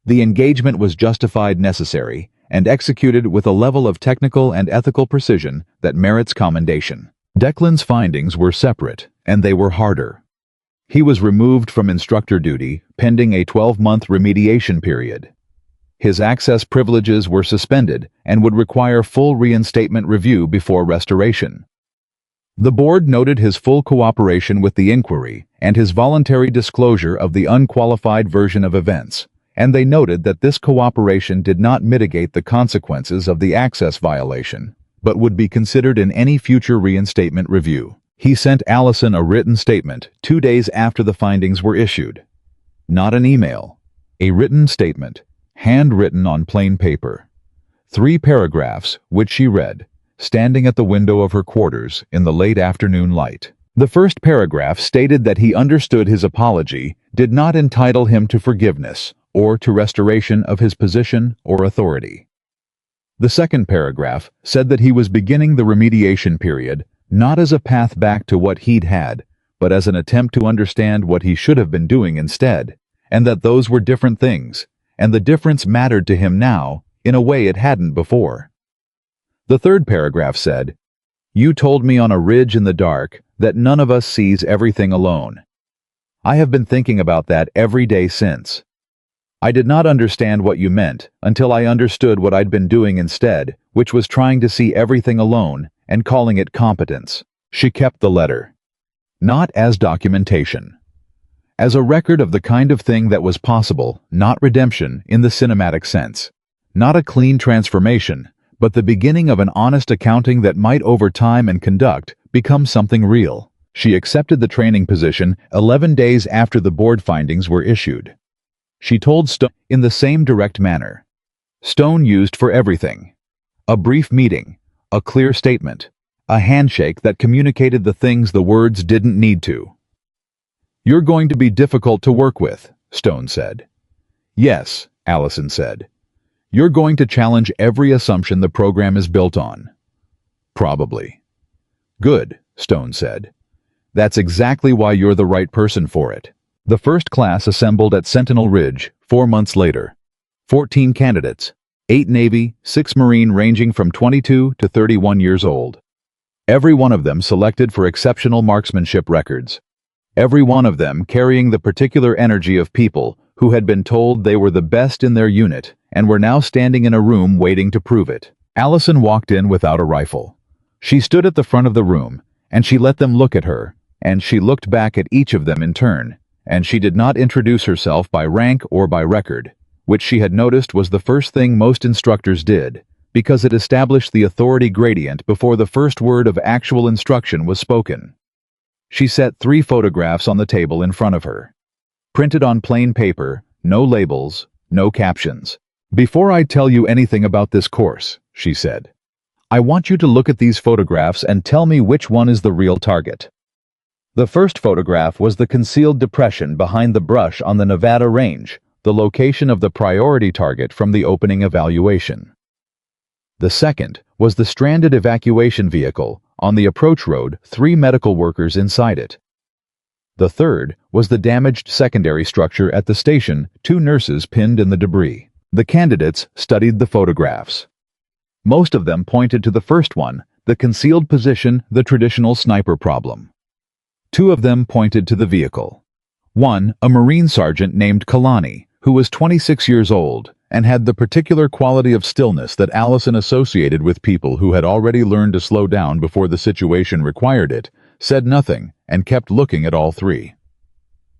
The engagement was justified, necessary, and executed with a level of technical and ethical precision that merits commendation. Declan's findings were separate, and they were harder. He was removed from instructor duty pending a 12-month remediation period. His access privileges were suspended and would require full reinstatement review before restoration. The board noted his full cooperation with the inquiry and his voluntary disclosure of the unqualified version of events, and they noted that this cooperation did not mitigate the consequences of the access violation, but would be considered in any future reinstatement review. He sent Allison a written statement 2 days after the findings were issued. Not an email. A written statement, handwritten on plain paper. 3 paragraphs, which she read, standing at the window of her quarters in the late afternoon light. The first paragraph stated that he understood his apology did not entitle him to forgiveness or to restoration of his position or authority. The second paragraph said that he was beginning the remediation period not as a path back to what he'd had, but as an attempt to understand what he should have been doing instead, and that those were different things, and the difference mattered to him now in a way it hadn't before. The third paragraph said, "You told me on a ridge in the dark that none of us sees everything alone. I have been thinking about that every day since. I did not understand what you meant until I understood what I'd been doing instead, which was trying to see everything alone and calling it competence." She kept the letter. Not as documentation. As a record of the kind of thing that was possible, not redemption in the cinematic sense. Not a clean transformation, but the beginning of an honest accounting that might over time and conduct become something real. She accepted the training position 11 days after the board findings were issued. She told Stone in the same direct manner. Stone used for everything. A brief meeting, a clear statement, a handshake that communicated the things the words didn't need to. "You're going to be difficult to work with," Stone said. "Yes," Allison said. "You're going to challenge every assumption the program is built on." "Probably." "Good," Stone said. "That's exactly why you're the right person for it." The first class assembled at Sentinel Ridge 4 months later. 14 candidates, 8 Navy, 6 Marine ranging from 22 to 31 years old. Every one of them selected for exceptional marksmanship records. Every one of them carrying the particular energy of people who had been told they were the best in their unit and were now standing in a room waiting to prove it. Allison walked in without a rifle. She stood at the front of the room, and she let them look at her, and she looked back at each of them in turn, and she did not introduce herself by rank or by record, which she had noticed was the first thing most instructors did, because it established the authority gradient before the first word of actual instruction was spoken. She set 3 photographs on the table in front of her. Printed on plain paper, no labels, no captions. "Before I tell you anything about this course," she said, "I want you to look at these photographs and tell me which one is the real target." The first photograph was the concealed depression behind the brush on the Nevada range, the location of the priority target from the opening evaluation. The second was the stranded evacuation vehicle, on the approach road, 3 medical workers inside it. The third was the damaged secondary structure at the station, 2 nurses pinned in the debris. The candidates studied the photographs. Most of them pointed to the first one, the concealed position, the traditional sniper problem. 2 of them pointed to the vehicle. One, a Marine sergeant named Kalani, who was 26 years old and had the particular quality of stillness that Allison associated with people who had already learned to slow down before the situation required it, said nothing and kept looking at all 3.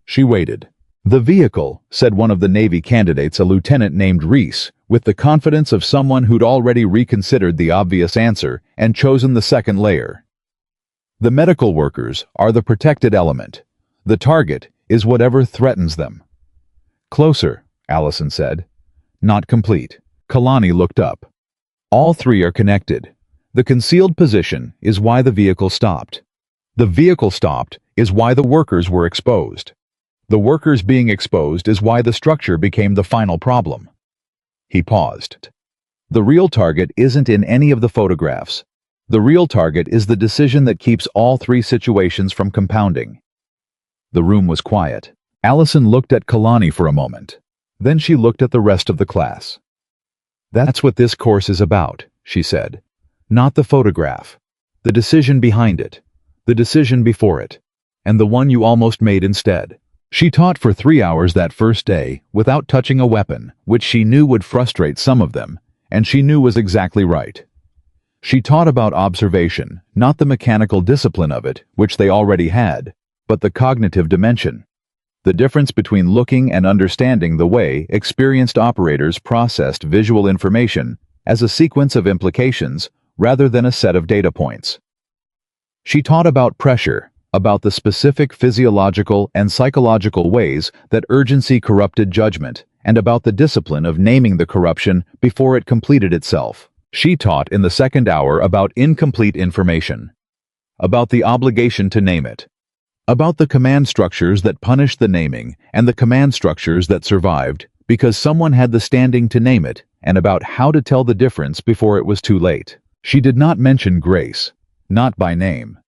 She waited. "The vehicle," said one of the Navy candidates, a lieutenant named Reese, with the confidence of someone who'd already reconsidered the obvious answer and chosen the second layer. "The medical workers are the protected element. The target is whatever threatens them." "Closer," Allison said. "Not complete." Kalani looked up. "All 3 are connected. The concealed position is why the vehicle stopped. The vehicle stopped is why the workers were exposed. The workers being exposed is why the structure became the final problem." He paused. "The real target isn't in any of the photographs. The real target is the decision that keeps all 3 situations from compounding." The room was quiet. Allison looked at Kalani for a moment. Then she looked at the rest of the class. "That's what this course is about," she said. "Not the photograph. The decision behind it. The decision before it. And the one you almost made instead." She taught for 3 hours that first day without touching a weapon, which she knew would frustrate some of them, and she knew was exactly right. She taught about observation, not the mechanical discipline of it, which they already had, but the cognitive dimension. The difference between looking and understanding the way experienced operators processed visual information as a sequence of implications rather than a set of data points. She taught about pressure, about the specific physiological and psychological ways that urgency corrupted judgment, and about the discipline of naming the corruption before it completed itself. She taught in the second hour about incomplete information, about the obligation to name it, about the command structures that punished the naming and the command structures that survived because someone had the standing to name it, and about how to tell the difference before it was too late. She did not mention Grace, not by name.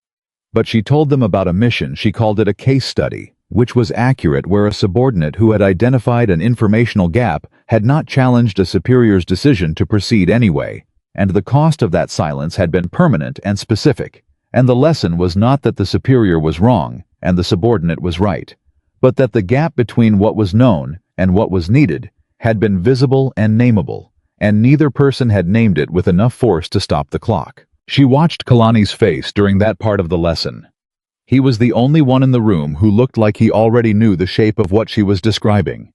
But she told them about a mission. She called it a case study, which was accurate where a subordinate who had identified an informational gap had not challenged a superior's decision to proceed anyway, and the cost of that silence had been permanent and specific. And the lesson was not that the superior was wrong and the subordinate was right, but that the gap between what was known and what was needed had been visible and nameable, and neither person had named it with enough force to stop the clock. She watched Kalani's face during that part of the lesson. He was the only one in the room who looked like he already knew the shape of what she was describing.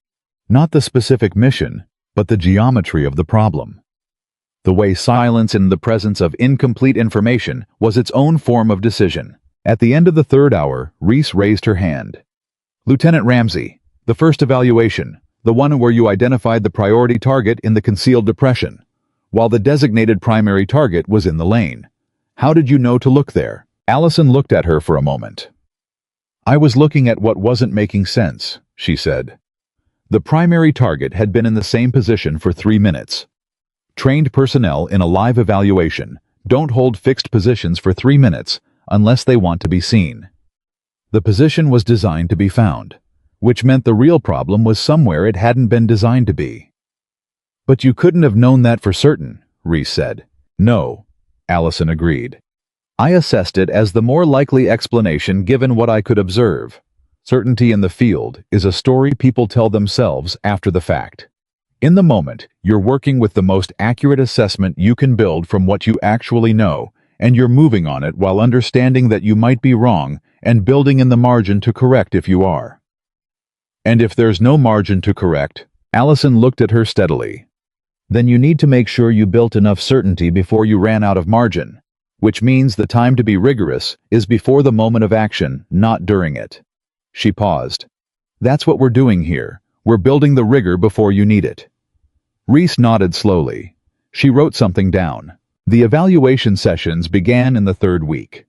Not the specific mission, but the geometry of the problem. The way silence in the presence of incomplete information was its own form of decision. At the end of the third hour, Reese raised her hand. "Lieutenant Ramsey, the first evaluation, the one where you identified the priority target in the concealed depression, while the designated primary target was in the lane. How did you know to look there?" Allison looked at her for a moment. "I was looking at what wasn't making sense," she said. The primary target had been in the same position for 3 minutes. Trained personnel in a live evaluation don't hold fixed positions for 3 minutes unless they want to be seen. The position was designed to be found, which meant the real problem was somewhere it hadn't been designed to be. "But you couldn't have known that for certain," Reese said. "No," Allison agreed. "I assessed it as the more likely explanation given what I could observe. Certainty in the field is a story people tell themselves after the fact. In the moment, you're working with the most accurate assessment you can build from what you actually know, and you're moving on it while understanding that you might be wrong and building in the margin to correct if you are. And if there's no margin to correct," Allison looked at her steadily, "then you need to make sure you built enough certainty before you ran out of margin, which means the time to be rigorous is before the moment of action, not during it." She paused. "That's what we're doing here. We're building the rigor before you need it." Reese nodded slowly. She wrote something down. The evaluation sessions began in the third week.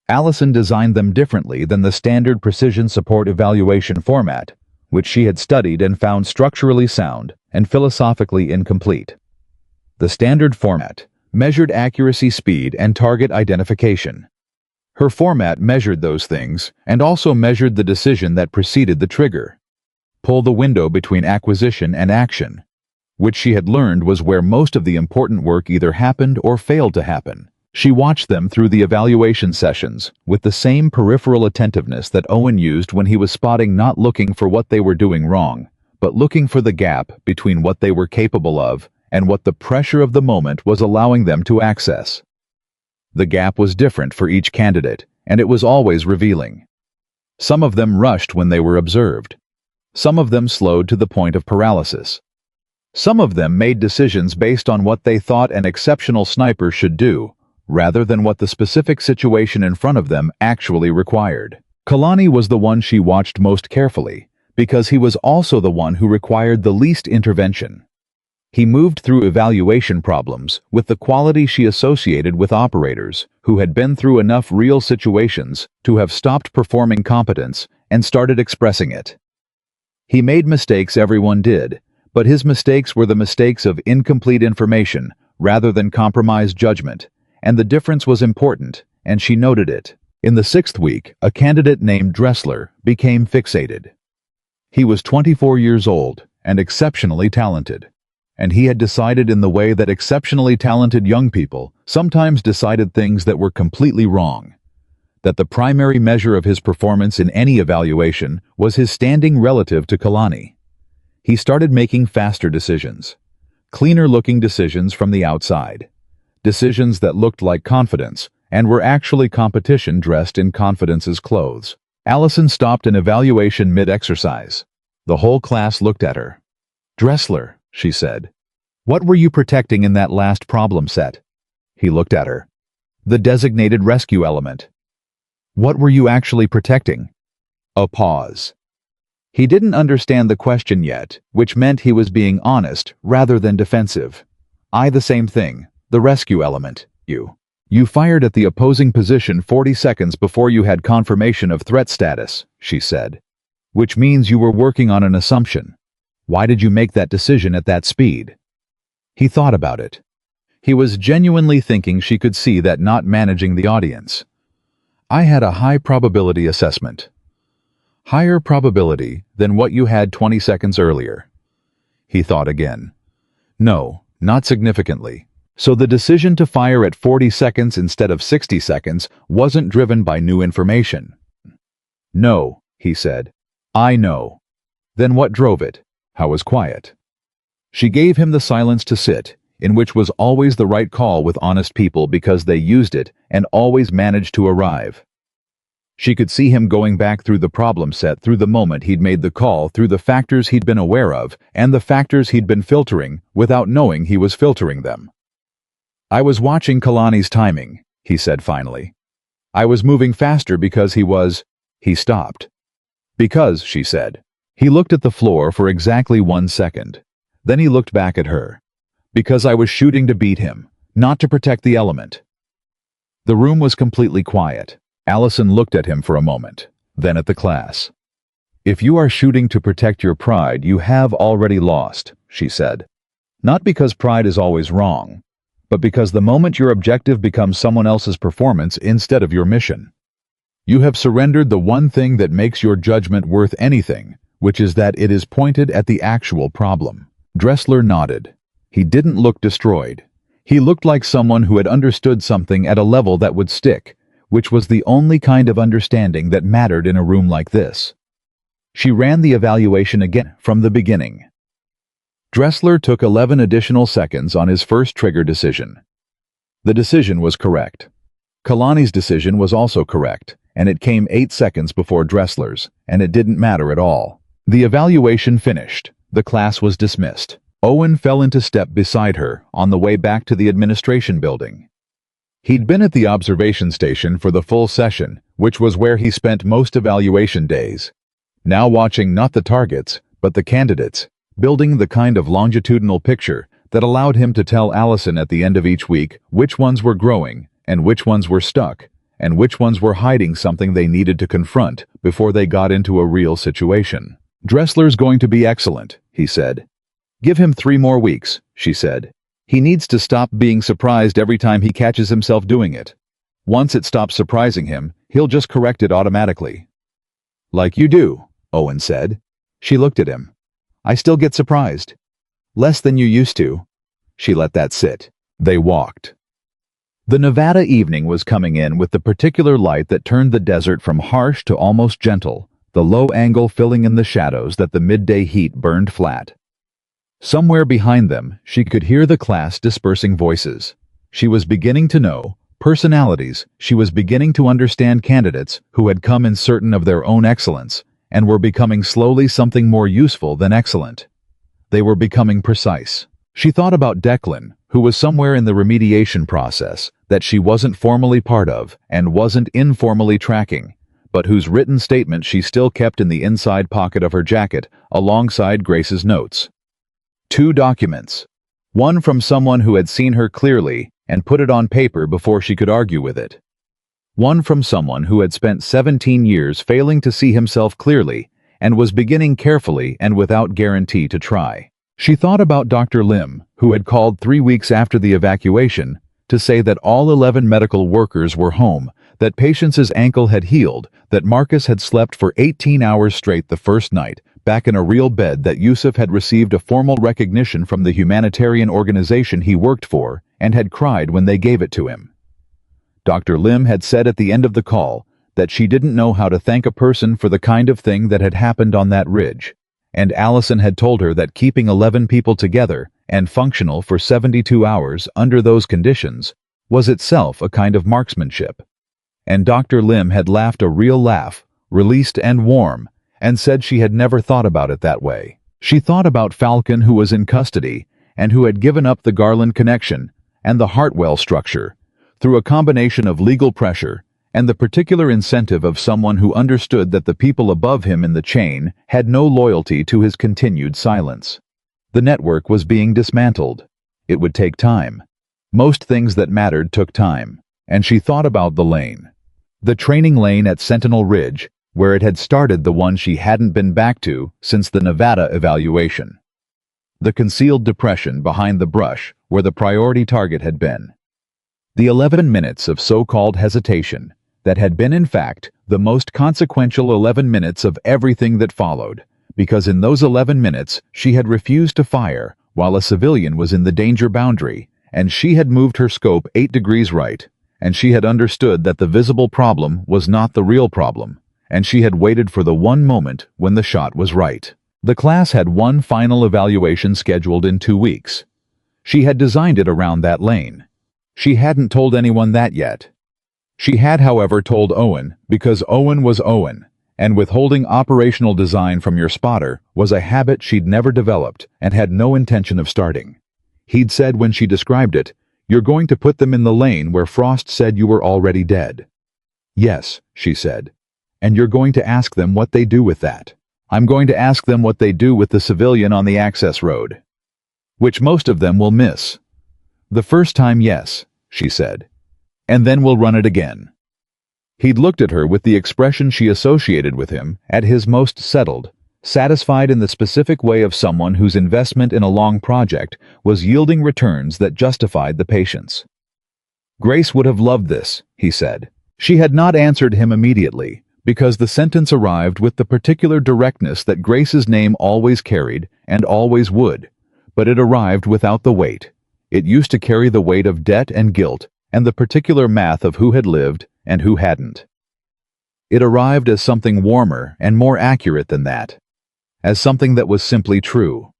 Allison designed them differently than the standard precision support evaluation format, which she had studied and found structurally sound and philosophically incomplete. The standard format measured accuracy, speed, and target identification. Her format measured those things and also measured the decision that preceded the trigger. Pull the window between acquisition and action, which she had learned was where most of the important work either happened or failed to happen. She watched them through the evaluation sessions with the same peripheral attentiveness that Owen used when he was spotting, not looking for what they were doing wrong, but looking for the gap between what they were capable of and what the pressure of the moment was allowing them to access. The gap was different for each candidate, and it was always revealing. Some of them rushed when they were observed. Some of them slowed to the point of paralysis. Some of them made decisions based on what they thought an exceptional sniper should do, rather than what the specific situation in front of them actually required. Kalani was the one she watched most carefully, because he was also the one who required the least intervention. He moved through evaluation problems with the quality she associated with operators who had been through enough real situations to have stopped performing competence and started expressing it. He made mistakes, everyone did, but his mistakes were the mistakes of incomplete information rather than compromised judgment, and the difference was important, and she noted it. In the 6th week, a candidate named Dressler became fixated. He was 24 years old and exceptionally talented, and he had decided in the way that exceptionally talented young people sometimes decided things that were completely wrong. That the primary measure of his performance in any evaluation was his standing relative to Kalani. He started making faster decisions, cleaner-looking decisions from the outside, decisions that looked like confidence and were actually competition dressed in confidence's clothes. Allison stopped an evaluation mid-exercise. The whole class looked at her. "Dressler," she said, "what were you protecting in that last problem set?" He looked at her. "The designated rescue element." "What were you actually protecting?" A pause. He didn't understand the question yet, which meant he was being honest rather than defensive. The same thing. The rescue element. You fired at the opposing position 40 seconds before you had confirmation of threat status, she said. Which means you were working on an assumption. Why did you make that decision at that speed? He thought about it. He was genuinely thinking she could see that not managing the audience. I had a high probability assessment. Higher probability than what you had 20 seconds earlier. He thought again. No, not significantly. So the decision to fire at 40 seconds instead of 60 seconds wasn't driven by new information. No, he said. I know. Then what drove it? How was quiet? She gave him the silence to sit, in which was always the right call with honest people because they used it and always managed to arrive. She could see him going back through the problem set through the moment he'd made the call, through the factors he'd been aware of and the factors he'd been filtering without knowing he was filtering them. I was watching Kalani's timing, he said finally. I was moving faster because he stopped. Because, she said. He looked at the floor for exactly 1 second. Then he looked back at her. Because I was shooting to beat him, not to protect the element. The room was completely quiet. Allison looked at him for a moment, then at the class. If you are shooting to protect your pride, you have already lost, she said. Not because pride is always wrong, but because the moment your objective becomes someone else's performance instead of your mission. You have surrendered the one thing that makes your judgment worth anything, which is that it is pointed at the actual problem. Dressler nodded. He didn't look destroyed. He looked like someone who had understood something at a level that would stick, which was the only kind of understanding that mattered in a room like this. She ran the evaluation again from the beginning. Dressler took 11 additional seconds on his first trigger decision. The decision was correct. Kalani's decision was also correct, and it came 8 seconds before Dressler's, and it didn't matter at all. The evaluation finished. The class was dismissed. Owen fell into step beside her on the way back to the administration building. He'd been at the observation station for the full session, which was where he spent most evaluation days. Now watching not the targets, but the candidates, building the kind of longitudinal picture that allowed him to tell Allison at the end of each week which ones were growing, and which ones were stuck, and which ones were hiding something they needed to confront before they got into a real situation. Dressler's going to be excellent, he said. Give him 3 more weeks, she said. He needs to stop being surprised every time he catches himself doing it. Once it stops surprising him, he'll just correct it automatically. Like you do, Owen said. She looked at him. I still get surprised. Less than you used to. She let that sit. They walked. The Nevada evening was coming in with the particular light that turned the desert from harsh to almost gentle, the low angle filling in the shadows that the midday heat burned flat. Somewhere behind them, she could hear the class dispersing voices. She was beginning to know personalities. She was beginning to understand candidates who had come in certain of their own excellence and were becoming slowly something more useful than excellent. They were becoming precise. She thought about Declan, who was somewhere in the remediation process that she wasn't formally part of and wasn't informally tracking, but whose written statement she still kept in the inside pocket of her jacket alongside Grace's notes. 2 documents. One from someone who had seen her clearly and put it on paper before she could argue with it. One from someone who had spent 17 years failing to see himself clearly and was beginning carefully and without guarantee to try. She thought about Dr. Lim, who had called 3 weeks after the evacuation to say that all 11 medical workers were home, that Patience's ankle had healed, that Marcus had slept for 18 hours straight the first night, back in a real bed, that Yusuf had received a formal recognition from the humanitarian organization he worked for and had cried when they gave it to him. Dr. Lim had said at the end of the call that she didn't know how to thank a person for the kind of thing that had happened on that ridge, and Allison had told her that keeping 11 people together and functional for 72 hours under those conditions was itself a kind of marksmanship. And Dr. Lim had laughed a real laugh, released and warm, and said she had never thought about it that way. She thought about Falcon, who was in custody and who had given up the Garland connection and the Hartwell structure through a combination of legal pressure and the particular incentive of someone who understood that the people above him in the chain had no loyalty to his continued silence. The network was being dismantled. It would take time. Most things that mattered took time, and she thought about the lane. The training lane at Sentinel Ridge, where it had started, the one she hadn't been back to since the Nevada evaluation. The concealed depression behind the brush where the priority target had been. The 11 minutes of so-called hesitation that had been in fact the most consequential 11 minutes of everything that followed, because in those 11 minutes she had refused to fire while a civilian was in the danger boundary, and she had moved her scope 8 degrees right, and she had understood that the visible problem was not the real problem, and she had waited for the one moment when the shot was right. The class had one final evaluation scheduled in 2 weeks. She had designed it around that lane. She hadn't told anyone that yet. She had, however, told Owen, because Owen was Owen, and withholding operational design from your spotter was a habit she'd never developed and had no intention of starting. He'd said when she described it, "You're going to put them in the lane where Frost said you were already dead." "Yes," she said. "And you're going to ask them what they do with that." "I'm going to ask them what they do with the civilian on the access road." "Which most of them will miss." "The first time, yes," she said. "And then we'll run it again." He'd looked at her with the expression she associated with him at his most settled, satisfied in the specific way of someone whose investment in a long project was yielding returns that justified the patience. "Grace would have loved this," he said. She had not answered him immediately, because the sentence arrived with the particular directness that Grace's name always carried and always would, but it arrived without the weight. It used to carry the weight of debt and guilt and the particular math of who had lived and who hadn't. It arrived as something warmer and more accurate than that, as something that was simply true.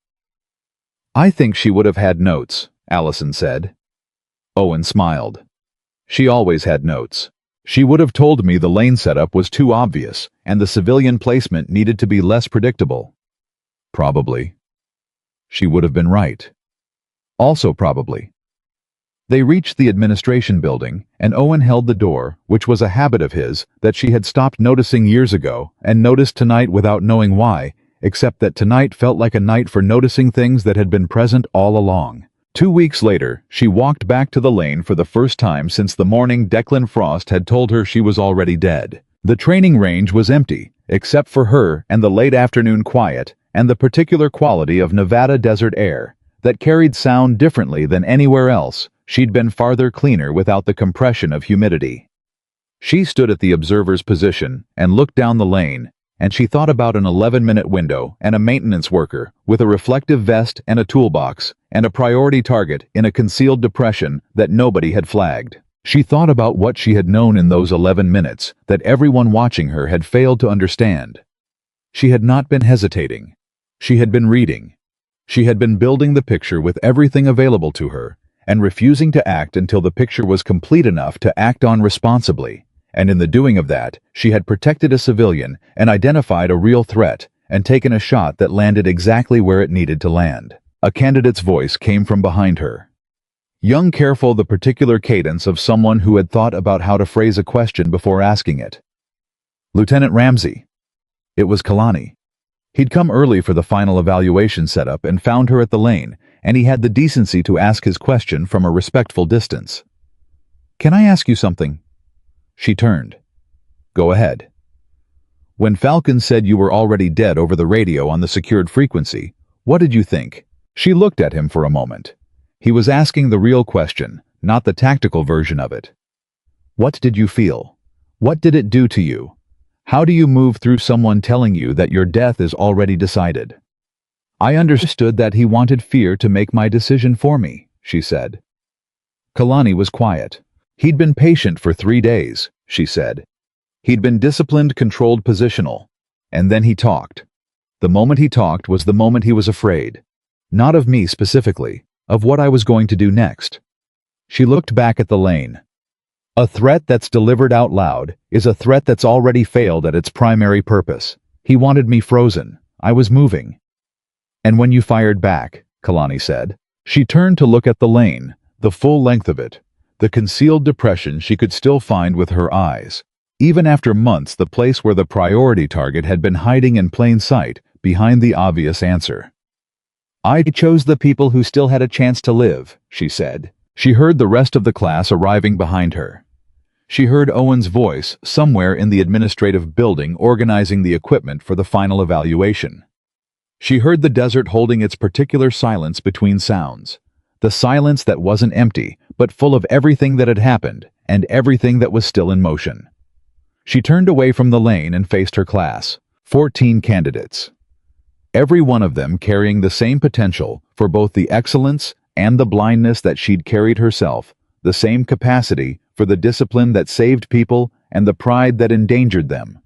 "I think she would have had notes," Allison said. Owen smiled. "She always had notes. She would have told me the lane setup was too obvious and the civilian placement needed to be less predictable." Probably. She would have been right. Also probably. They reached the administration building, and Owen held the door, which was a habit of his that she had stopped noticing years ago and noticed tonight without knowing why, except that tonight felt like a night for noticing things that had been present all along. 2 weeks later, she walked back to the lane for the first time since the morning Declan Frost had told her she was already dead. The training range was empty, except for her and the late afternoon quiet and the particular quality of Nevada desert air that carried sound differently than anywhere else. She'd been farther cleaner without the compression of humidity. She stood at the observer's position and looked down the lane, and she thought about an 11-minute window and a maintenance worker with a reflective vest and a toolbox and a priority target in a concealed depression that nobody had flagged. She thought about what she had known in those 11 minutes that everyone watching her had failed to understand. She had not been hesitating. She had been reading. She had been building the picture with everything available to her, and refusing to act until the picture was complete enough to act on responsibly, and in the doing of that, she had protected a civilian and identified a real threat and taken a shot that landed exactly where it needed to land. A candidate's voice came from behind her. Young, careful, the particular cadence of someone who had thought about how to phrase a question before asking it. "Lieutenant Ramsey." It was Kalani. He'd come early for the final evaluation setup and found her at the lane, and he had the decency to ask his question from a respectful distance. "Can I ask you something?" She turned. "Go ahead." "When Falcon said you were already dead over the radio on the secured frequency, what did you think?" She looked at him for a moment. He was asking the real question, not the tactical version of it. "What did you feel? What did it do to you? How do you move through someone telling you that your death is already decided?" "I understood that he wanted fear to make my decision for me," she said. Kalani was quiet. "He'd been patient for 3 days," she said. "He'd been disciplined, controlled, positional. And then he talked. The moment he talked was the moment he was afraid. Not of me specifically, of what I was going to do next." She looked back at the lane. "A threat that's delivered out loud is a threat that's already failed at its primary purpose. He wanted me frozen. I was moving." "And when you fired back," Kalani said. She turned to look at the lane, the full length of it, the concealed depression she could still find with her eyes. Even after months, the place where the priority target had been hiding in plain sight, behind the obvious answer. "I chose the people who still had a chance to live," she said. She heard the rest of the class arriving behind her. She heard Owen's voice somewhere in the administrative building organizing the equipment for the final evaluation. She heard the desert holding its particular silence between sounds. The silence that wasn't empty, but full of everything that had happened and everything that was still in motion. She turned away from the lane and faced her class. 14 candidates. Every one of them carrying the same potential for both the excellence and the blindness that she'd carried herself, the same capacity for the discipline that saved people and the pride that endangered them,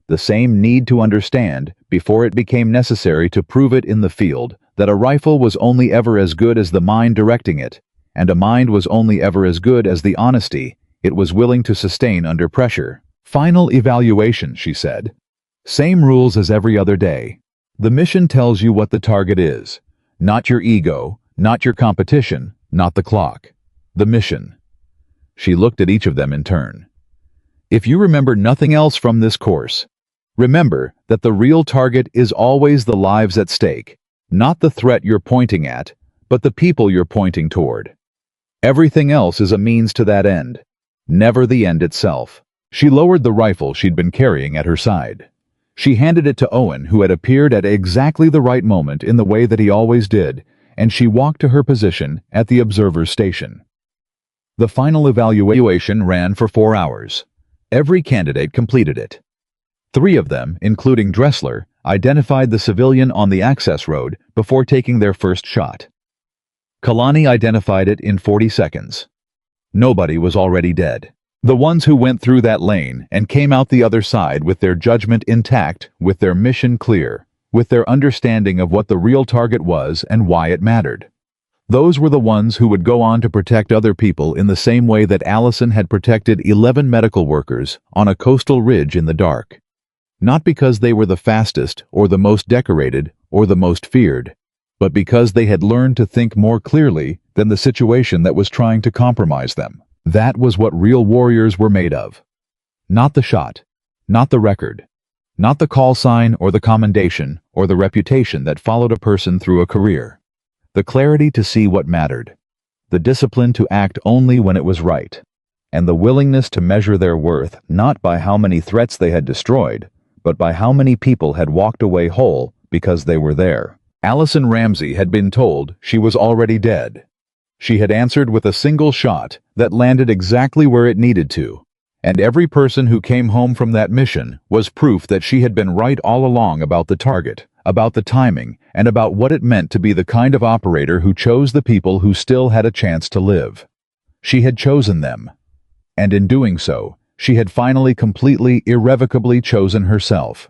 the same need to understand, before it became necessary to prove it in the field, that a rifle was only ever as good as the mind directing it, and a mind was only ever as good as the honesty it was willing to sustain under pressure. "Final evaluation," she said. "Same rules as every other day. The mission tells you what the target is. Not your ego, not your competition, not the clock. The mission." She looked at each of them in turn. "If you remember nothing else from this course, remember that the real target is always the lives at stake, not the threat you're pointing at, but the people you're pointing toward. Everything else is a means to that end, never the end itself." She lowered the rifle she'd been carrying at her side. She handed it to Owen, who had appeared at exactly the right moment in the way that he always did, and she walked to her position at the observer's station. The final evaluation ran for 4 hours. Every candidate completed it. 3 of them, including Dressler, identified the civilian on the access road before taking their first shot. Kalani identified it in 40 seconds. Nobody was already dead. The ones who went through that lane and came out the other side with their judgment intact, with their mission clear, with their understanding of what the real target was and why it mattered. Those were the ones who would go on to protect other people in the same way that Allison had protected 11 medical workers on a coastal ridge in the dark. Not because they were the fastest or the most decorated or the most feared, but because they had learned to think more clearly than the situation that was trying to compromise them. That was what real warriors were made of. Not the shot, not the record, not the call sign or the commendation or the reputation that followed a person through a career. The clarity to see what mattered, the discipline to act only when it was right, and the willingness to measure their worth not by how many threats they had destroyed, but by how many people had walked away whole because they were there. Allison Ramsey had been told she was already dead. She had answered with a single shot that landed exactly where it needed to, and every person who came home from that mission was proof that she had been right all along about the target, about the timing, and about what it meant to be the kind of operator who chose the people who still had a chance to live. She had chosen them, and in doing so, she had finally completely, irrevocably chosen herself.